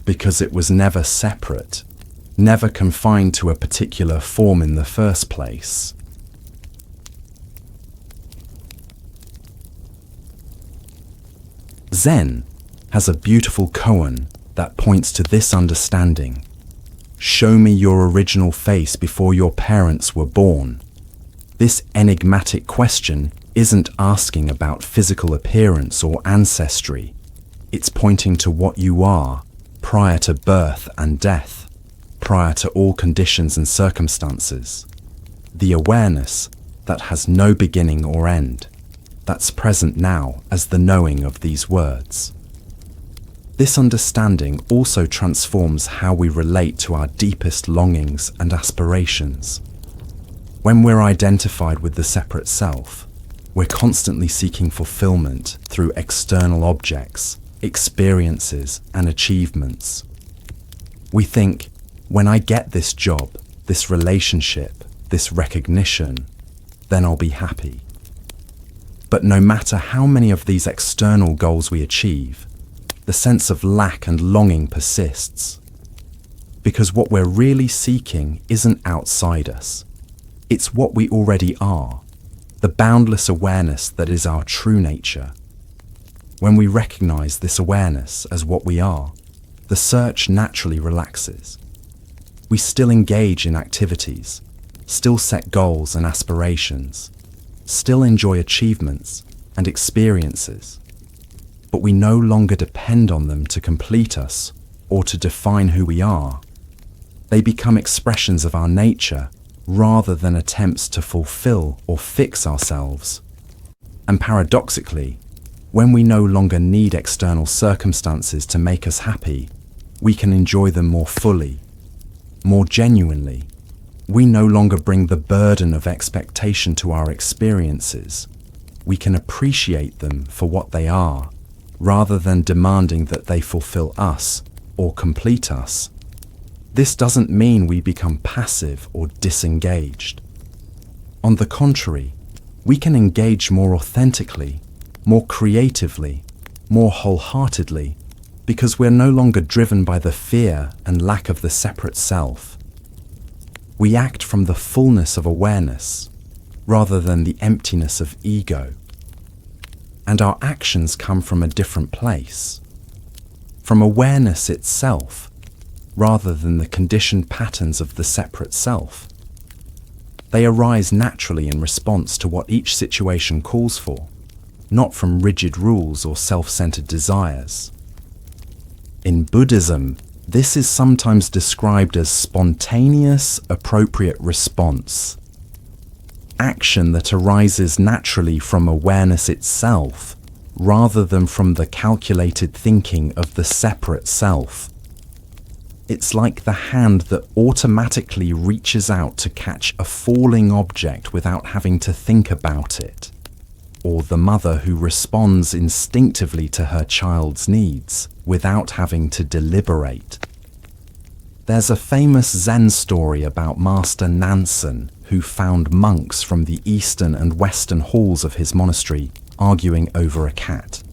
S1: because it was never separate, never confined to a particular form in the first place. Zen has a beautiful koan that points to this understanding. Show me your original face before your parents were born. This enigmatic question isn't asking about physical appearance or ancestry. It's pointing to what you are prior to birth and death, prior to all conditions and circumstances. The awareness that has no beginning or end, that's present now as the knowing of these words. This understanding also transforms how we relate to our deepest longings and aspirations. When we're identified with the separate self, we're constantly seeking fulfillment through external objects, experiences, and achievements. We think, when I get this job, this relationship, this recognition, then I'll be happy. But no matter how many of these external goals we achieve, the sense of lack and longing persists. Because what we're really seeking isn't outside us. It's what we already are, the boundless awareness that is our true nature. When we recognize this awareness as what we are, the search naturally relaxes. We still engage in activities, still set goals and aspirations, still enjoy achievements and experiences, but we no longer depend on them to complete us or to define who we are. They become expressions of our nature rather than attempts to fulfill or fix ourselves. And paradoxically, when we no longer need external circumstances to make us happy, we can enjoy them more fully, more genuinely. We no longer bring the burden of expectation to our experiences. We can appreciate them for what they are, rather than demanding that they fulfill us or complete us. This doesn't mean we become passive or disengaged. On the contrary, we can engage more authentically, more creatively, more wholeheartedly, because we're no longer driven by the fear and lack of the separate self. We act from the fullness of awareness, rather than the emptiness of ego. And our actions come from a different place, from awareness itself, rather than the conditioned patterns of the separate self. They arise naturally in response to what each situation calls for, not from rigid rules or self-centered desires. In Buddhism, this is sometimes described as spontaneous, appropriate response. Action that arises naturally from awareness itself, rather than from the calculated thinking of the separate self. It's like the hand that automatically reaches out to catch a falling object without having to think about it, or the mother who responds instinctively to her child's needs without having to deliberate. There's a famous Zen story about Master Nansen, who found monks from the eastern and western halls of his monastery arguing over a cat.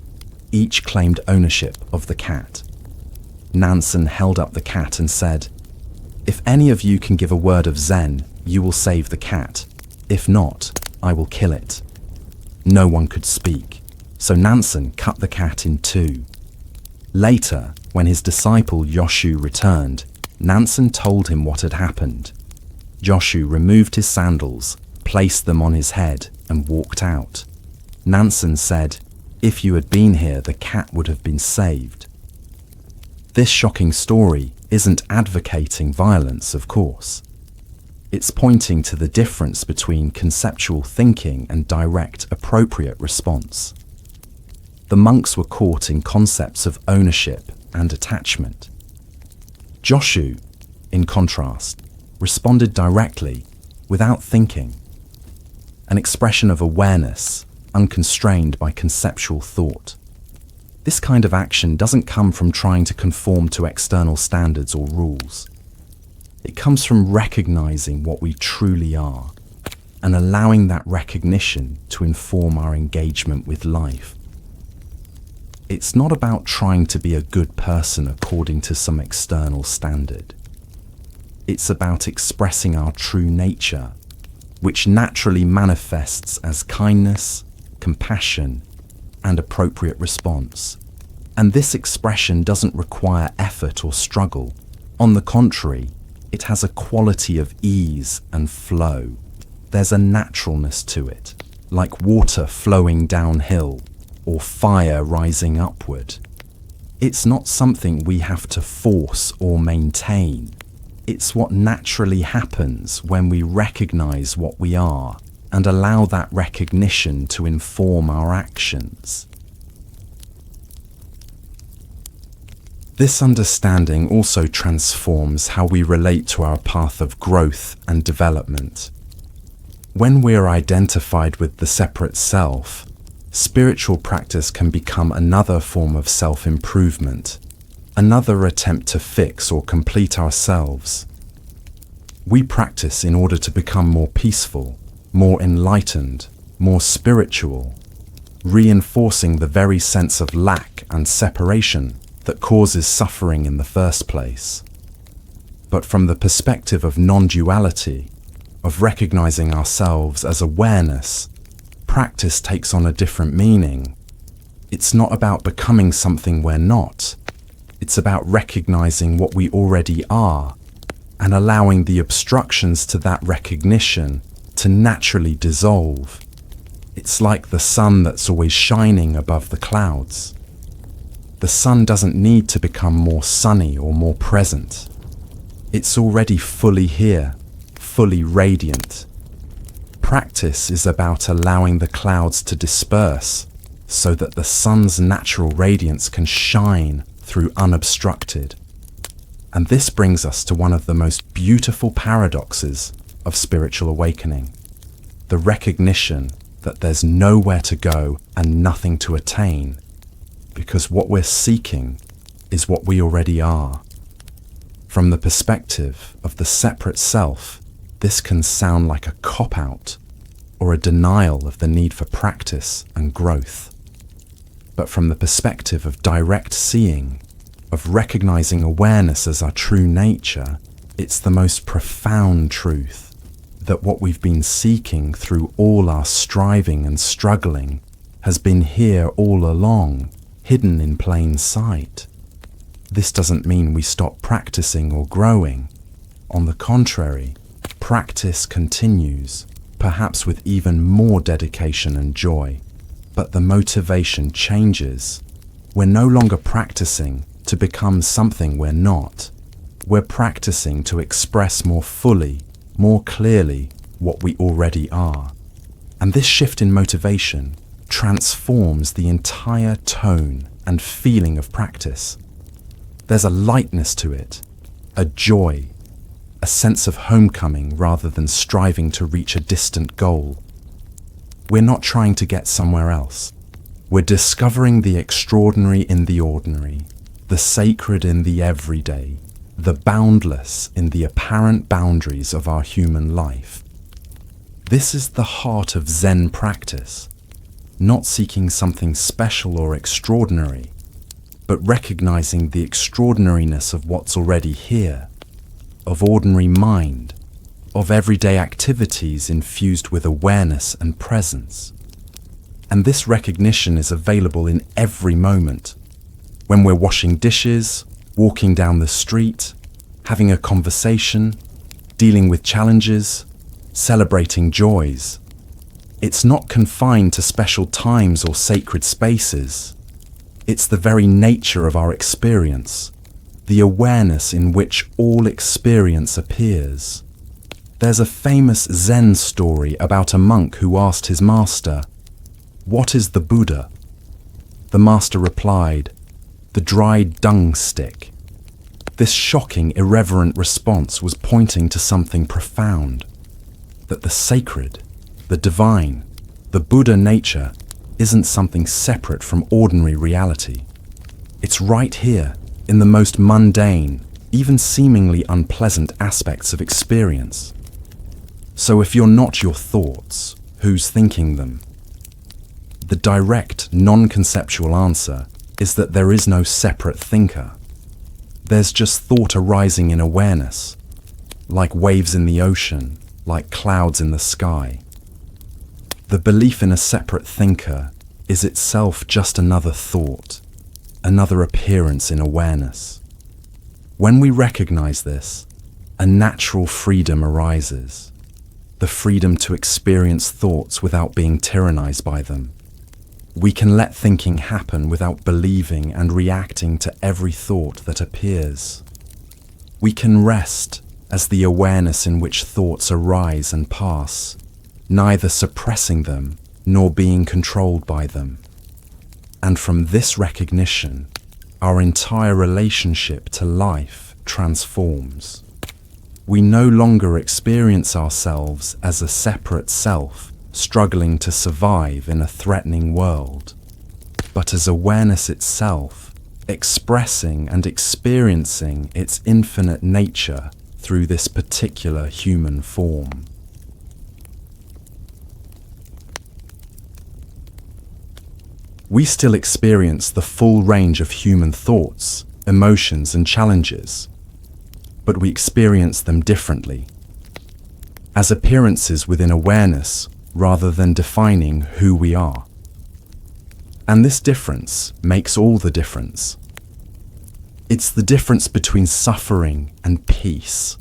S1: Each claimed ownership of the cat. Nansen held up the cat and said, "If any of you can give a word of Zen, you will save the cat. If not, I will kill it." No one could speak, so Nansen cut the cat in two. Later, when his disciple Joshu returned, Nansen told him what had happened. Joshu removed his sandals, placed them on his head, and walked out. Nansen said, "If you had been here, the cat would have been saved." This shocking story isn't advocating violence, of course. It's pointing to the difference between conceptual thinking and direct, appropriate response. The monks were caught in concepts of ownership and attachment. Joshu, in contrast, responded directly, without thinking. An expression of awareness, unconstrained by conceptual thought. This kind of action doesn't come from trying to conform to external standards or rules. It comes from recognizing what we truly are and allowing that recognition to inform our engagement with life. It's not about trying to be a good person according to some external standard. It's about expressing our true nature, which naturally manifests as kindness, compassion, and appropriate response. And this expression doesn't require effort or struggle. On the contrary, it has a quality of ease and flow. There's a naturalness to it, like water flowing downhill or fire rising upward. It's not something we have to force or maintain. It's what naturally happens when we recognize what we are and allow that recognition to inform our actions. This understanding also transforms how we relate to our path of growth and development. When we're identified with the separate self, spiritual practice can become another form of self-improvement, another attempt to fix or complete ourselves. We practice in order to become more peaceful, more enlightened, more spiritual, reinforcing the very sense of lack and separation that causes suffering in the first place. But from the perspective of non-duality, of recognizing ourselves as awareness, practice takes on a different meaning. It's not about becoming something we're not. It's about recognizing what we already are and allowing the obstructions to that recognition to naturally dissolve. It's like the sun that's always shining above the clouds. The sun doesn't need to become more sunny or more present. It's already fully here, fully radiant. Practice is about allowing the clouds to disperse so that the sun's natural radiance can shine through unobstructed. And this brings us to one of the most beautiful paradoxes of spiritual awakening, the recognition that there's nowhere to go and nothing to attain, because what we're seeking is what we already are. From the perspective of the separate self, this can sound like a cop-out or a denial of the need for practice and growth. But from the perspective of direct seeing, of recognizing awareness as our true nature, it's the most profound truth that what we've been seeking through all our striving and struggling has been here all along, hidden in plain sight. This doesn't mean we stop practicing or growing. On the contrary, practice continues, perhaps with even more dedication and joy. But the motivation changes. We're no longer practicing to become something we're not. We're practicing to express more fully, more clearly, what we already are. And this shift in motivation transforms the entire tone and feeling of practice. There's a lightness to it, a joy, a sense of homecoming rather than striving to reach a distant goal. We're not trying to get somewhere else. We're discovering the extraordinary in the ordinary, the sacred in the everyday, the boundless in the apparent boundaries of our human life. This is the heart of Zen practice, not seeking something special or extraordinary, but recognizing the extraordinariness of what's already here, of ordinary mind, of everyday activities infused with awareness and presence. And this recognition is available in every moment. When we're washing dishes, walking down the street, having a conversation, dealing with challenges, celebrating joys. It's not confined to special times or sacred spaces. It's the very nature of our experience, the awareness in which all experience appears. There's a famous Zen story about a monk who asked his master, "What is the Buddha?" The master replied, "The dried dung stick." This shocking, irreverent response was pointing to something profound, that the sacred, the divine, the Buddha nature isn't something separate from ordinary reality. It's right here, in the most mundane, even seemingly unpleasant aspects of experience. So if you're not your thoughts, who's thinking them? The direct, non-conceptual answer is that there is no separate thinker. There's just thought arising in awareness, like waves in the ocean, like clouds in the sky. The belief in a separate thinker is itself just another thought, another appearance in awareness. When we recognize this, a natural freedom arises, the freedom to experience thoughts without being tyrannized by them. We can let thinking happen without believing and reacting to every thought that appears. We can rest as the awareness in which thoughts arise and pass, neither suppressing them nor being controlled by them. And from this recognition, our entire relationship to life transforms. We no longer experience ourselves as a separate self struggling to survive in a threatening world, but as awareness itself, expressing and experiencing its infinite nature through this particular human form. We still experience the full range of human thoughts, emotions, and challenges, but we experience them differently, as appearances within awareness rather than defining who we are. And this difference makes all the difference. It's the difference between suffering and peace,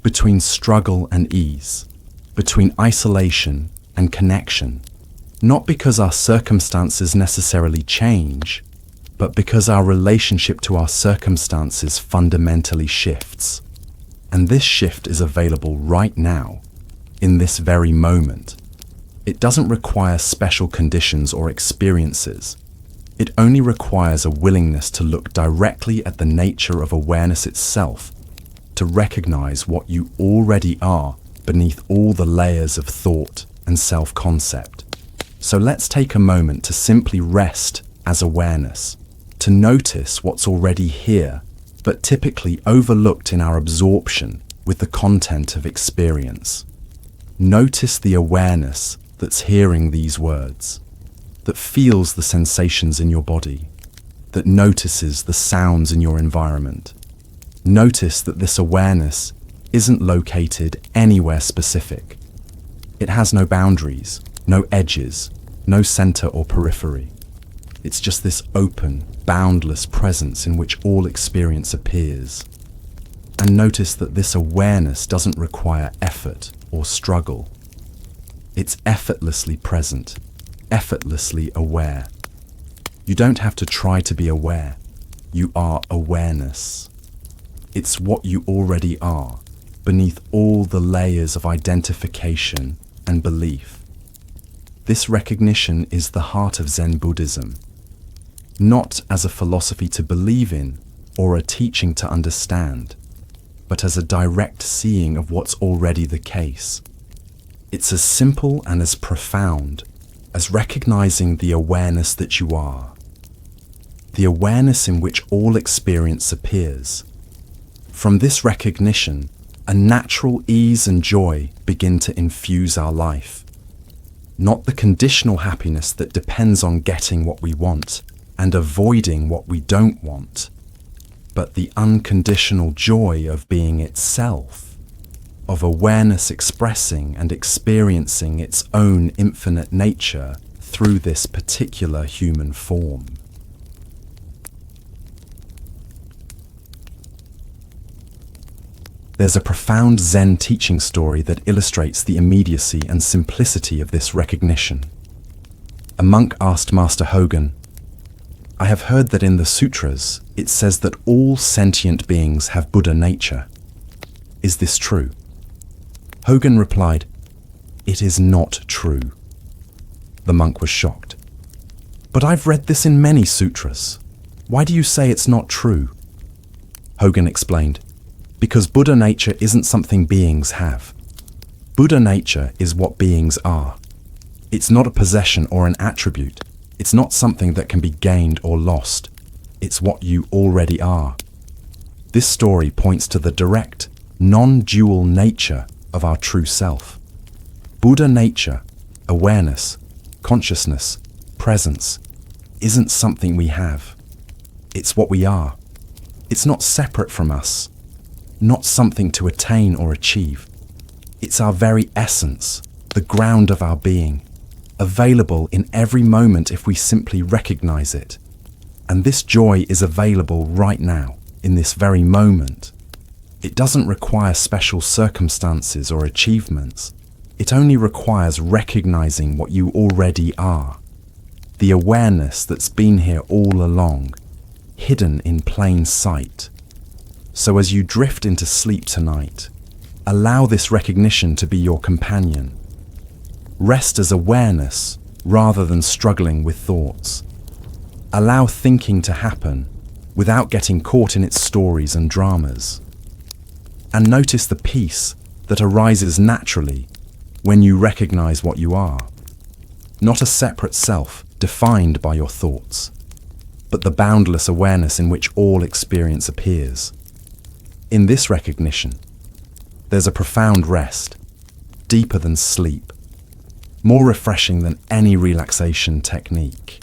S1: between struggle and ease, between isolation and connection, not because our circumstances necessarily change, but because our relationship to our circumstances fundamentally shifts. And this shift is available right now, in this very moment. It doesn't require special conditions or experiences. It only requires a willingness to look directly at the nature of awareness itself, to recognize what you already are beneath all the layers of thought and self-concept. So let's take a moment to simply rest as awareness, to notice what's already here, but typically overlooked in our absorption with the content of experience. Notice the awareness that's hearing these words, that feels the sensations in your body, that notices the sounds in your environment. Notice that this awareness isn't located anywhere specific. It has no boundaries, no edges, no center or periphery. It's just this open, boundless presence in which all experience appears. And notice that this awareness doesn't require effort or struggle. It's effortlessly present, effortlessly aware. You don't have to try to be aware. You are awareness. It's what you already are, beneath all the layers of identification and belief. This recognition is the heart of Zen Buddhism, not as a philosophy to believe in or a teaching to understand, but as a direct seeing of what's already the case. It's as simple and as profound as recognizing the awareness that you are, the awareness in which all experience appears. From this recognition, a natural ease and joy begin to infuse our life. Not the conditional happiness that depends on getting what we want and avoiding what we don't want, but the unconditional joy of being itself, of awareness expressing and experiencing its own infinite nature through this particular human form. There's a profound Zen teaching story that illustrates the immediacy and simplicity of this recognition. A monk asked Master Hogan, "I have heard that in the sutras it says that all sentient beings have Buddha nature. Is this true?" Hogan replied, "It is not true." The monk was shocked. "But I've read this in many sutras. Why do you say it's not true?" Hogan explained, "Because Buddha nature isn't something beings have. Buddha nature is what beings are. It's not a possession or an attribute. It's not something that can be gained or lost. It's what you already are." This story points to the direct, non-dual nature of our true self. Buddha nature, awareness, consciousness, presence, isn't something we have. It's what we are. It's not separate from us, not something to attain or achieve. It's our very essence, the ground of our being, available in every moment if we simply recognize it. And this joy is available right now, in this very moment. It doesn't require special circumstances or achievements. It only requires recognizing what you already are. The awareness that's been here all along, hidden in plain sight. So as you drift into sleep tonight, allow this recognition to be your companion. Rest as awareness rather than struggling with thoughts. Allow thinking to happen without getting caught in its stories and dramas. And notice the peace that arises naturally when you recognize what you are. Not a separate self defined by your thoughts, but the boundless awareness in which all experience appears. In this recognition, there's a profound rest, deeper than sleep, more refreshing than any relaxation technique.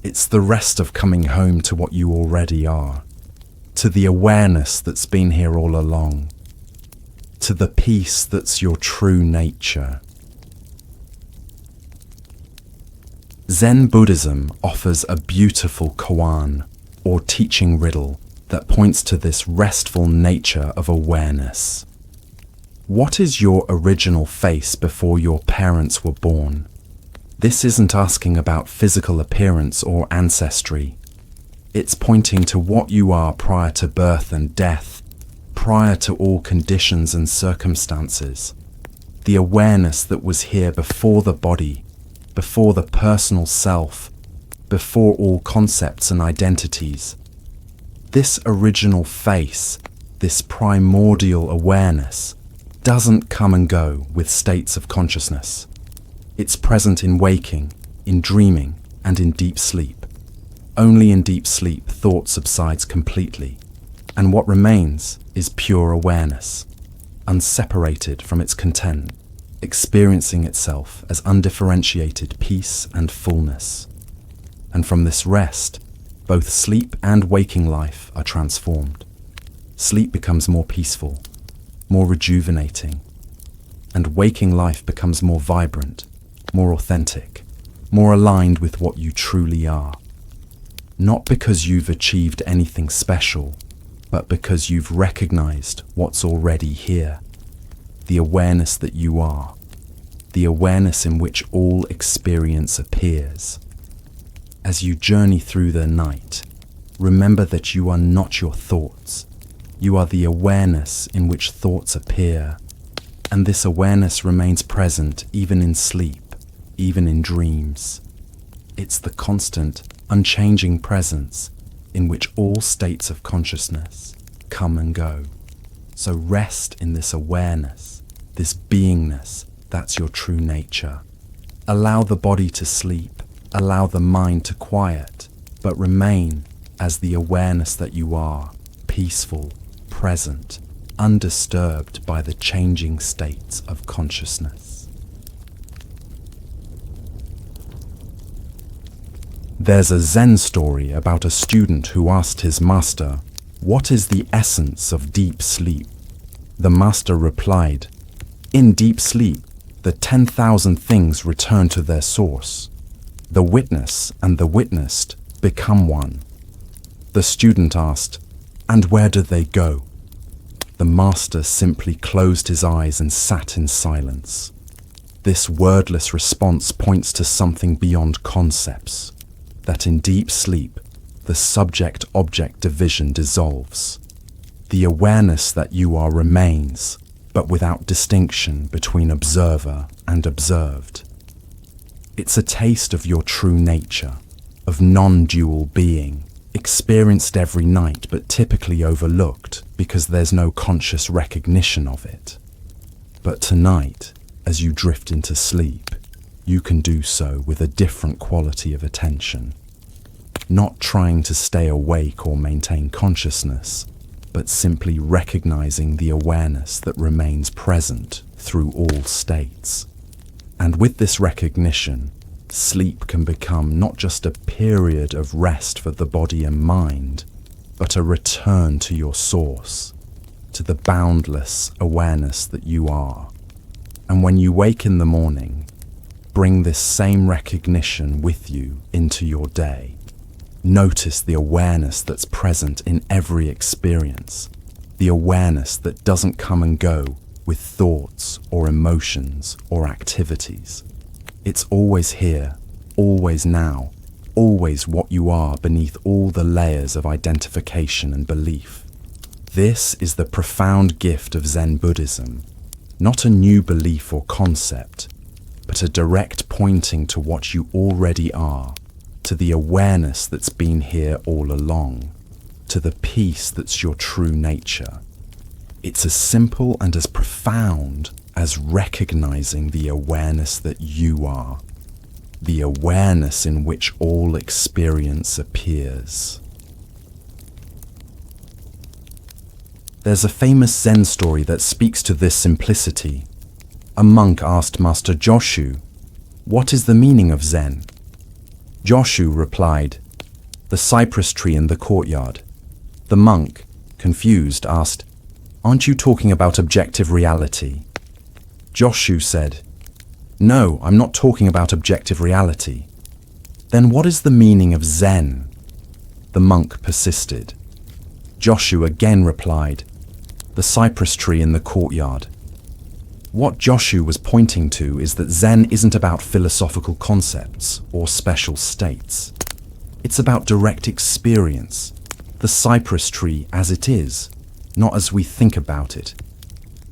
S1: It's the rest of coming home to what you already are, to the awareness that's been here all along, to the peace that's your true nature. Zen Buddhism offers a beautiful koan, or teaching riddle, that points to this restful nature of awareness. What is your original face before your parents were born? This isn't asking about physical appearance or ancestry. It's pointing to what you are prior to birth and death, prior to all conditions and circumstances. The awareness that was here before the body, before the personal self, before all concepts and identities. This original face, this primordial awareness, doesn't come and go with states of consciousness. It's present in waking, in dreaming, and in deep sleep. Only in deep sleep thought subsides completely, and what remains is pure awareness, unseparated from its content, experiencing itself as undifferentiated peace and fullness. And from this rest, both sleep and waking life are transformed. Sleep becomes more peaceful, more rejuvenating, and waking life becomes more vibrant, more authentic, more aligned with what you truly are. Not because you've achieved anything special, but because you've recognized what's already here. The awareness that you are, the awareness in which all experience appears. As you journey through the night, remember that you are not your thoughts. You are the awareness in which thoughts appear, and this awareness remains present even in sleep, even in dreams. It's the constant, unchanging presence in which all states of consciousness come and go. So rest in this awareness, this beingness, that's your true nature. Allow the body to sleep, allow the mind to quiet, but remain as the awareness that you are, peaceful, present, undisturbed by the changing states of consciousness. There's a Zen story about a student who asked his master, "What is the essence of deep sleep?" The master replied, "In deep sleep, the 10,000 things return to their source. The witness and the witnessed become one." The student asked, "And where do they go?" The master simply closed his eyes and sat in silence. This wordless response points to something beyond concepts, that in deep sleep, the subject-object division dissolves. The awareness that you are remains, but without distinction between observer and observed. It's a taste of your true nature, of non-dual being, experienced every night but typically overlooked because there's no conscious recognition of it. But tonight, as you drift into sleep, you can do so with a different quality of attention. Not trying to stay awake or maintain consciousness, but simply recognizing the awareness that remains present through all states. And with this recognition, sleep can become not just a period of rest for the body and mind, but a return to your source, to the boundless awareness that you are. And when you wake in the morning, bring this same recognition with you into your day. Notice the awareness that's present in every experience, the awareness that doesn't come and go with thoughts or emotions or activities. It's always here, always now, always what you are beneath all the layers of identification and belief. This is the profound gift of Zen Buddhism, not a new belief or concept, but a direct pointing to what you already are, to the awareness that's been here all along, to the peace that's your true nature. It's as simple and as profound as recognizing the awareness that you are, the awareness in which all experience appears. There's a famous Zen story that speaks to this simplicity. A monk asked Master Joshu, "What is the meaning of Zen?" Joshu replied, "The cypress tree in the courtyard." The monk, confused, asked, "Aren't you talking about objective reality?" Joshu said, "No, I'm not talking about objective reality." "Then what is the meaning of Zen?" The monk persisted. Joshu again replied, "The cypress tree in the courtyard." What Joshu was pointing to is that Zen isn't about philosophical concepts or special states. It's about direct experience, the cypress tree as it is, not as we think about it.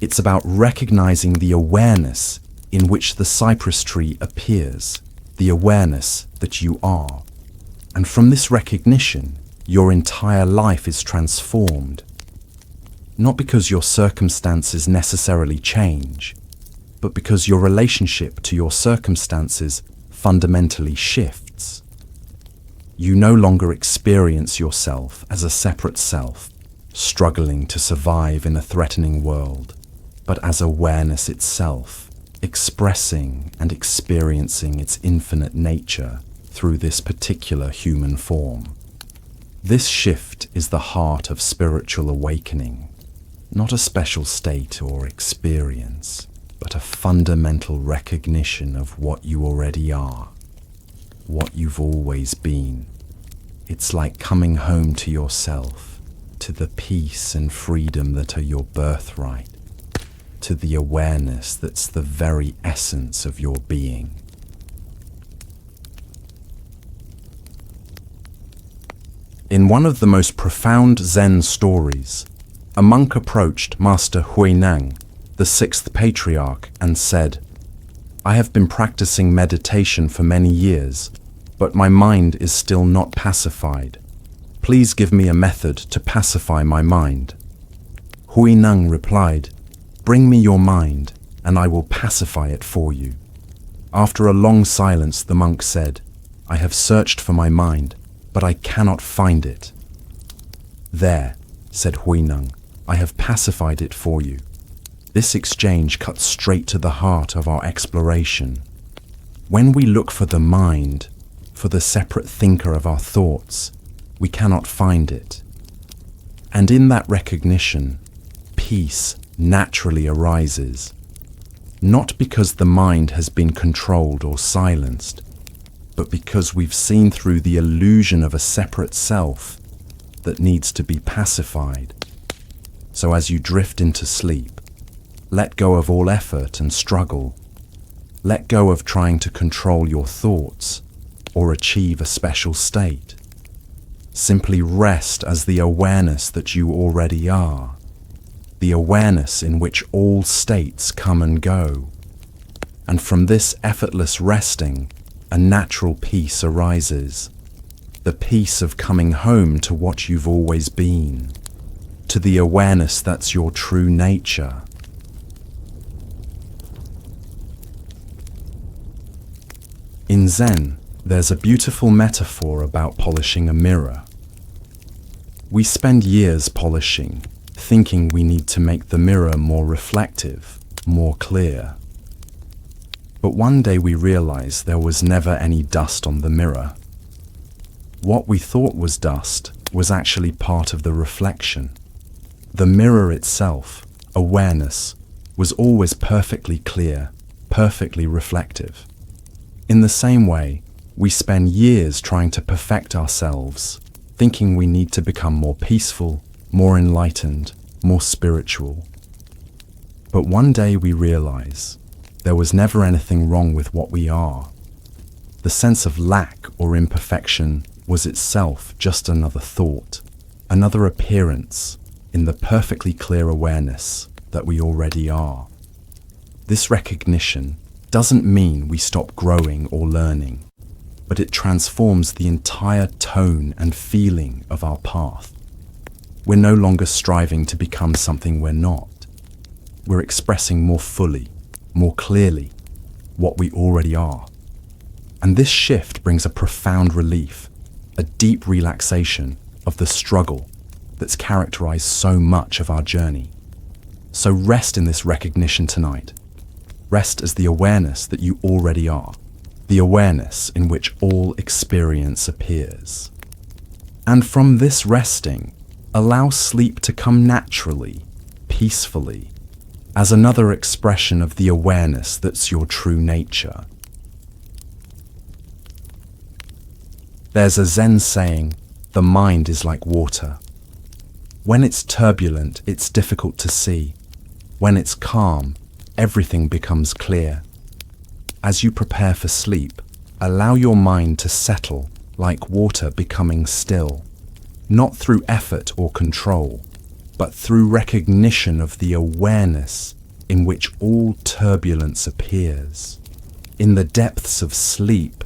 S1: It's about recognizing the awareness in which the cypress tree appears, the awareness that you are. And from this recognition, your entire life is transformed. Not because your circumstances necessarily change, but because your relationship to your circumstances fundamentally shifts. You no longer experience yourself as a separate self, struggling to survive in a threatening world, but as awareness itself, expressing and experiencing its infinite nature through this particular human form. This shift is the heart of spiritual awakening, not a special state or experience, but a fundamental recognition of what you already are, what you've always been. It's like coming home to yourself, to the peace and freedom that are your birthright, to the awareness that's the very essence of your being. In one of the most profound Zen stories, a monk approached Master Huineng, the sixth patriarch, and said, "I have been practicing meditation for many years, but my mind is still not pacified. Please give me a method to pacify my mind." Huineng replied, "Bring me your mind, and I will pacify it for you." After a long silence, the monk said, "I have searched for my mind, but I cannot find it." "There," said Huineng, "I have pacified it for you." This exchange cuts straight to the heart of our exploration. When we look for the mind, for the separate thinker of our thoughts, we cannot find it. And in that recognition, peace naturally arises, not because the mind has been controlled or silenced, but because we've seen through the illusion of a separate self that needs to be pacified. So as you drift into sleep, let go of all effort and struggle. Let go of trying to control your thoughts or achieve a special state. Simply rest as the awareness that you already are, the awareness in which all states come and go. And from this effortless resting, a natural peace arises, the peace of coming home to what you've always been, to the awareness that's your true nature. In Zen, there's a beautiful metaphor about polishing a mirror. We spend years polishing, thinking we need to make the mirror more reflective, more clear. But one day we realized there was never any dust on the mirror. What we thought was dust was actually part of the reflection. The mirror itself, awareness, was always perfectly clear, perfectly reflective. In the same way, we spend years trying to perfect ourselves, thinking we need to become more peaceful, more enlightened, more spiritual. But one day we realize there was never anything wrong with what we are. The sense of lack or imperfection was itself just another thought, another appearance in the perfectly clear awareness that we already are. This recognition doesn't mean we stop growing or learning, but it transforms the entire tone and feeling of our path. We're no longer striving to become something we're not. We're expressing more fully, more clearly, what we already are. And this shift brings a profound relief, a deep relaxation of the struggle that's characterized so much of our journey. So rest in this recognition tonight. Rest as the awareness that you already are, the awareness in which all experience appears. And from this resting, allow sleep to come naturally, peacefully, as another expression of the awareness that's your true nature. There's a Zen saying, the mind is like water. When it's turbulent, it's difficult to see. When it's calm, everything becomes clear. As you prepare for sleep, allow your mind to settle like water becoming still, not through effort or control, but through recognition of the awareness in which all turbulence appears. In the depths of sleep,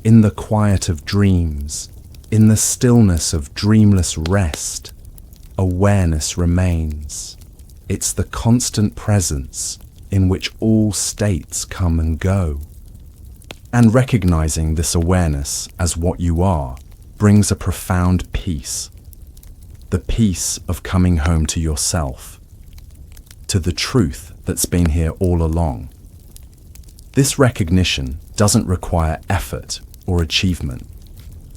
S1: in the quiet of dreams, in the stillness of dreamless rest, awareness remains. It's the constant presence in which all states come and go. And recognizing this awareness as what you are brings a profound peace. The peace of coming home to yourself, to the truth that's been here all along. This recognition doesn't require effort or achievement.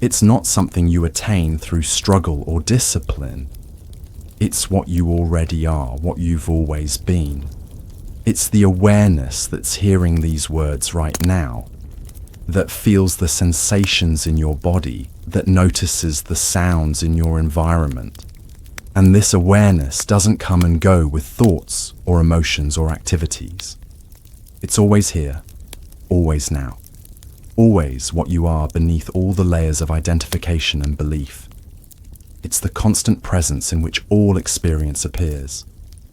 S1: It's not something you attain through struggle or discipline. It's what you already are, what you've always been. It's the awareness that's hearing these words right now, that feels the sensations in your body, that notices the sounds in your environment. And this awareness doesn't come and go with thoughts or emotions or activities. It's always here, always now, always what you are beneath all the layers of identification and belief. It's the constant presence in which all experience appears,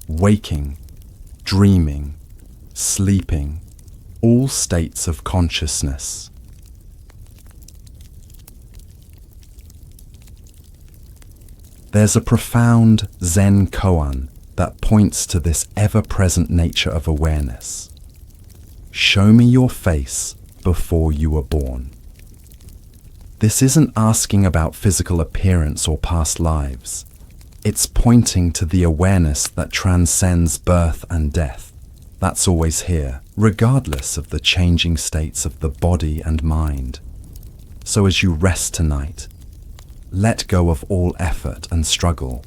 S1: waking, dreaming, sleeping, all states of consciousness. There's a profound Zen koan that points to this ever-present nature of awareness. Show me your face before you were born. This isn't asking about physical appearance or past lives. It's pointing to the awareness that transcends birth and death. That's always here, regardless of the changing states of the body and mind. So as you rest tonight, let go of all effort and struggle.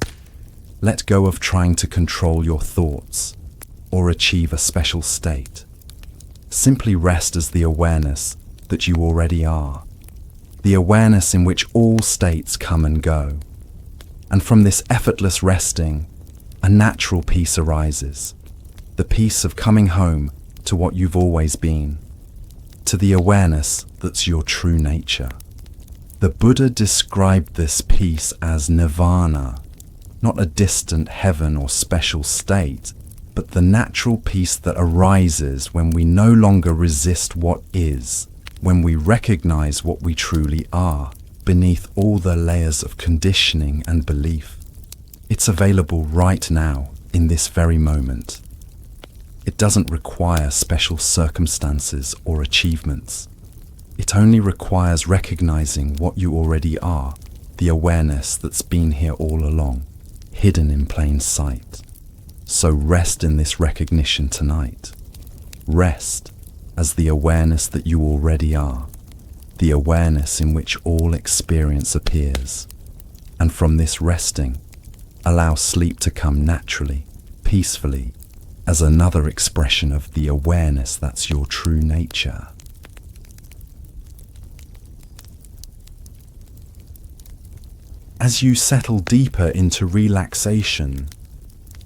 S1: Let go of trying to control your thoughts or achieve a special state. Simply rest as the awareness that you already are, the awareness in which all states come and go. And from this effortless resting, a natural peace arises, the peace of coming home to what you've always been, to the awareness that's your true nature. The Buddha described this peace as nirvana, not a distant heaven or special state, but the natural peace that arises when we no longer resist what is, when we recognize what we truly are, beneath all the layers of conditioning and belief. It's available right now, in this very moment. It doesn't require special circumstances or achievements. It only requires recognizing what you already are, the awareness that's been here all along, hidden in plain sight. So rest in this recognition tonight. Rest as the awareness that you already are, the awareness in which all experience appears. And from this resting, allow sleep to come naturally, peacefully, as another expression of the awareness that's your true nature. As you settle deeper into relaxation,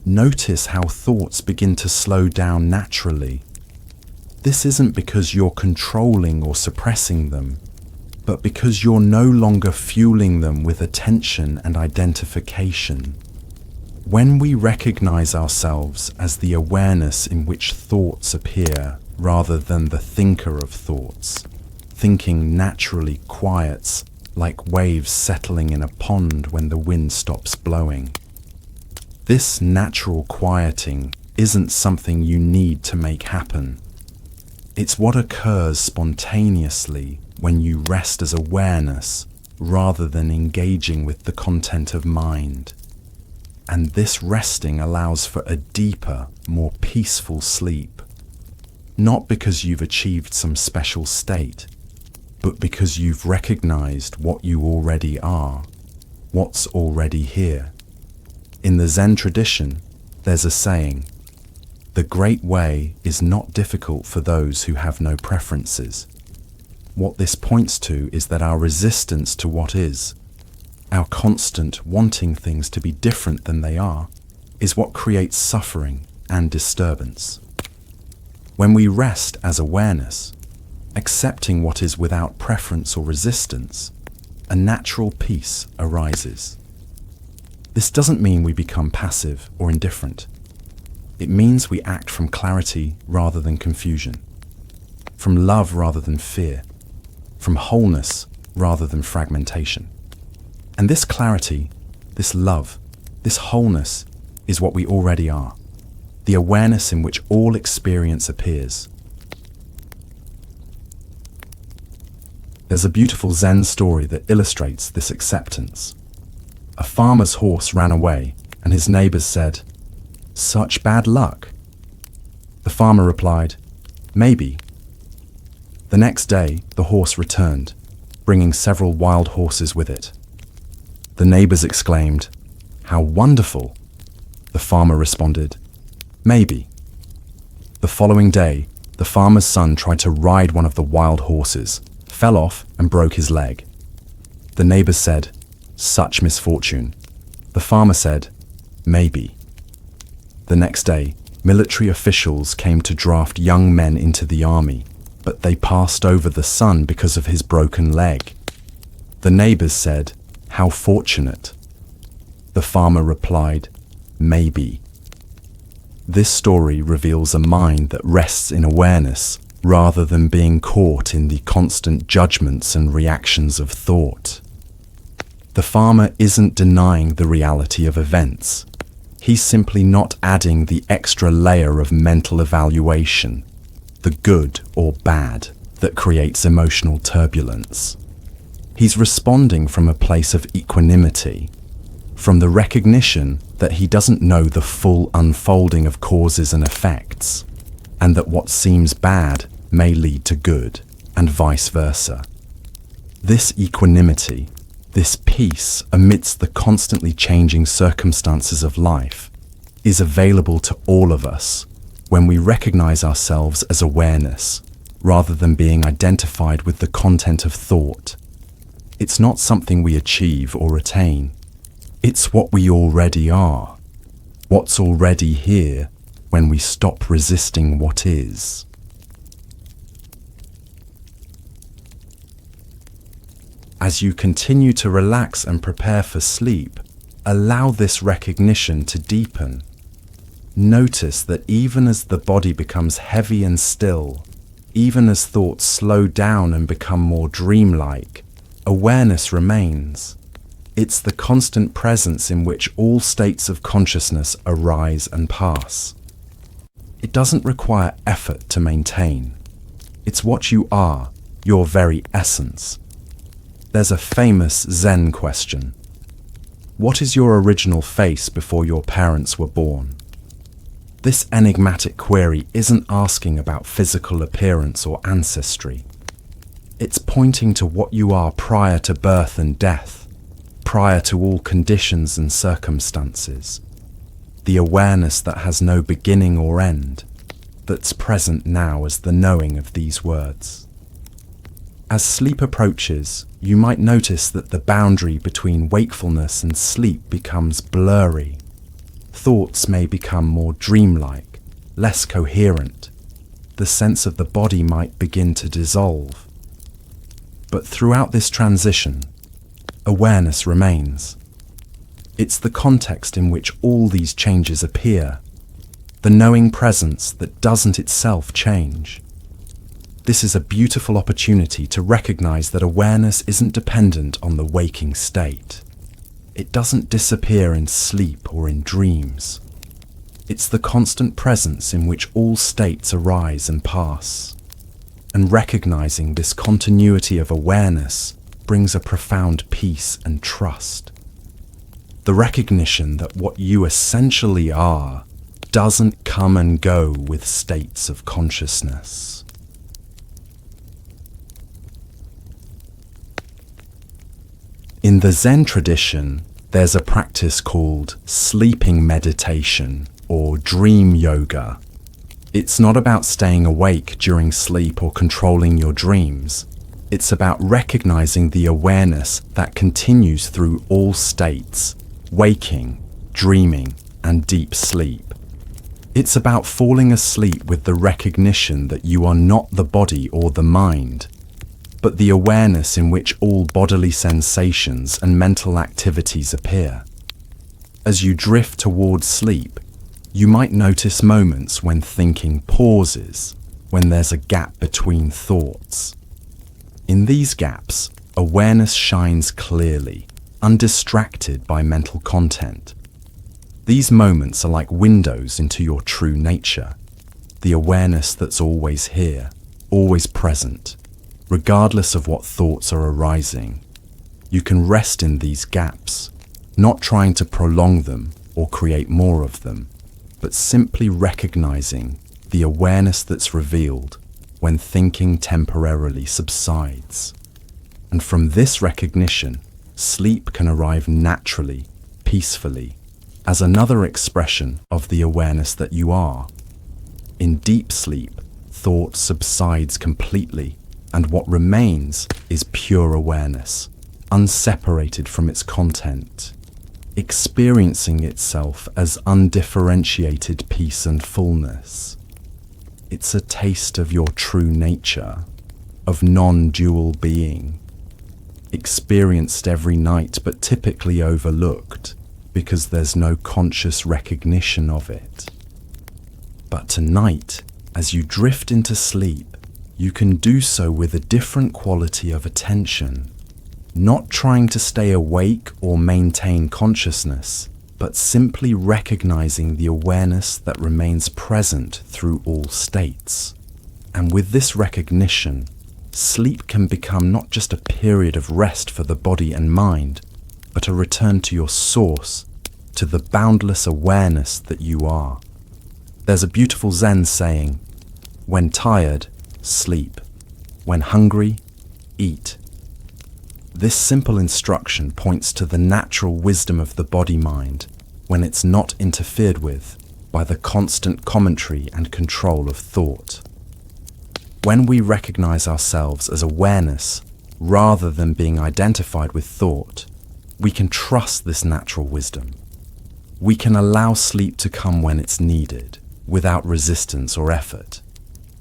S1: notice how thoughts begin to slow down naturally. This isn't because you're controlling or suppressing them, but because you're no longer fueling them with attention and identification. When we recognize ourselves as the awareness in which thoughts appear rather than the thinker of thoughts, thinking naturally quiets like waves settling in a pond when the wind stops blowing. This natural quieting isn't something you need to make happen. It's what occurs spontaneously when you rest as awareness rather than engaging with the content of mind. And this resting allows for a deeper, more peaceful sleep. Not because you've achieved some special state, but because you've recognized what you already are, what's already here. In the Zen tradition, there's a saying, "The great way is not difficult for those who have no preferences." What this points to is that our resistance to what is, our constant wanting things to be different than they are, is what creates suffering and disturbance. When we rest as awareness, accepting what is without preference or resistance, a natural peace arises. This doesn't mean we become passive or indifferent. It means we act from clarity rather than confusion, from love rather than fear, from wholeness rather than fragmentation. And this clarity, this love, this wholeness is what we already are, the awareness in which all experience appears. There's a beautiful Zen story that illustrates this acceptance. A farmer's horse ran away, and his neighbors said, "Such bad luck." The farmer replied, "Maybe." The next day, the horse returned, bringing several wild horses with it. The neighbors exclaimed, "How wonderful!" The farmer responded, "Maybe." The following day, the farmer's son tried to ride one of the wild horses, fell off and broke his leg. The neighbors said, "Such misfortune." The farmer said, "Maybe." The next day, military officials came to draft young men into the army, but they passed over the son because of his broken leg. The neighbors said, "How fortunate." The farmer replied, "Maybe." This story reveals a mind that rests in awareness rather than being caught in the constant judgments and reactions of thought. The farmer isn't denying the reality of events. He's simply not adding the extra layer of mental evaluation, the good or bad, that creates emotional turbulence. He's responding from a place of equanimity, from the recognition that he doesn't know the full unfolding of causes and effects, and that what seems bad may lead to good, and vice versa. This equanimity, this peace amidst the constantly changing circumstances of life, is available to all of us when we recognize ourselves as awareness, rather than being identified with the content of thought. It's not something we achieve or attain. It's what we already are, what's already here when we stop resisting what is. As you continue to relax and prepare for sleep, allow this recognition to deepen. Notice that even as the body becomes heavy and still, even as thoughts slow down and become more dreamlike, awareness remains. It's the constant presence in which all states of consciousness arise and pass. It doesn't require effort to maintain. It's what you are, your very essence. There's a famous Zen question. What is your original face before your parents were born? This enigmatic query isn't asking about physical appearance or ancestry. It's pointing to what you are prior to birth and death, prior to all conditions and circumstances. The awareness that has no beginning or end, that's present now as the knowing of these words. As sleep approaches, you might notice that the boundary between wakefulness and sleep becomes blurry. Thoughts may become more dreamlike, less coherent. The sense of the body might begin to dissolve. But throughout this transition, awareness remains. It's the context in which all these changes appear, the knowing presence that doesn't itself change. This is a beautiful opportunity to recognize that awareness isn't dependent on the waking state. It doesn't disappear in sleep or in dreams. It's the constant presence in which all states arise and pass. And recognizing this continuity of awareness brings a profound peace and trust. The recognition that what you essentially are doesn't come and go with states of consciousness. In the Zen tradition, there's a practice called sleeping meditation or dream yoga. It's not about staying awake during sleep or controlling your dreams. It's about recognizing the awareness that continues through all states, waking, dreaming, and deep sleep. It's about falling asleep with the recognition that you are not the body or the mind, but the awareness in which all bodily sensations and mental activities appear. As you drift towards sleep, you might notice moments when thinking pauses, when there's a gap between thoughts. In these gaps, awareness shines clearly, undistracted by mental content. These moments are like windows into your true nature, the awareness that's always here, always present, regardless of what thoughts are arising. You can rest in these gaps, not trying to prolong them or create more of them, but simply recognizing the awareness that's revealed when thinking temporarily subsides. And from this recognition, sleep can arrive naturally, peacefully, as another expression of the awareness that you are. In deep sleep, thought subsides completely, and what remains is pure awareness, unseparated from its content, experiencing itself as undifferentiated peace and fullness. It's a taste of your true nature, of non-dual being, experienced every night but typically overlooked because there's no conscious recognition of it. But tonight, as you drift into sleep, you can do so with a different quality of attention, not trying to stay awake or maintain consciousness, but simply recognizing the awareness that remains present through all states. And with this recognition, sleep can become not just a period of rest for the body and mind, but a return to your source, to the boundless awareness that you are. There's a beautiful Zen saying, "When tired, sleep. When hungry, eat." This simple instruction points to the natural wisdom of the body-mind when it's not interfered with by the constant commentary and control of thought. When we recognize ourselves as awareness rather than being identified with thought, we can trust this natural wisdom. We can allow sleep to come when it's needed, without resistance or effort.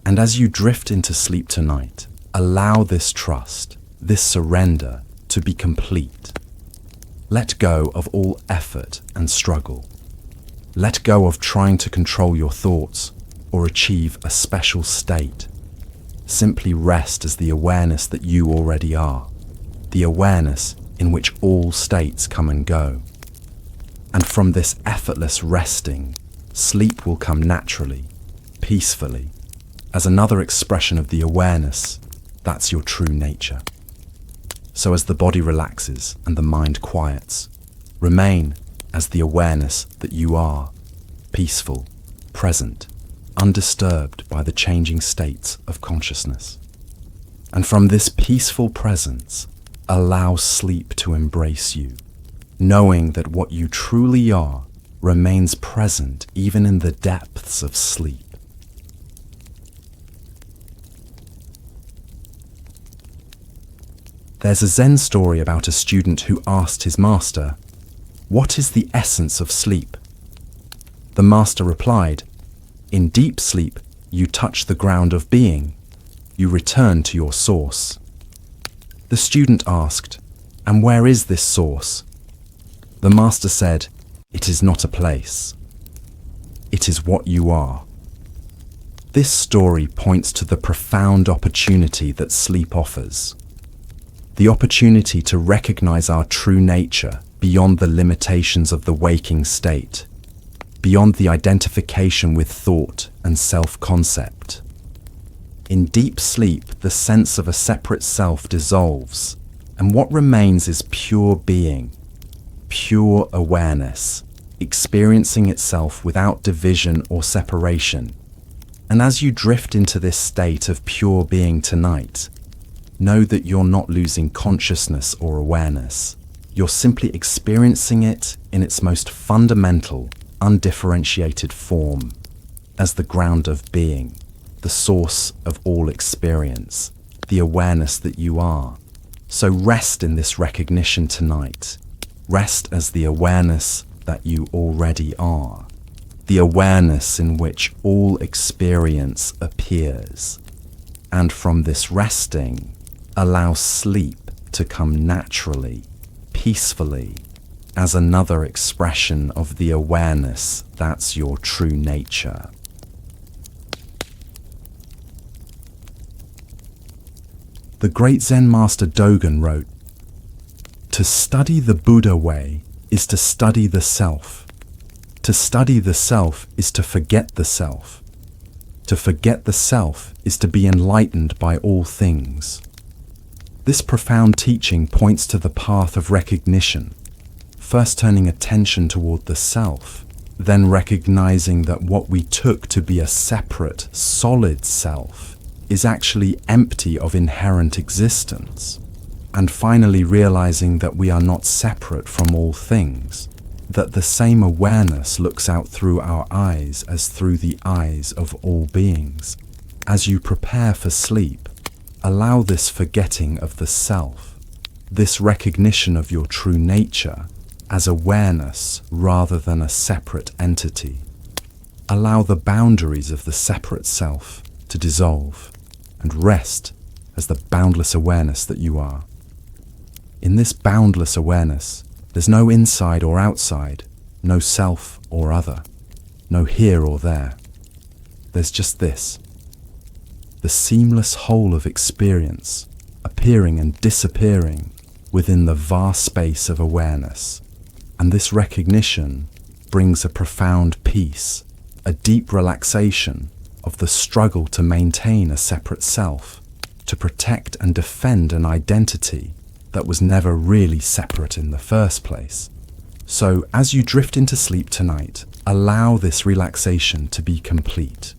S1: And as you drift into sleep tonight, allow this trust, this surrender, to be complete. Let go of all effort and struggle. Let go of trying to control your thoughts or achieve a special state. Simply rest as the awareness that you already are, the awareness in which all states come and go. And from this effortless resting, sleep will come naturally, peacefully, as another expression of the awareness that's your true nature. So as the body relaxes and the mind quiets, remain as the awareness that you are, peaceful, present, undisturbed by the changing states of consciousness. And from this peaceful presence, allow sleep to embrace you, knowing that what you truly are remains present even in the depths of sleep. There's a Zen story about a student who asked his master, "What is the essence of sleep?" The master replied, "In deep sleep, you touch the ground of being. You return to your source." The student asked, "And where is this source?" The master said, "It is not a place. It is what you are." This story points to the profound opportunity that sleep offers. The opportunity to recognize our true nature beyond the limitations of the waking state, beyond the identification with thought and self-concept. In deep sleep, the sense of a separate self dissolves, and what remains is pure being, pure awareness, experiencing itself without division or separation. And as you drift into this state of pure being tonight, know that you're not losing consciousness or awareness. You're simply experiencing it in its most fundamental, undifferentiated form, as the ground of being, the source of all experience, the awareness that you are. So rest in this recognition tonight. Rest as the awareness that you already are. the awareness in which all experience appears. And from this resting, allow sleep to come naturally, peacefully, as another expression of the awareness that's your true nature. The great Zen master Dogen wrote, "To study the Buddha way is to study the self. To study the self is to forget the self. To forget the self is to be enlightened by all things." This profound teaching points to the path of recognition, first turning attention toward the self, then recognizing that what we took to be a separate, solid self is actually empty of inherent existence, and finally realizing that we are not separate from all things, that the same awareness looks out through our eyes as through the eyes of all beings. As you prepare for sleep, allow this forgetting of the self, this recognition of your true nature as awareness rather than a separate entity. Allow the boundaries of the separate self to dissolve and rest as the boundless awareness that you are. In this boundless awareness, there's no inside or outside, no self or other, no here or there. There's just this, the seamless whole of experience, appearing and disappearing within the vast space of awareness. And this recognition brings a profound peace, a deep relaxation of the struggle to maintain a separate self, to protect and defend an identity that was never really separate in the first place. So, as you drift into sleep tonight, allow this relaxation to be complete.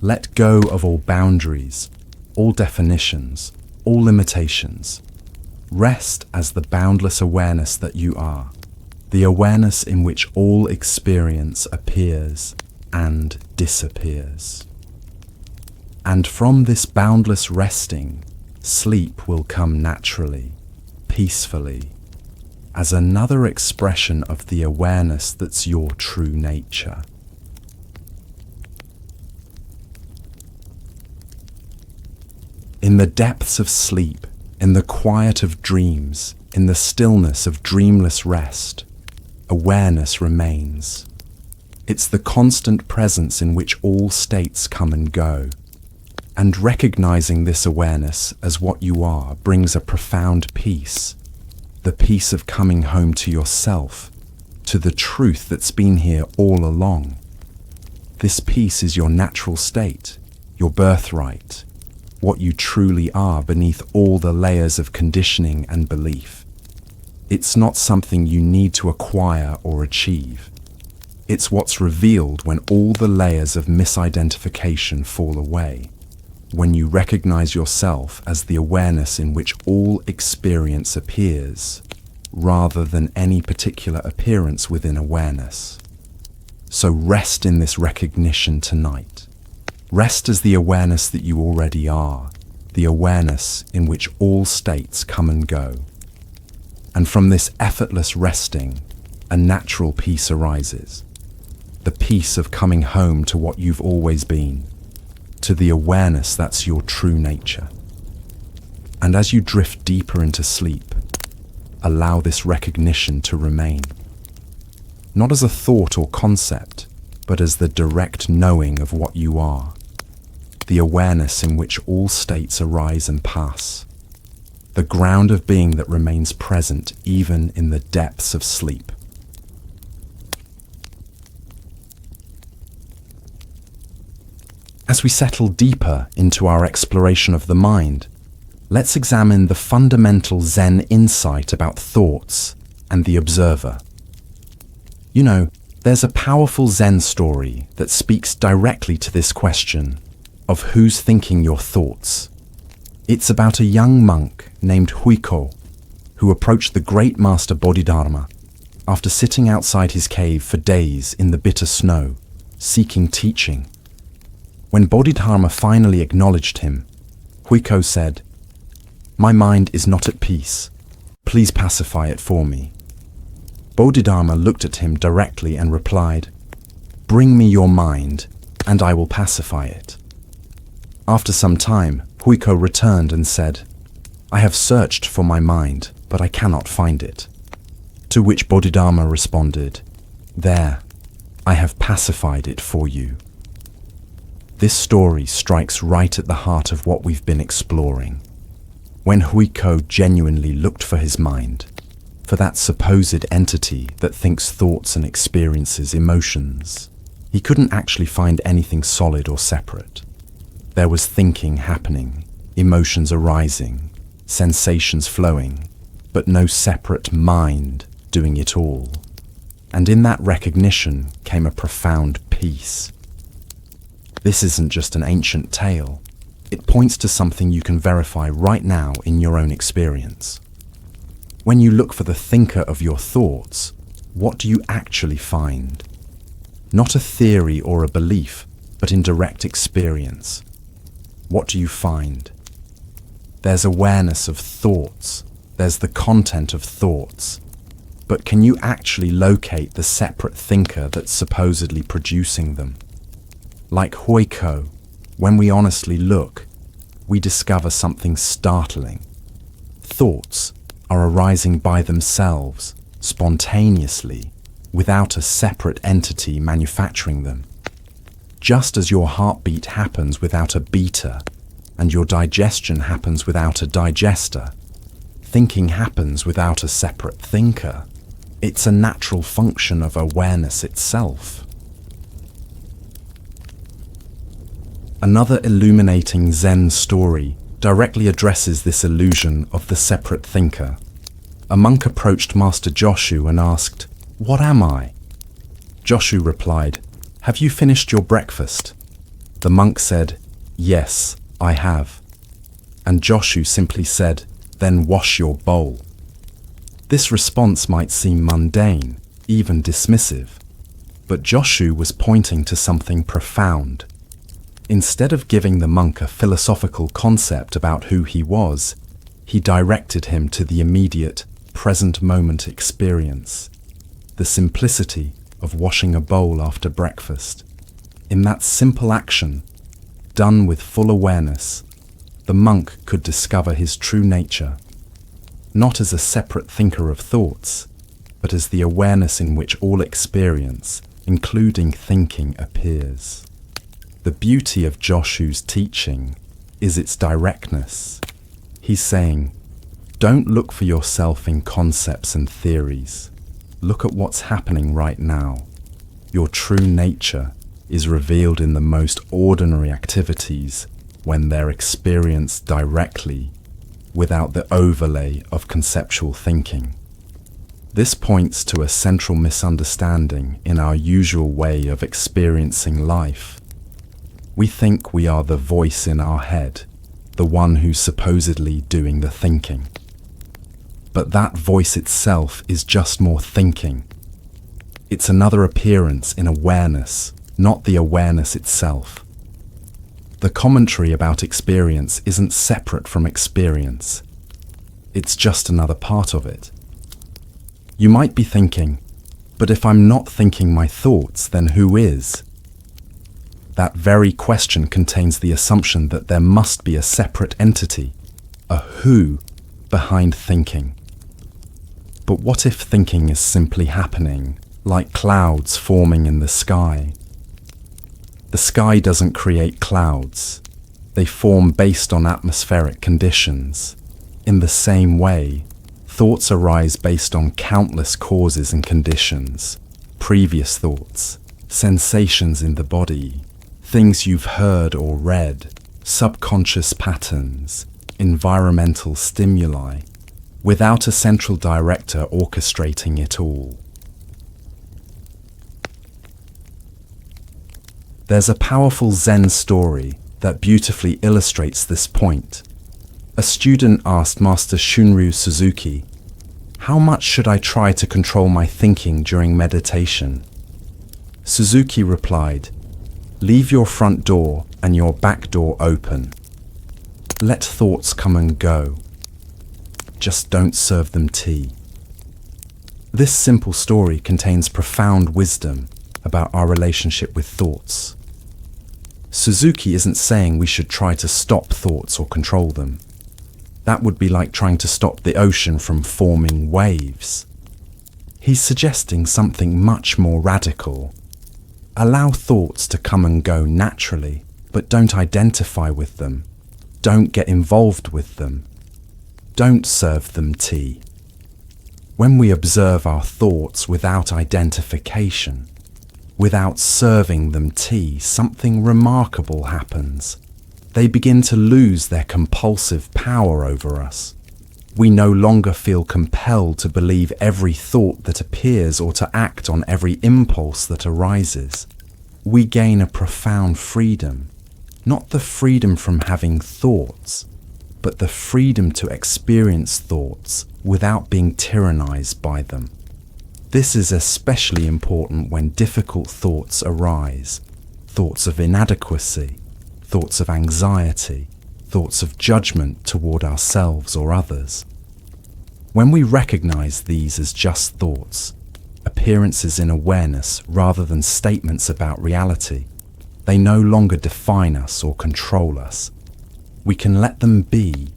S1: Let go of all boundaries, all definitions, all limitations. Rest as the boundless awareness that you are, the awareness in which all experience appears and disappears. And from this boundless resting, sleep will come naturally, peacefully, as another expression of the awareness that's your true nature. In the depths of sleep, in the quiet of dreams, in the stillness of dreamless rest, awareness remains. It's the constant presence in which all states come and go. And recognizing this awareness as what you are brings a profound peace, the peace of coming home to yourself, to the truth that's been here all along. This peace is your natural state, your birthright, what you truly are beneath all the layers of conditioning and belief. It's not something you need to acquire or achieve. It's what's revealed when all the layers of misidentification fall away, when you recognize yourself as the awareness in which all experience appears, rather than any particular appearance within awareness. So rest in this recognition tonight. Rest as the awareness that you already are, the awareness in which all states come and go. And from this effortless resting, a natural peace arises. The peace of coming home to what you've always been, to the awareness that's your true nature. And as you drift deeper into sleep, allow this recognition to remain. Not as a thought or concept, but as the direct knowing of what you are, the awareness in which all states arise and pass, the ground of being that remains present even in the depths of sleep. As we settle deeper into our exploration of the mind, let's examine the fundamental Zen insight about thoughts and the observer. You know, there's a powerful Zen story that speaks directly to this question of who's thinking your thoughts. It's about a young monk named Huiko who approached the great master Bodhidharma after sitting outside his cave for days in the bitter snow, seeking teaching. When Bodhidharma finally acknowledged him, Huiko said, "My mind is not at peace. Please pacify it for me." Bodhidharma looked at him directly and replied, "Bring me your mind, and I will pacify it." After some time, Huiko returned and said, "I have searched for my mind, but I cannot find it." To which Bodhidharma responded, "There, I have pacified it for you." This story strikes right at the heart of what we've been exploring. When Huiko genuinely looked for his mind, for that supposed entity that thinks thoughts and experiences emotions, he couldn't actually find anything solid or separate. There was thinking happening, emotions arising, sensations flowing, but no separate mind doing it all. And in that recognition came a profound peace. This isn't just an ancient tale. It points to something you can verify right now in your own experience. When you look for the thinker of your thoughts, what do you actually find? Not a theory or a belief, but in direct experience. What do you find? There's awareness of thoughts. There's the content of thoughts. But can you actually locate the separate thinker that's supposedly producing them? Like Huiko, when we honestly look, we discover something startling. Thoughts are arising by themselves, spontaneously, without a separate entity manufacturing them. Just as your heartbeat happens without a beater, and your digestion happens without a digester, thinking happens without a separate thinker. It's a natural function of awareness itself. Another illuminating Zen story directly addresses this illusion of the separate thinker. A monk approached Master Joshu and asked, "What am I?" Joshu replied, "Have you finished your breakfast?" The monk said, "Yes, I have." And Joshu simply said, "Then wash your bowl." This response might seem mundane, even dismissive, but Joshu was pointing to something profound. Instead of giving the monk a philosophical concept about who he was, he directed him to the immediate, present moment experience, the simplicity of washing a bowl after breakfast. In that simple action, done with full awareness, the monk could discover his true nature, not as a separate thinker of thoughts, but as the awareness in which all experience, including thinking, appears. The beauty of Joshu's teaching is its directness. He's saying, don't look for yourself in concepts and theories. Look at what's happening right now. Your true nature is revealed in the most ordinary activities when they're experienced directly, without the overlay of conceptual thinking. This points to a central misunderstanding in our usual way of experiencing life. We think we are the voice in our head, the one who's supposedly doing the thinking. But that voice itself is just more thinking. It's another appearance in awareness, not the awareness itself. The commentary about experience isn't separate from experience. It's just another part of it. You might be thinking, but if I'm not thinking my thoughts, then who is? That very question contains the assumption that there must be a separate entity, a who, behind thinking. But what if thinking is simply happening, like clouds forming in the sky? The sky doesn't create clouds. They form based on atmospheric conditions. In the same way, thoughts arise based on countless causes and conditions, previous thoughts, sensations in the body, things you've heard or read, subconscious patterns, environmental stimuli, without a central director orchestrating it all. There's a powerful Zen story that beautifully illustrates this point. A student asked Master Shunryu Suzuki, "How much should I try to control my thinking during meditation?" Suzuki replied, "Leave your front door and your back door open. Let thoughts come and go. Just don't serve them tea." This simple story contains profound wisdom. about our relationship with thoughts. Suzuki isn't saying we should try to stop thoughts or control them. That would be like trying to stop the ocean from forming waves. He's suggesting something much more radical. Allow thoughts to come and go naturally, but don't identify with them. Don't get involved with them. Don't serve them tea. When we observe our thoughts without identification, without serving them tea, something remarkable happens. They begin to lose their compulsive power over us. We no longer feel compelled to believe every thought that appears or to act on every impulse that arises. We gain a profound freedom, not the freedom from having thoughts, but the freedom to experience thoughts without being tyrannized by them. This is especially important when difficult thoughts arise, thoughts of inadequacy, thoughts of anxiety, thoughts of judgment toward ourselves or others. When we recognize these as just thoughts, appearances in awareness rather than statements about reality, they no longer define us or control us. We can let them be,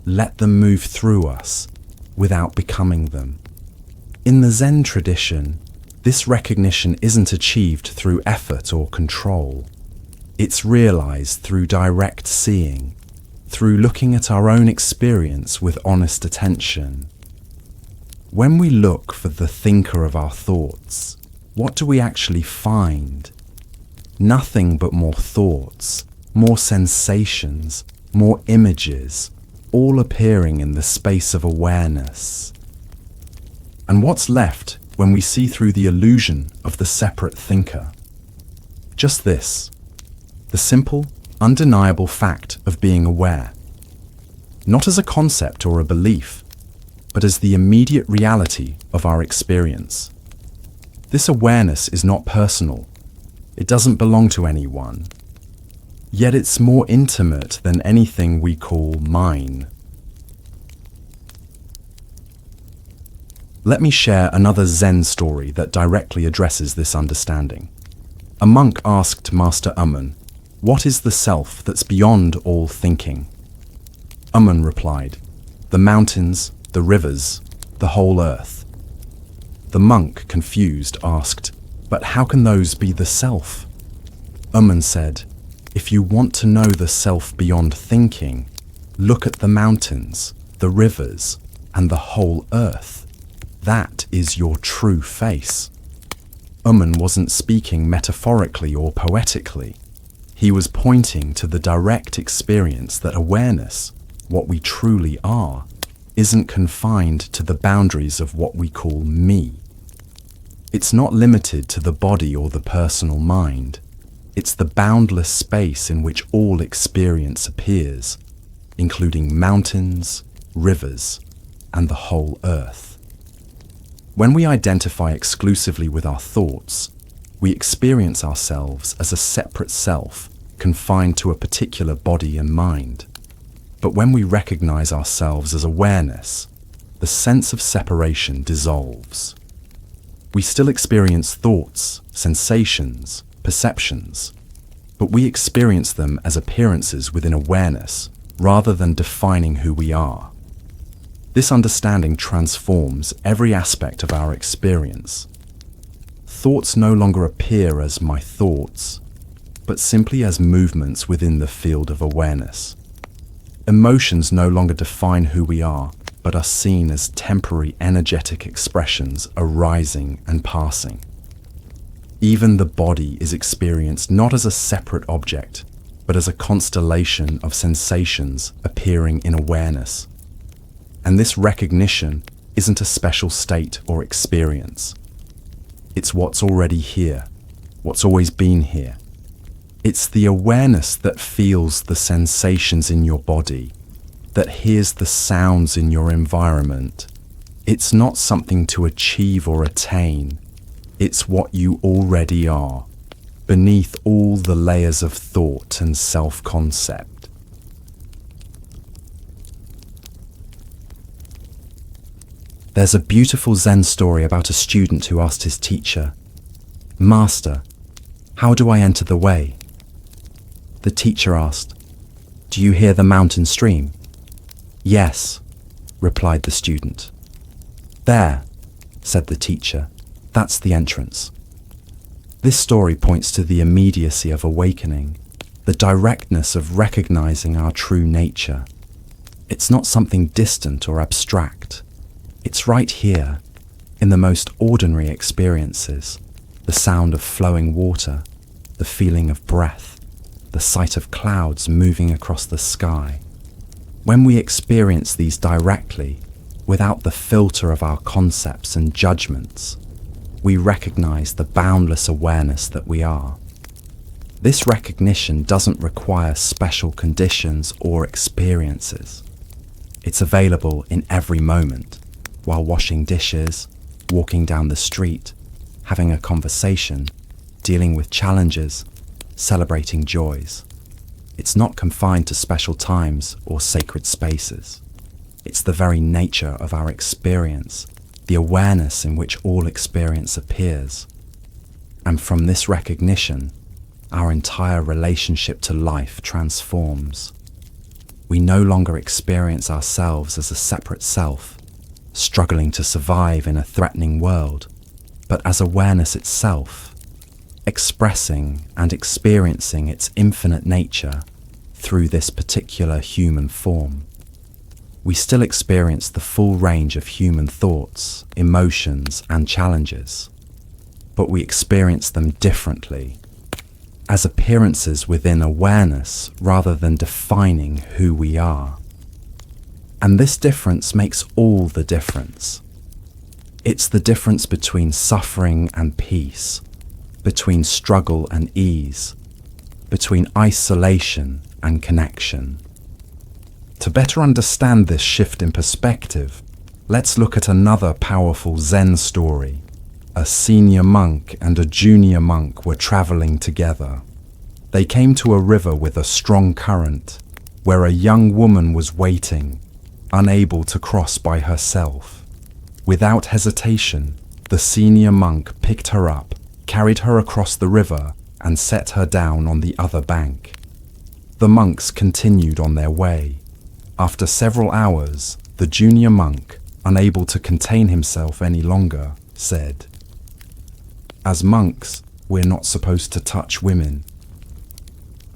S1: let them move through us, without becoming them. In the Zen tradition, this recognition isn't achieved through effort or control. It's realized through direct seeing, through looking at our own experience with honest attention. When we look for the thinker of our thoughts, what do we actually find? Nothing but more thoughts, more sensations, more images, all appearing in the space of awareness. And what's left when we see through the illusion of the separate thinker? Just this, the simple, undeniable fact of being aware. Not as a concept or a belief, but as the immediate reality of our experience. This awareness is not personal. It doesn't belong to anyone. Yet it's more intimate than anything we call mine. Let me share another Zen story that directly addresses this understanding. A monk asked Master Amun, "What is the self that's beyond all thinking?" Amun replied, "The mountains, the rivers, the whole earth." The monk, confused, asked, "But how can those be the self?" Amun said, "If you want to know the self beyond thinking, look at the mountains, the rivers, and the whole earth. That is your true face." Amun wasn't speaking metaphorically or poetically. He was pointing to the direct experience that awareness, what we truly are, isn't confined to the boundaries of what we call me. It's not limited to the body or the personal mind. It's the boundless space in which all experience appears, including mountains, rivers, and the whole earth. When we identify exclusively with our thoughts, we experience ourselves as a separate self confined to a particular body and mind. But when we recognize ourselves as awareness, the sense of separation dissolves. We still experience thoughts, sensations, perceptions, but we experience them as appearances within awareness rather than defining who we are. This understanding transforms every aspect of our experience. Thoughts no longer appear as my thoughts, but simply as movements within the field of awareness. Emotions no longer define who we are, but are seen as temporary energetic expressions arising and passing. Even the body is experienced not as a separate object, but as a constellation of sensations appearing in awareness. And this recognition isn't a special state or experience. It's what's already here, what's always been here. It's the awareness that feels the sensations in your body, that hears the sounds in your environment. It's not something to achieve or attain. It's what you already are, beneath all the layers of thought and self-concept. There's a beautiful Zen story about a student who asked his teacher, "Master, how do I enter the way?" The teacher asked, "Do you hear the mountain stream?" "Yes," replied the student. "There," said the teacher, "that's the entrance." This story points to the immediacy of awakening, the directness of recognizing our true nature. It's not something distant or abstract. It's right here, in the most ordinary experiences, the sound of flowing water, the feeling of breath, the sight of clouds moving across the sky. When we experience these directly, without the filter of our concepts and judgments, we recognize the boundless awareness that we are. This recognition doesn't require special conditions or experiences. It's available in every moment, while washing dishes, walking down the street, having a conversation, dealing with challenges, celebrating joys. It's not confined to special times or sacred spaces. It's the very nature of our experience, the awareness in which all experience appears. And from this recognition, our entire relationship to life transforms. We no longer experience ourselves as a separate self, struggling to survive in a threatening world, but as awareness itself, expressing and experiencing its infinite nature through this particular human form. We still experience the full range of human thoughts, emotions, and challenges, but we experience them differently, as appearances within awareness rather than defining who we are. And this difference makes all the difference. It's the difference between suffering and peace, between struggle and ease, between isolation and connection. To better understand this shift in perspective, let's look at another powerful Zen story. A senior monk and a junior monk were traveling together. They came to a river with a strong current, where a young woman was waiting, unable to cross by herself. Without hesitation, the senior monk picked her up, carried her across the river, and set her down on the other bank. The monks continued on their way. After several hours, the junior monk, unable to contain himself any longer, said, "As monks, we're not supposed to touch women.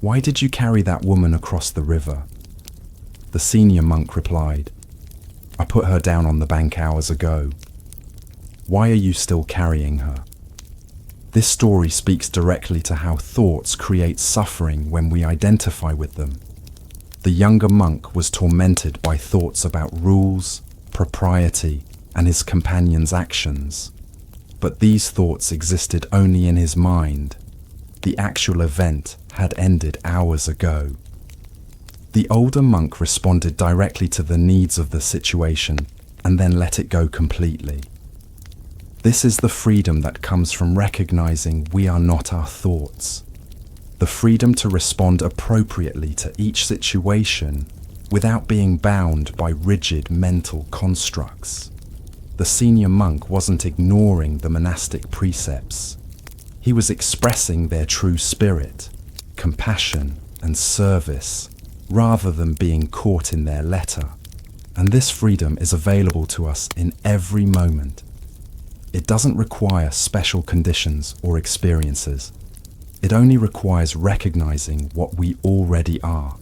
S1: Why did you carry that woman across the river?" The senior monk replied, "I put her down on the bank hours ago. Why are you still carrying her?" This story speaks directly to how thoughts create suffering when we identify with them. The younger monk was tormented by thoughts about rules, propriety, and his companion's actions. But these thoughts existed only in his mind. The actual event had ended hours ago. The older monk responded directly to the needs of the situation and then let it go completely. This is the freedom that comes from recognizing we are not our thoughts. The freedom to respond appropriately to each situation without being bound by rigid mental constructs. The senior monk wasn't ignoring the monastic precepts. He was expressing their true spirit, compassion and service, rather than being caught in their letter. And this freedom is available to us in every moment. It doesn't require special conditions or experiences. It only requires recognizing what we already are,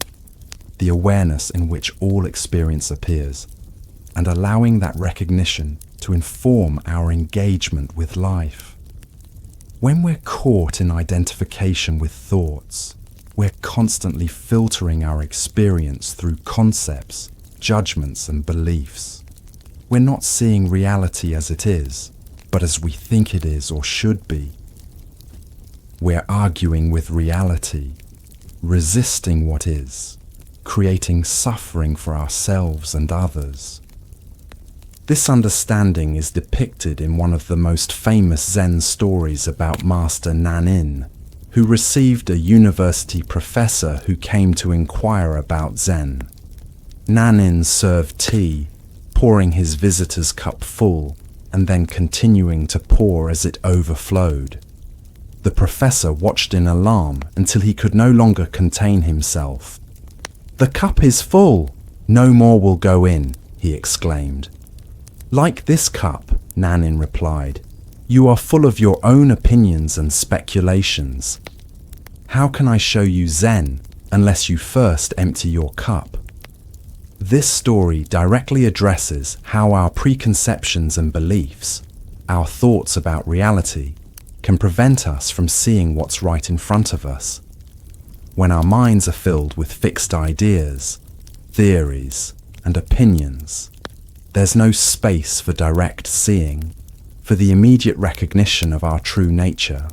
S1: the awareness in which all experience appears, and allowing that recognition to inform our engagement with life. When we're caught in identification with thoughts, we're constantly filtering our experience through concepts, judgments, and beliefs. We're not seeing reality as it is, but as we think it is or should be. We're arguing with reality, resisting what is, creating suffering for ourselves and others. This understanding is depicted in one of the most famous Zen stories about Master Nanin, who received a university professor who came to inquire about Zen. Nanin served tea, pouring his visitor's cup full and then continuing to pour as it overflowed. The professor watched in alarm until he could no longer contain himself. "The cup is full. No more will go in," he exclaimed. "Like this cup," Nanin replied. "You are full of your own opinions and speculations. How can I show you Zen unless you first empty your cup?" This story directly addresses how our preconceptions and beliefs, our thoughts about reality, can prevent us from seeing what's right in front of us. When our minds are filled with fixed ideas, theories, and opinions, there's no space for direct seeing, for the immediate recognition of our true nature.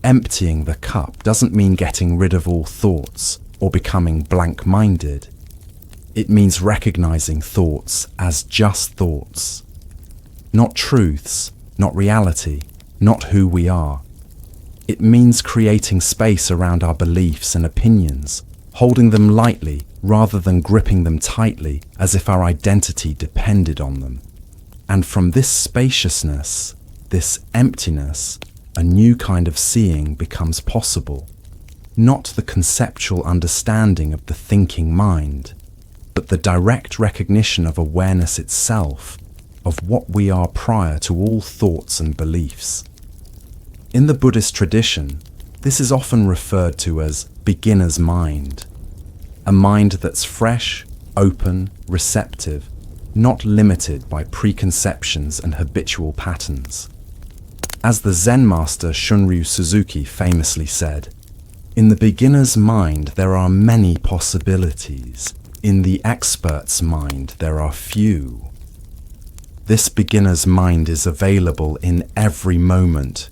S1: Emptying the cup doesn't mean getting rid of all thoughts or becoming blank-minded. It means recognizing thoughts as just thoughts, not truths, not reality, not who we are. It means creating space around our beliefs and opinions, holding them lightly rather than gripping them tightly as if our identity depended on them. And from this spaciousness, this emptiness, a new kind of seeing becomes possible. Not the conceptual understanding of the thinking mind, but the direct recognition of awareness itself, of what we are prior to all thoughts and beliefs. In the Buddhist tradition, this is often referred to as beginner's mind, a mind that's fresh, open, receptive, not limited by preconceptions and habitual patterns. As the Zen master Shunryu Suzuki famously said, "In the beginner's mind there are many possibilities. In the expert's mind there are few." This beginner's mind is available in every moment.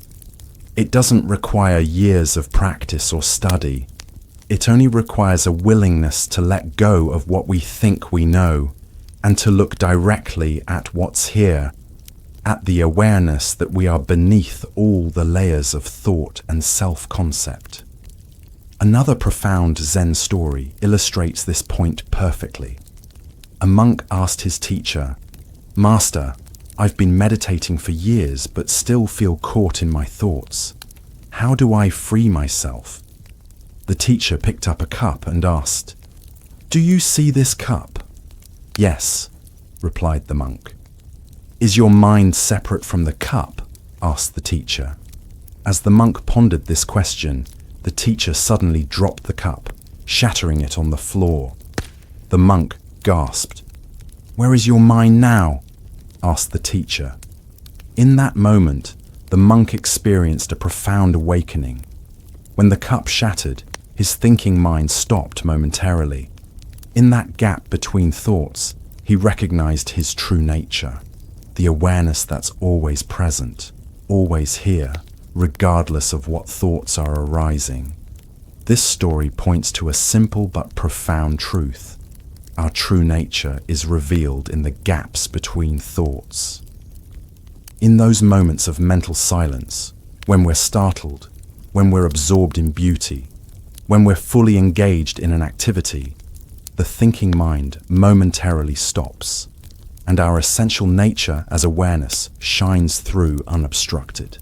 S1: It doesn't require years of practice or study. It only requires a willingness to let go of what we think we know and to look directly at what's here, at the awareness that we are beneath all the layers of thought and self-concept. Another profound Zen story illustrates this point perfectly. A monk asked his teacher, "Master, I've been meditating for years but still feel caught in my thoughts. How do I free myself?" The teacher picked up a cup and asked, "Do you see this cup?" "Yes," replied the monk. "Is your mind separate from the cup?" asked the teacher. As the monk pondered this question, the teacher suddenly dropped the cup, shattering it on the floor. The monk gasped. "Where is your mind now?" asked the teacher. In that moment, the monk experienced a profound awakening. When the cup shattered, his thinking mind stopped momentarily. In that gap between thoughts, he recognized his true nature, the awareness that's always present, always here, regardless of what thoughts are arising. This story points to a simple but profound truth. Our true nature is revealed in the gaps between thoughts. In those moments of mental silence, when we're startled, when we're absorbed in beauty, when we're fully engaged in an activity, the thinking mind momentarily stops, and our essential nature as awareness shines through unobstructed.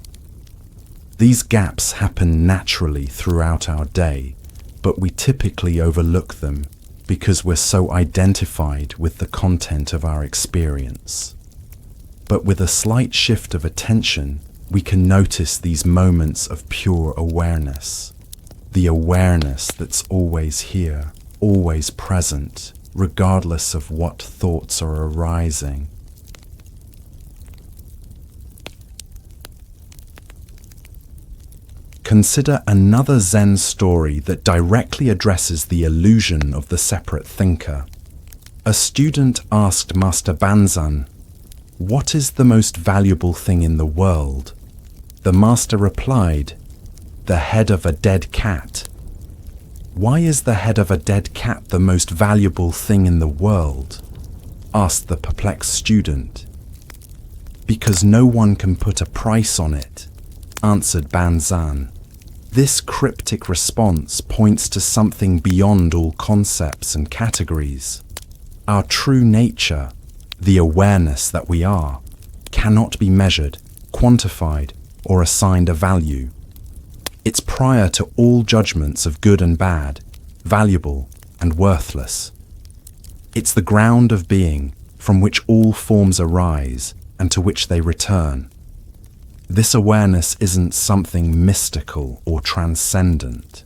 S1: These gaps happen naturally throughout our day, but we typically overlook them because we're so identified with the content of our experience. But with a slight shift of attention, we can notice these moments of pure awareness. The awareness that's always here, always present, regardless of what thoughts are arising. Consider another Zen story that directly addresses the illusion of the separate thinker. A student asked Master Banzan, "What is the most valuable thing in the world?" The master replied, "The head of a dead cat." "Why is the head of a dead cat the most valuable thing in the world?" asked the perplexed student. "Because no one can put a price on it," answered Banzan. This cryptic response points to something beyond all concepts and categories. Our true nature, the awareness that we are, cannot be measured, quantified, or assigned a value. prior to all judgments of good and bad, valuable and worthless. It's the ground of being from which all forms arise and to which they return. This awareness isn't something mystical or transcendent.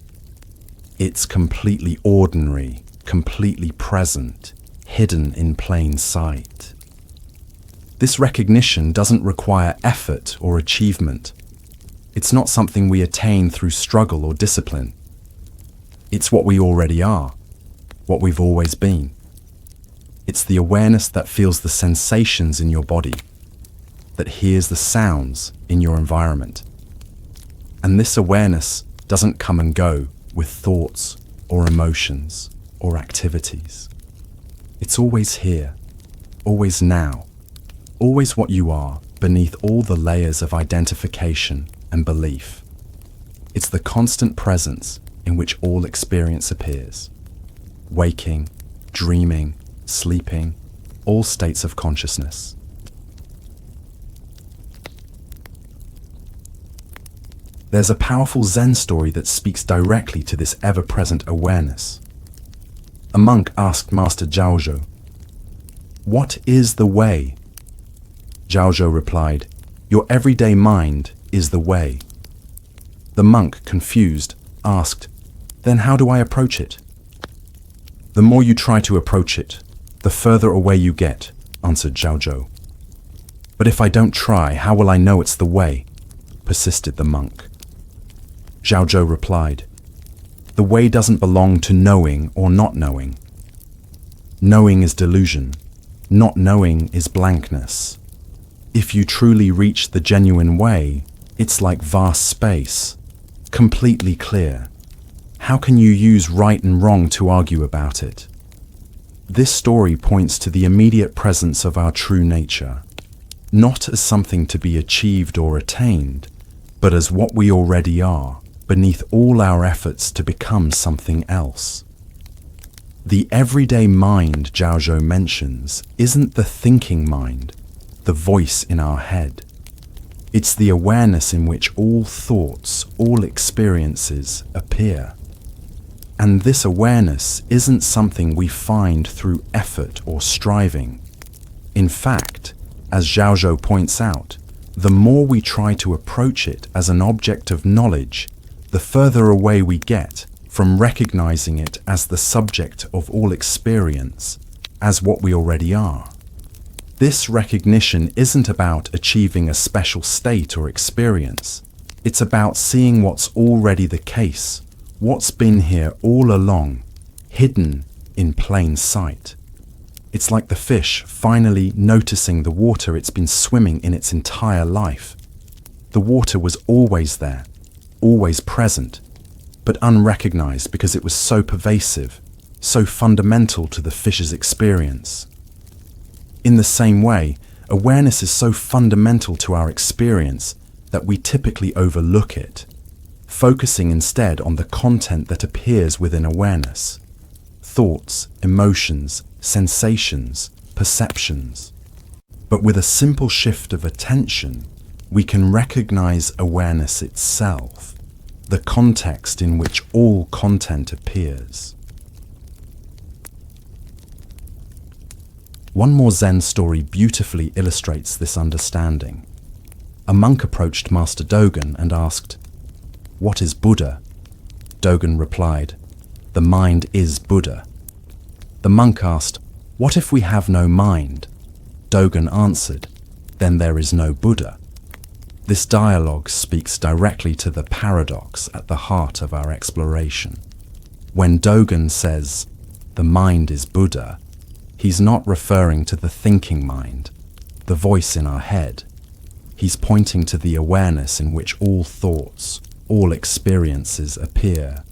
S1: It's completely ordinary, completely present, hidden in plain sight. This recognition doesn't require effort or achievement. It's not something we attain through struggle or discipline. It's what we already are, what we've always been. It's the awareness that feels the sensations in your body, that hears the sounds in your environment. And this awareness doesn't come and go with thoughts or emotions or activities. It's always here, always now, always what you are beneath all the layers of identification and belief. It's the constant presence in which all experience appears. Waking, dreaming, sleeping, all states of consciousness. There's a powerful Zen story that speaks directly to this ever-present awareness. A monk asked Master Zhaozhou, "What is the way?" Zhaozhou replied, "Your everyday mind is the way." The monk, confused, asked, "Then how do I approach it?" "The more you try to approach it, the further away you get," answered Zhaozhou. "But if I don't try, how will I know it's the way?" persisted the monk. Zhaozhou replied, "The way doesn't belong to knowing or not knowing. Knowing is delusion, not knowing is blankness. If you truly reach the genuine way, it's like vast space, completely clear. How can you use right and wrong to argue about it?" This story points to the immediate presence of our true nature, not as something to be achieved or attained, but as what we already are, beneath all our efforts to become something else. The everyday mind Zhaozhou mentions isn't the thinking mind, the voice in our head. It's the awareness in which all thoughts, all experiences appear. And this awareness isn't something we find through effort or striving. In fact, as Zhaozhou points out, the more we try to approach it as an object of knowledge, the further away we get from recognizing it as the subject of all experience, as what we already are. This recognition isn't about achieving a special state or experience. It's about seeing what's already the case, what's been here all along, hidden in plain sight. It's like the fish finally noticing the water it's been swimming in its entire life. The water was always there, always present, but unrecognized because it was so pervasive, so fundamental to the fish's experience. In the same way, awareness is so fundamental to our experience that we typically overlook it, focusing instead on the content that appears within awareness: thoughts, emotions, sensations, perceptions. But with a simple shift of attention, we can recognize awareness itself, the context in which all content appears. One more Zen story beautifully illustrates this understanding. A monk approached Master Dogen and asked, "What is Buddha?" Dogen replied, "The mind is Buddha." The monk asked, "What if we have no mind?" Dogen answered, "Then there is no Buddha." This dialogue speaks directly to the paradox at the heart of our exploration. When Dogen says, "The mind is Buddha," he's not referring to the thinking mind, the voice in our head. He's pointing to the awareness in which all thoughts, all experiences appear.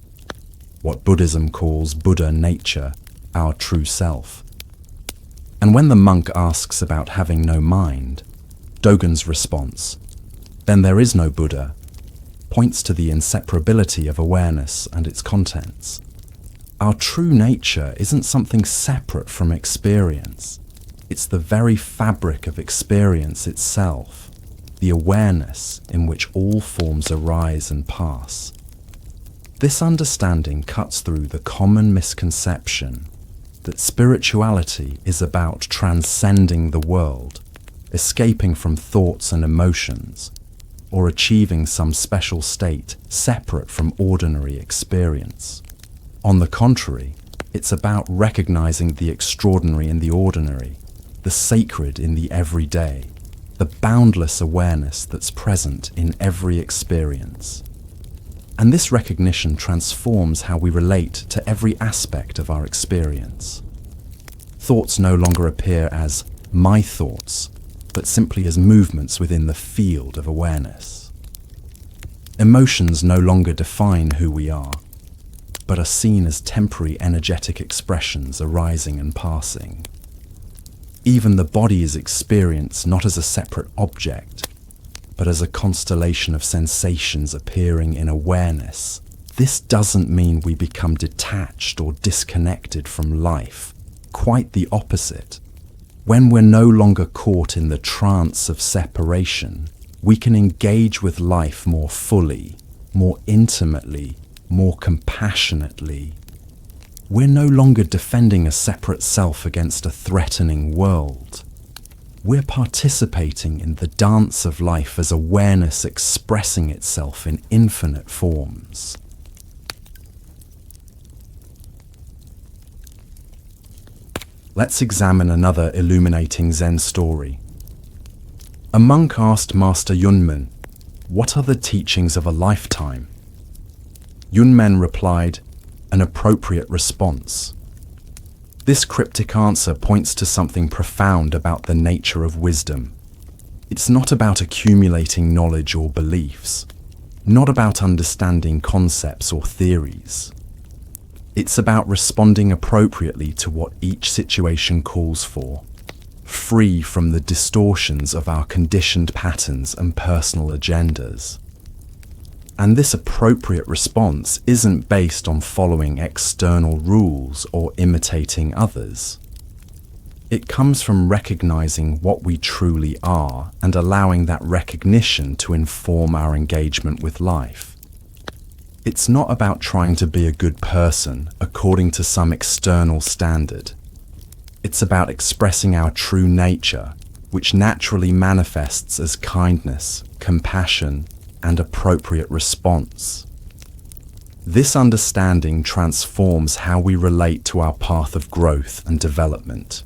S1: What Buddhism calls Buddha nature, our true self. And when the monk asks about having no mind, Dogen's response, "Then there is no Buddha," points to the inseparability of awareness and its contents. Our true nature isn't something separate from experience. It's the very fabric of experience itself, the awareness in which all forms arise and pass. This understanding cuts through the common misconception that spirituality is about transcending the world, escaping from thoughts and emotions, or achieving some special state separate from ordinary experience. On the contrary, it's about recognizing the extraordinary in the ordinary, the sacred in the everyday, the boundless awareness that's present in every experience. And this recognition transforms how we relate to every aspect of our experience. Thoughts no longer appear as my thoughts, but simply as movements within the field of awareness. Emotions no longer define who we are, but are seen as temporary energetic expressions arising and passing. Even the body is experienced not as a separate object, but as a constellation of sensations appearing in awareness. This doesn't mean we become detached or disconnected from life. Quite the opposite. When we're no longer caught in the trance of separation, we can engage with life more fully, more intimately, more compassionately. We're no longer defending a separate self against a threatening world. We're participating in the dance of life as awareness expressing itself in infinite forms. Let's examine another illuminating Zen story. A monk asked Master Yunmen, "What are the teachings of a lifetime?" Yunmen replied, "An appropriate response." This cryptic answer points to something profound about the nature of wisdom. It's not about accumulating knowledge or beliefs, not about understanding concepts or theories. It's about responding appropriately to what each situation calls for, free from the distortions of our conditioned patterns and personal agendas. And this appropriate response isn't based on following external rules or imitating others. It comes from recognizing what we truly are and allowing that recognition to inform our engagement with life. It's not about trying to be a good person according to some external standard. It's about expressing our true nature, which naturally manifests as kindness, compassion, and appropriate response. This understanding transforms how we relate to our path of growth and development.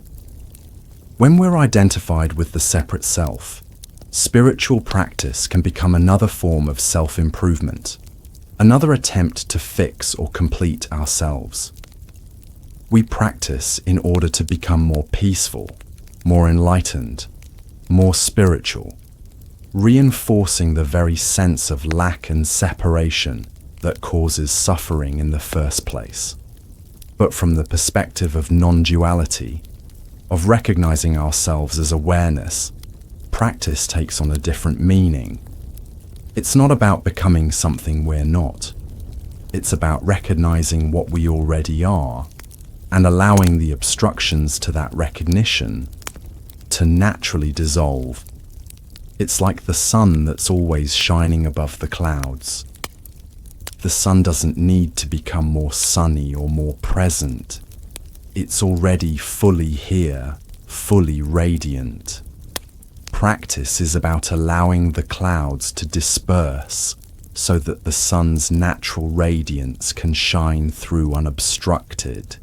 S1: When we're identified with the separate self, spiritual practice can become another form of self-improvement, another attempt to fix or complete ourselves. We practice in order to become more peaceful, more enlightened, more spiritual, reinforcing the very sense of lack and separation that causes suffering in the first place. But from the perspective of non-duality, of recognizing ourselves as awareness, practice takes on a different meaning. It's not about becoming something we're not. It's about recognizing what we already are and allowing the obstructions to that recognition to naturally dissolve. It's like the sun that's always shining above the clouds. The sun doesn't need to become more sunny or more present. It's already fully here, fully radiant. Practice is about allowing the clouds to disperse so that the sun's natural radiance can shine through unobstructed.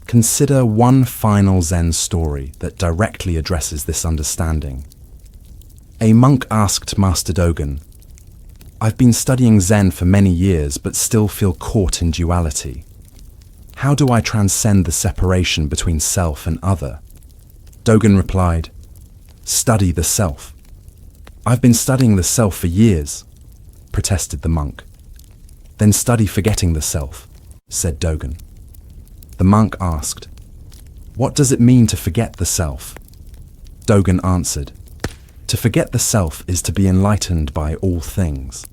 S1: Consider one final Zen story that directly addresses this understanding. A monk asked Master Dogen, "I've been studying Zen for many years but still feel caught in duality. How do I transcend the separation between self and other?" Dogen replied, "Study the self." "I've been studying the self for years," protested the monk. "Then study forgetting the self," said Dogen. The monk asked, "What does it mean to forget the self?" Dogen answered, "To forget the self is to be enlightened by all things.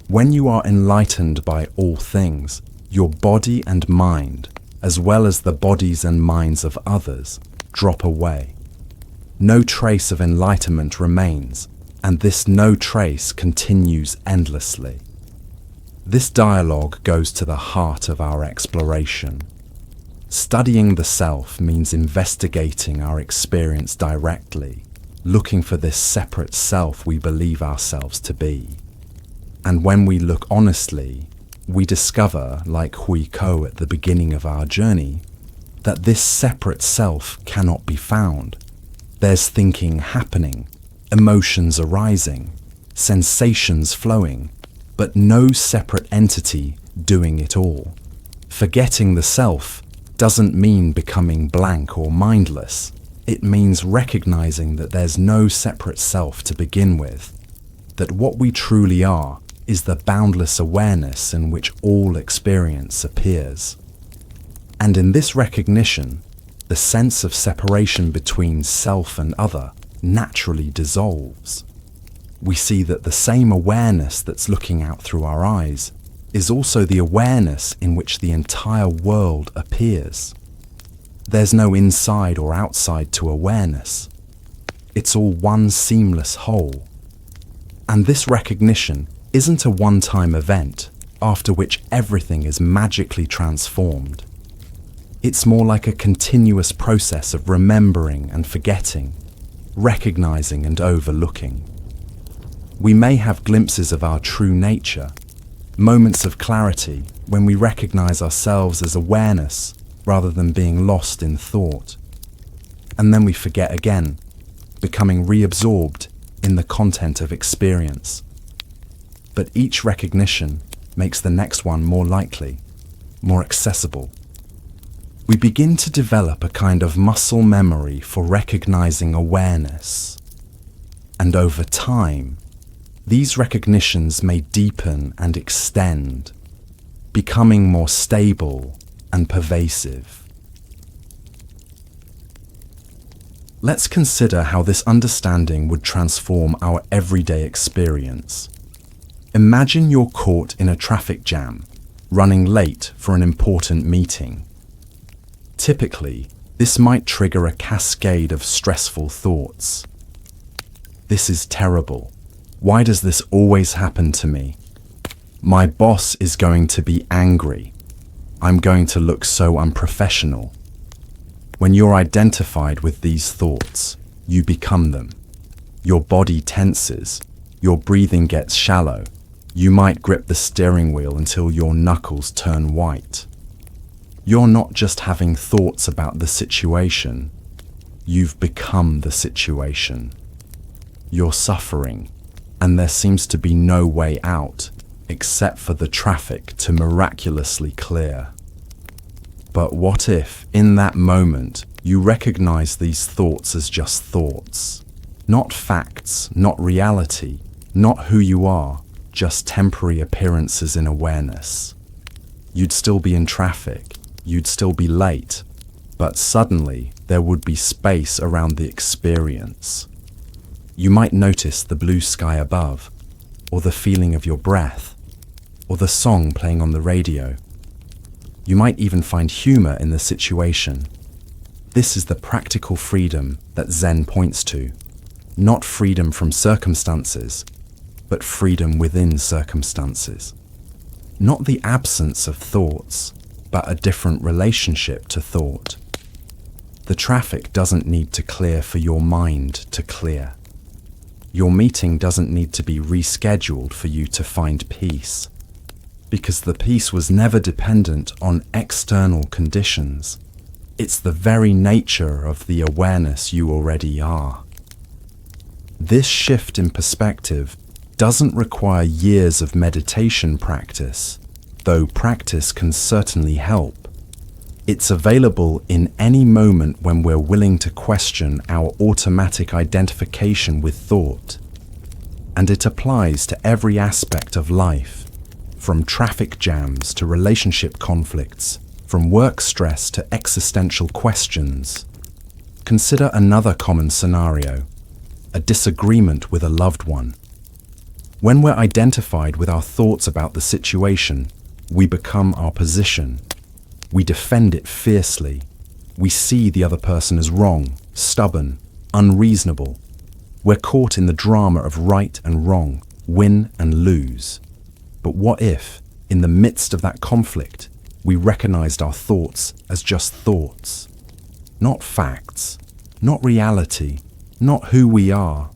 S1: When you are enlightened by all things, your body and mind, as well as the bodies and minds of others, drop away. No trace of enlightenment remains, and this no trace continues endlessly. This dialogue goes to the heart of our exploration. Studying the self means investigating our experience directly, looking for this separate self we believe ourselves to be. And when we look honestly, we discover, like Hui Ko at the beginning of our journey, that this separate self cannot be found. There's thinking happening, emotions arising, sensations flowing, but no separate entity doing it all. Forgetting the self doesn't mean becoming blank or mindless. It means recognizing that there's no separate self to begin with, that what we truly are is the boundless awareness in which all experience appears. And in this recognition, the sense of separation between self and other naturally dissolves. We see that the same awareness that's looking out through our eyes is also the awareness in which the entire world appears. There's no inside or outside to awareness. It's all one seamless whole. And this recognition isn't a one-time event after which everything is magically transformed. It's more like a continuous process of remembering and forgetting, recognizing and overlooking. We may have glimpses of our true nature, moments of clarity when we recognize ourselves as awareness rather than being lost in thought. And then we forget again, becoming reabsorbed in the content of experience. But each recognition makes the next one more likely, more accessible. We begin to develop a kind of muscle memory for recognizing awareness. And over time, these recognitions may deepen and extend, becoming more stable and pervasive. Let's consider how this understanding would transform our everyday experience. Imagine you're caught in a traffic jam, running late for an important meeting. Typically, this might trigger a cascade of stressful thoughts. This is terrible. Why does this always happen to me? My boss is going to be angry. I'm going to look so unprofessional. When you're identified with these thoughts, you become them. Your body tenses. Your breathing gets shallow. You might grip the steering wheel until your knuckles turn white. You're not just having thoughts about the situation. You've become the situation. You're suffering, and there seems to be no way out except for the traffic to miraculously clear. But what if, in that moment, you recognize these thoughts as just thoughts? Not facts, not reality, not who you are, just temporary appearances in awareness. You'd still be in traffic, you'd still be late, but suddenly there would be space around the experience. You might notice the blue sky above, or the feeling of your breath, or the song playing on the radio. You might even find humor in the situation. This is the practical freedom that Zen points to. Not freedom from circumstances, but freedom within circumstances. Not the absence of thoughts, but a different relationship to thought. The traffic doesn't need to clear for your mind to clear. Your meeting doesn't need to be rescheduled for you to find peace, because the peace was never dependent on external conditions. It's the very nature of the awareness you already are. This shift in perspective doesn't require years of meditation practice, though practice can certainly help. It's available in any moment when we're willing to question our automatic identification with thought. And it applies to every aspect of life, from traffic jams to relationship conflicts, from work stress to existential questions. Consider another common scenario, a disagreement with a loved one. When we're identified with our thoughts about the situation, we become our position. We defend it fiercely. We see the other person as wrong, stubborn, unreasonable. We're caught in the drama of right and wrong, win and lose. But what if, in the midst of that conflict, we recognized our thoughts as just thoughts? Not facts, not reality, not who we are,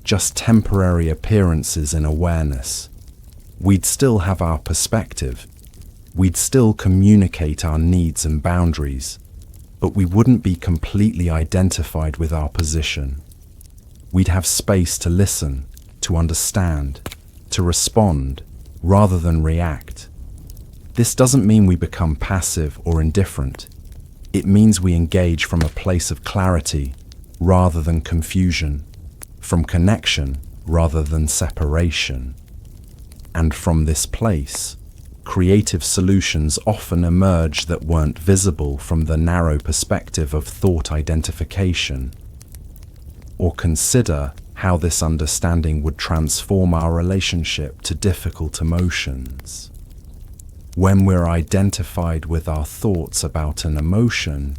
S1: just temporary appearances in awareness. We'd still have our perspective. We'd still communicate our needs and boundaries, but we wouldn't be completely identified with our position. We'd have space to listen, to understand, to respond, rather than react. This doesn't mean we become passive or indifferent. It means we engage from a place of clarity rather than confusion, from connection rather than separation. And from this place, creative solutions often emerge that weren't visible from the narrow perspective of thought identification. Or consider how this understanding would transform our relationship to difficult emotions. When we're identified with our thoughts about an emotion,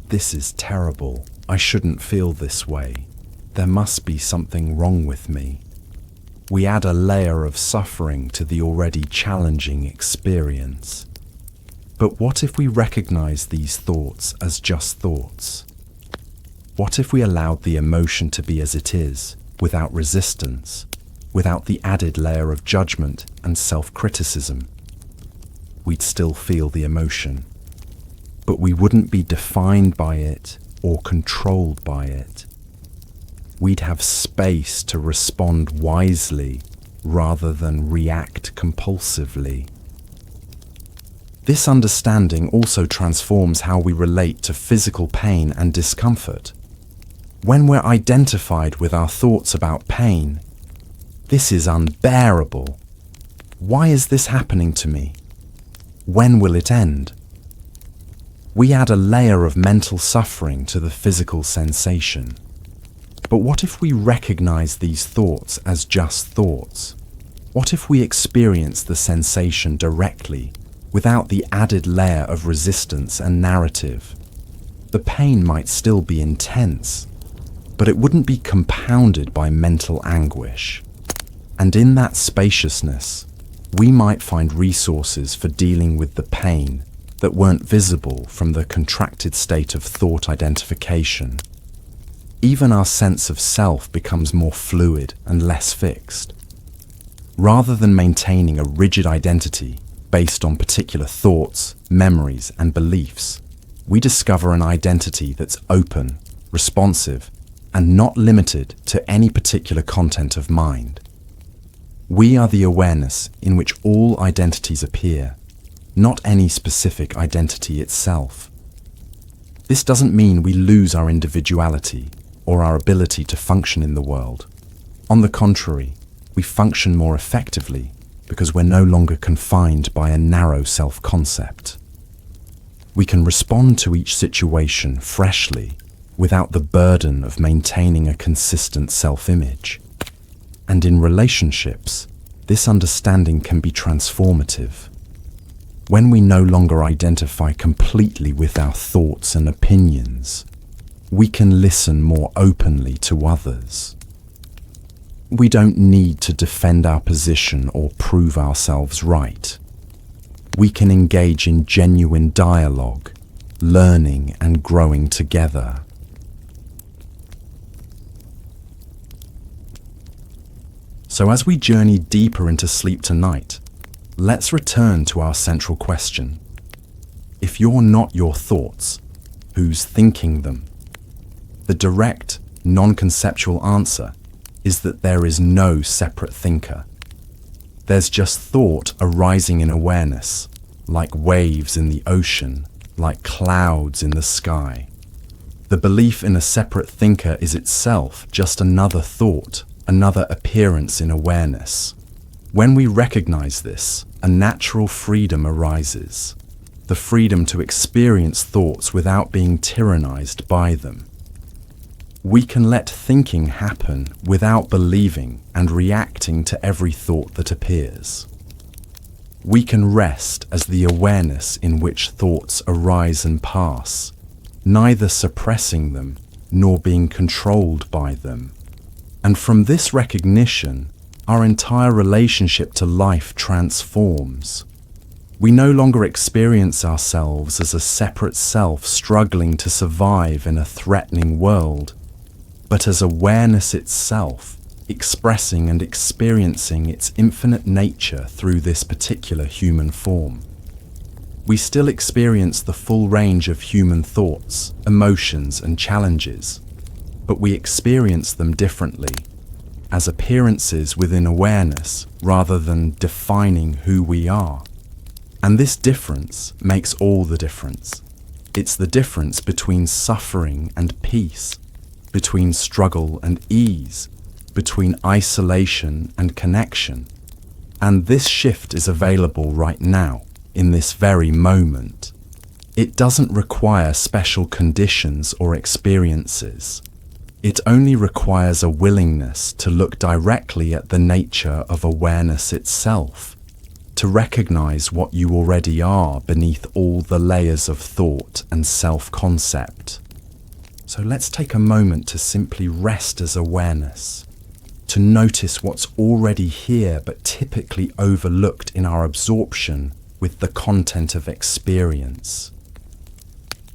S1: this is terrible, I shouldn't feel this way, there must be something wrong with me. We add a layer of suffering to the already challenging experience. But what if we recognize these thoughts as just thoughts? What if we allowed the emotion to be as it is, without resistance, without the added layer of judgment and self-criticism? We'd still feel the emotion, but we wouldn't be defined by it or controlled by it. We'd have space to respond wisely rather than react compulsively. This understanding also transforms how we relate to physical pain and discomfort. When we're identified with our thoughts about pain, this is unbearable. Why is this happening to me? When will it end? We add a layer of mental suffering to the physical sensation. But what if we recognize these thoughts as just thoughts? What if we experience the sensation directly, without the added layer of resistance and narrative? The pain might still be intense, but it wouldn't be compounded by mental anguish. And in that spaciousness, we might find resources for dealing with the pain that weren't visible from the contracted state of thought identification. Even our sense of self becomes more fluid and less fixed. Rather than maintaining a rigid identity based on particular thoughts, memories, and beliefs, we discover an identity that's open, responsive, and not limited to any particular content of mind. We are the awareness in which all identities appear, not any specific identity itself. This doesn't mean we lose our individuality or our ability to function in the world. On the contrary, we function more effectively because we're no longer confined by a narrow self-concept. We can respond to each situation freshly without the burden of maintaining a consistent self-image. And in relationships, this understanding can be transformative. When we no longer identify completely with our thoughts and opinions, we can listen more openly to others. We don't need to defend our position or prove ourselves right. We can engage in genuine dialogue, learning and growing together. So as we journey deeper into sleep tonight, let's return to our central question. If you're not your thoughts, who's thinking them? The direct, non-conceptual answer is that there is no separate thinker. There's just thought arising in awareness, like waves in the ocean, like clouds in the sky. The belief in a separate thinker is itself just another thought, another appearance in awareness. When we recognize this, a natural freedom arises. The freedom to experience thoughts without being tyrannized by them. We can let thinking happen without believing and reacting to every thought that appears. We can rest as the awareness in which thoughts arise and pass, neither suppressing them nor being controlled by them. And from this recognition, our entire relationship to life transforms. We no longer experience ourselves as a separate self struggling to survive in a threatening world, but as awareness itself, expressing and experiencing its infinite nature through this particular human form. We still experience the full range of human thoughts, emotions, and challenges, but we experience them differently, as appearances within awareness rather than defining who we are. And this difference makes all the difference. It's the difference between suffering and peace, between struggle and ease, between isolation and connection. And this shift is available right now, in this very moment. It doesn't require special conditions or experiences. It only requires a willingness to look directly at the nature of awareness itself, to recognize what you already are beneath all the layers of thought and self-concept. So let's take a moment to simply rest as awareness, to notice what's already here but typically overlooked in our absorption with the content of experience.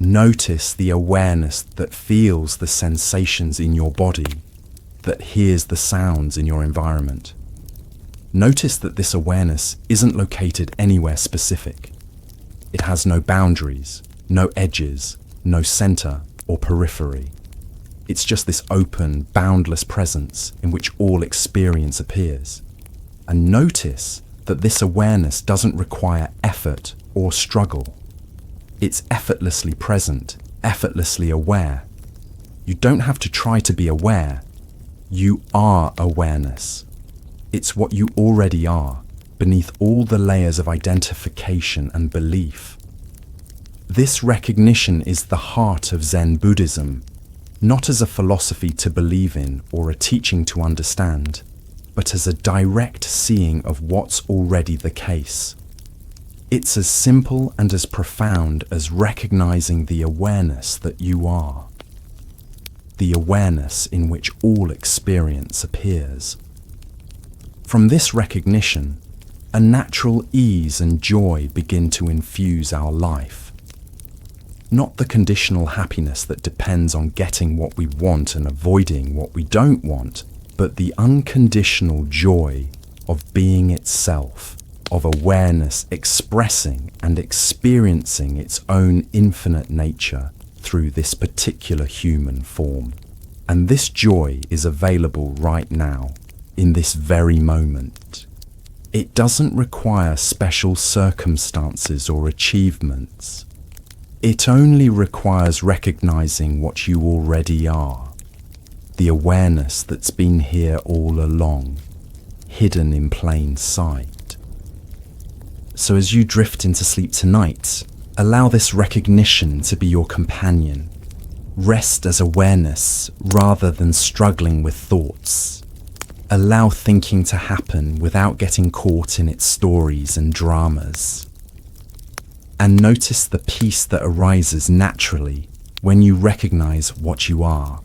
S1: Notice the awareness that feels the sensations in your body, that hears the sounds in your environment. Notice that this awareness isn't located anywhere specific. It has no boundaries, no edges, no center or periphery. It's just this open, boundless presence in which all experience appears. And notice that this awareness doesn't require effort or struggle. It's effortlessly present, effortlessly aware. You don't have to try to be aware. You are awareness. It's what you already are, beneath all the layers of identification and belief. This recognition is the heart of Zen Buddhism, not as a philosophy to believe in or a teaching to understand, but as a direct seeing of what's already the case. It's as simple and as profound as recognizing the awareness that you are, the awareness in which all experience appears. From this recognition, a natural ease and joy begin to infuse our life. Not the conditional happiness that depends on getting what we want and avoiding what we don't want, but the unconditional joy of being itself, of awareness expressing and experiencing its own infinite nature through this particular human form. And this joy is available right now, in this very moment. It doesn't require special circumstances or achievements. It only requires recognizing what you already are, the awareness that's been here all along, hidden in plain sight. So as you drift into sleep tonight, allow this recognition to be your companion. Rest as awareness rather than struggling with thoughts. Allow thinking to happen without getting caught in its stories and dramas. And notice the peace that arises naturally when you recognize what you are.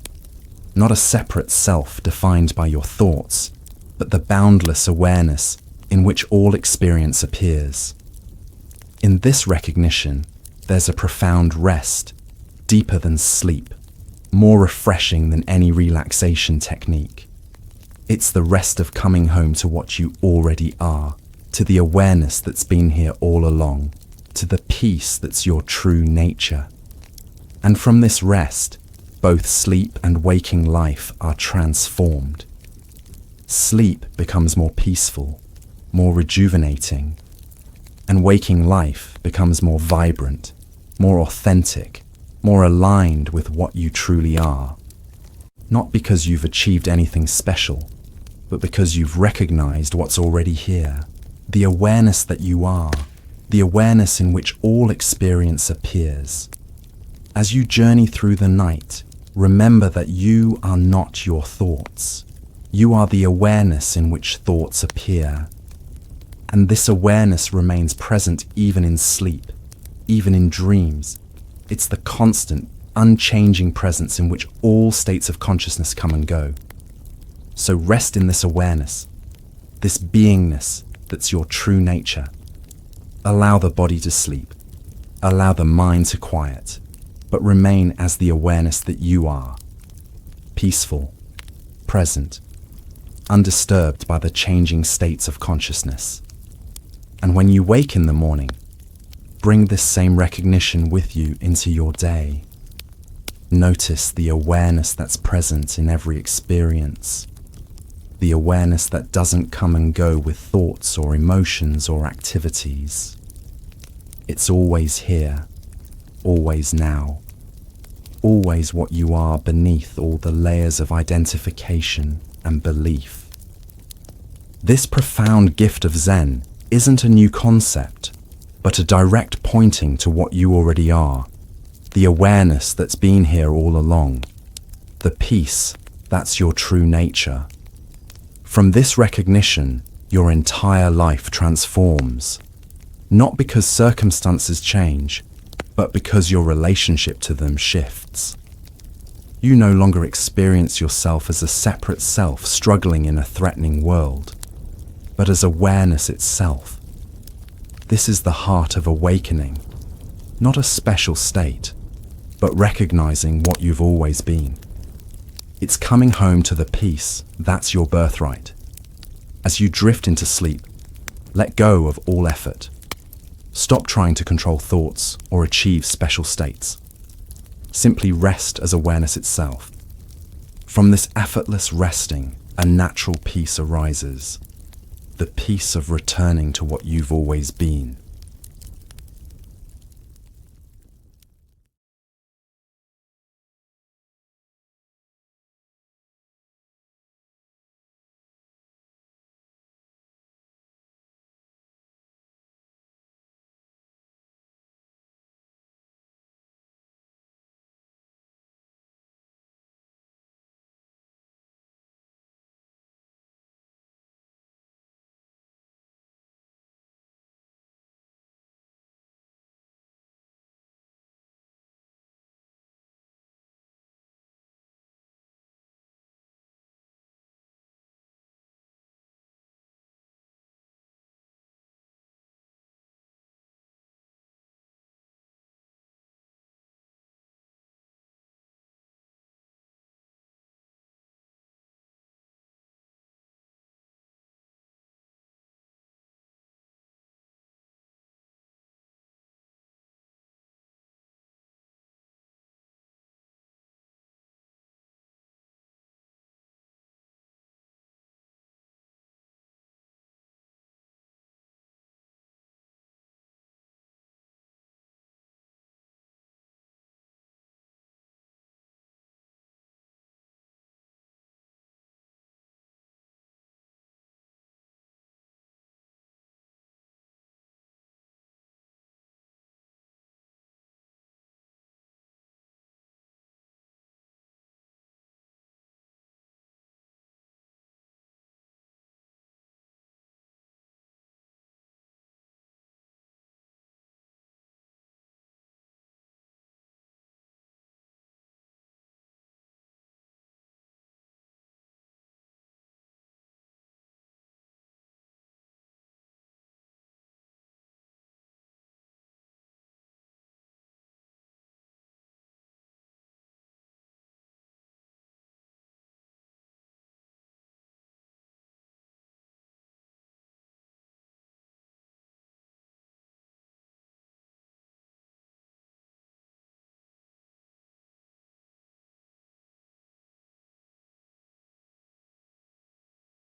S1: Not a separate self defined by your thoughts, but the boundless awareness in which all experience appears. In this recognition, there's a profound rest, deeper than sleep, more refreshing than any relaxation technique. It's the rest of coming home to what you already are, to the awareness that's been here all along, to the peace that's your true nature. And from this rest, both sleep and waking life are transformed. Sleep becomes more peaceful, more rejuvenating, and waking life becomes more vibrant, more authentic, more aligned with what you truly are. Not because you've achieved anything special, but because you've recognized what's already here, the awareness that you are, the awareness in which all experience appears. As you journey through the night, remember that you are not your thoughts. You are the awareness in which thoughts appear. And this awareness remains present even in sleep, even in dreams. It's the constant, unchanging presence in which all states of consciousness come and go. So rest in this awareness, this beingness that's your true nature. Allow the body to sleep. Allow the mind to quiet, but remain as the awareness that you are. Peaceful, present, undisturbed by the changing states of consciousness. And when you wake in the morning, bring this same recognition with you into your day. Notice the awareness that's present in every experience. The awareness that doesn't come and go with thoughts or emotions or activities. It's always here, always now, always what you are beneath all the layers of identification and belief. This profound gift of Zen isn't a new concept, but a direct pointing to what you already are, the awareness that's been here all along, the peace that's your true nature. From this recognition, your entire life transforms, not because circumstances change, but because your relationship to them shifts. You no longer experience yourself as a separate self struggling in a threatening world, but as awareness itself. This is the heart of awakening, not a special state, but recognizing what you've always been. It's coming home to the peace that's your birthright. As you drift into sleep, let go of all effort. Stop trying to control thoughts or achieve special states. Simply rest as awareness itself. From this effortless resting, a natural peace arises. The peace of returning to what you've always been.